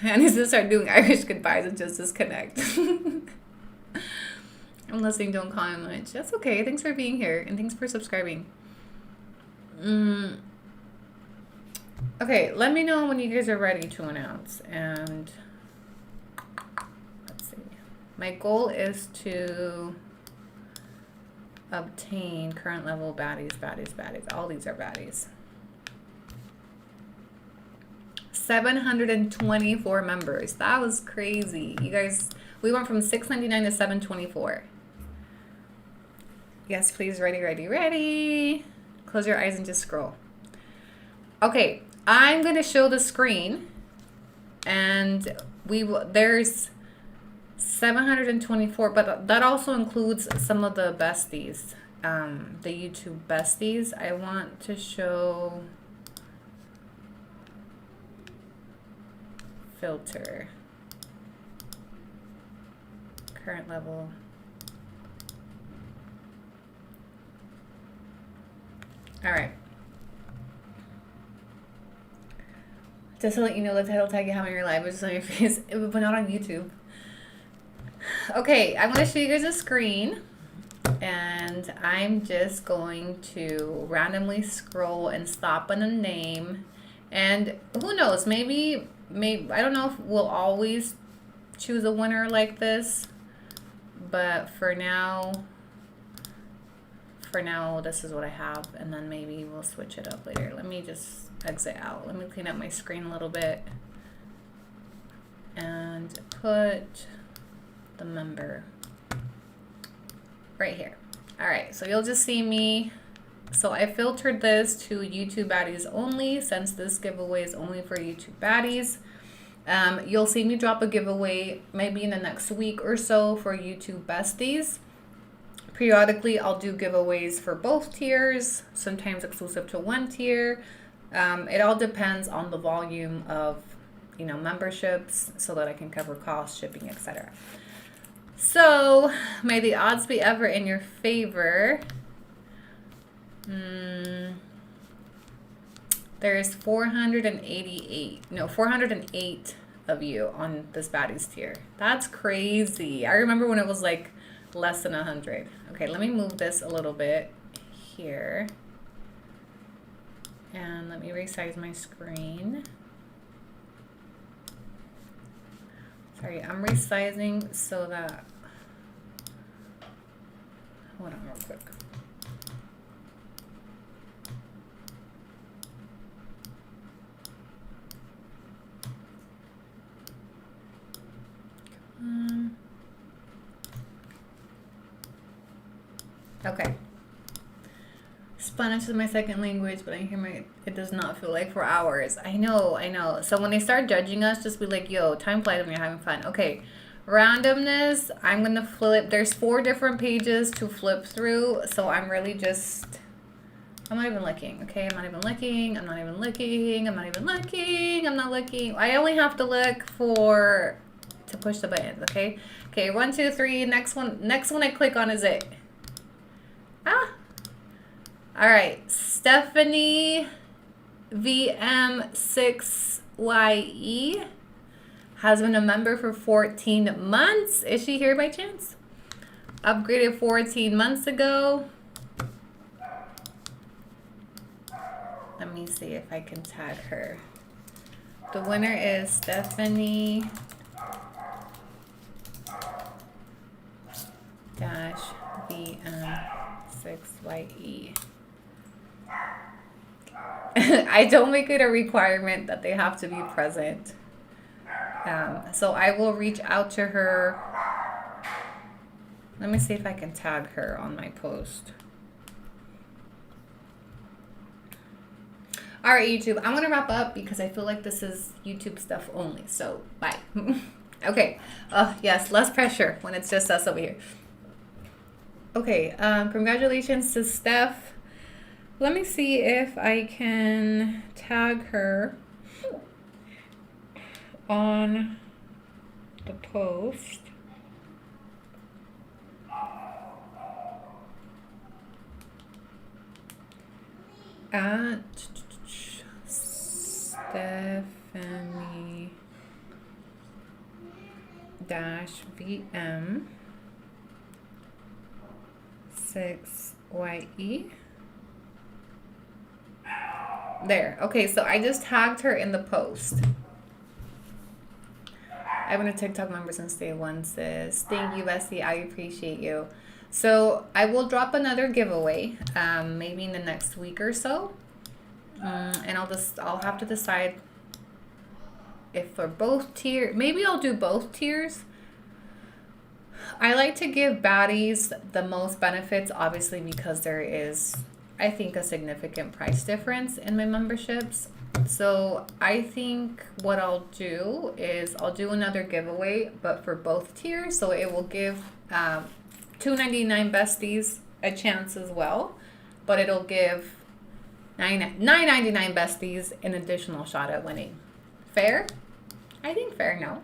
A: And he's gonna start doing Irish goodbyes and just disconnect. I'm listening, don't call him much. That's okay. Thanks for being here and thanks for subscribing. Okay, let me know when you guys are ready to announce. And My goal is to obtain current level baddies. All these are baddies. 724 members. That was crazy. You guys, we went from 699 to 724. Yes, please. Ready. Close your eyes and just scroll. Okay, I'm going to show the screen. And there's 724, but that also includes some of the besties, the YouTube besties. I want to show filter, current level. All right. Just to let you know, the title tag you have on your live is just on your face, but not on YouTube. Okay, I'm going to show you guys a screen, and I'm just going to randomly scroll and stop on a name, and who knows, maybe I don't know if we'll always choose a winner like this, but for now, this is what I have, and then maybe we'll switch it up later. Let me just exit out. Let me clean up my screen a little bit and put the member right here. All right, so you'll just see me. So I filtered this to YouTube baddies only, since this giveaway is only for YouTube baddies. You'll see me drop a giveaway maybe in the next week or so for YouTube besties. Periodically, I'll do giveaways for both tiers, sometimes exclusive to one tier. It all depends on the volume of, memberships, so that I can cover costs, shipping, etc. So, may the odds be ever in your favor. There's 408 of you on this baddies tier. That's crazy. I remember when it was like less than 100. Okay, let me move this a little bit here. And let me resize my screen. Sorry, I'm resizing so that, hold on real quick. Okay. Spanish is my second language, but I hear it does not feel like 4 hours. I know. So when they start judging us, just be like, yo, time flies when you're having fun. Okay. Randomness, I'm going to flip. There's 4 different pages to flip through. So I'm really I'm not even looking. Okay. I'm not looking. I only have to look to push the buttons. Okay. Okay. 1, 2, 3. Next one I click on is it. All right, Stephanie VM6YE has been a member for 14 months. Is she here by chance? Upgraded 14 months ago. Let me see if I can tag her. The winner is Stephanie VM6YE. I don't make it a requirement that they have to be present. So I will reach out to her. Let me see if I can tag her on my post. All right, YouTube, I'm going to wrap up because I feel like this is YouTube stuff only. So bye. Okay. Yes, less pressure when it's just us over here. Okay. Congratulations to Steph. Let me see if I can tag her on the post. At Stephanie VM 6YE. There. Okay, so I just tagged her in the post. I went to TikTok members and stay one, sis. Thank you, Bessie. I appreciate you. So I will drop another giveaway, maybe in the next week or so. And I'll have to decide if for both tiers, maybe I'll do both tiers. I like to give baddies the most benefits, obviously, because there is, I think, a significant price difference in my memberships. So I think what I'll do is I'll do another giveaway, but for both tiers. So it will give $2.99 besties a chance as well, but it'll give $9.99 besties an additional shot at winning. Fair? I think fair, no?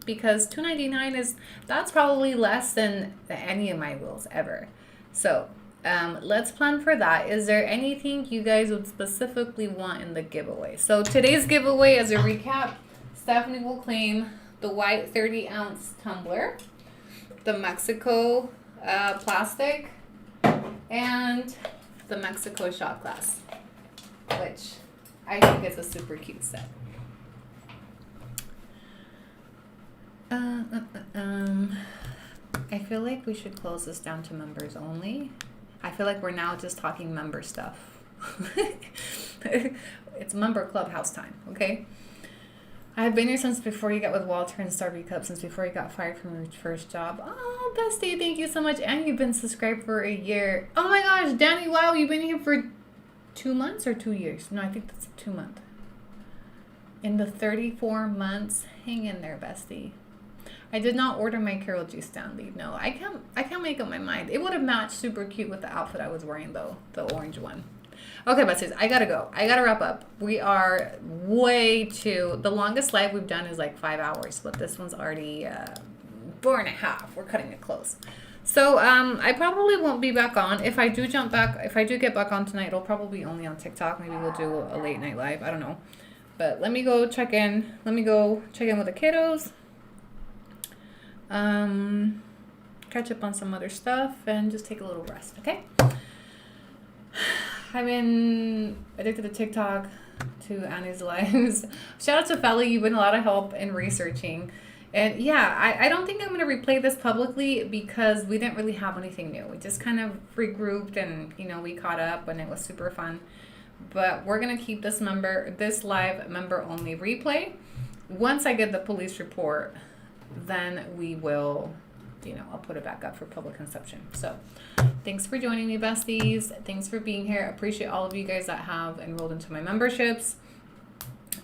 A: Because $2.99 that's probably less than any of my wheels ever. So let's plan for that. Is there anything you guys would specifically want in the giveaway? So today's giveaway, as a recap, Stephanie will claim the white 30-ounce tumbler, the Mexico plastic, and the Mexico shot glass, which I think is a super cute set. I feel like we should close this down to members only. I feel like we're now just talking member stuff. It's member clubhouse time, okay? I've been here since before you got with Walter and Starbucks Cup, since before you got fired from your first job. Oh, bestie, thank you so much. And you've been subscribed for a year. Oh my gosh, Danny, wow, you've been here for 2 months or 2 years? No, I think that's 2 months. In the 34 months, hang in there, bestie. I did not order my Carol G. Stanley. No, I can't make up my mind. It would have matched super cute with the outfit I was wearing, though, the orange one. Okay, besties, I gotta go. I gotta wrap up. We are way too. The longest live we've done is like 5 hours, but this one's already 4.5. We're cutting it close. So I probably won't be back on. If I do get back on tonight, it'll probably be only on TikTok. Maybe we'll do a late night live. I don't know. But let me go check in. Let me go check in with the kiddos. Catch up on some other stuff and just take a little rest, okay? I've been addicted to TikTok, to Annie's lives. Shout out to Felly, you've been a lot of help in researching. And yeah, I don't think I'm going to replay this publicly because we didn't really have anything new. We just kind of regrouped and, we caught up and it was super fun. But we're going to keep this live member only replay. Once I get the police report, then we will, I'll put it back up for public consumption. So thanks for joining me, besties. Thanks for being here. I appreciate all of you guys that have enrolled into my memberships.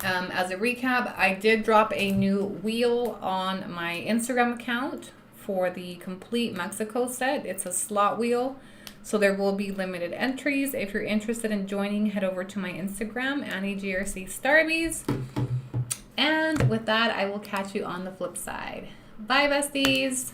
A: As a recap, I did drop a new wheel on my Instagram account for the complete Mexico set. It's a slot wheel, so there will be limited entries. If you're interested in joining, head over to my Instagram, AnnieGRC Starbies. And with that, I will catch you on the flip side. Bye, besties.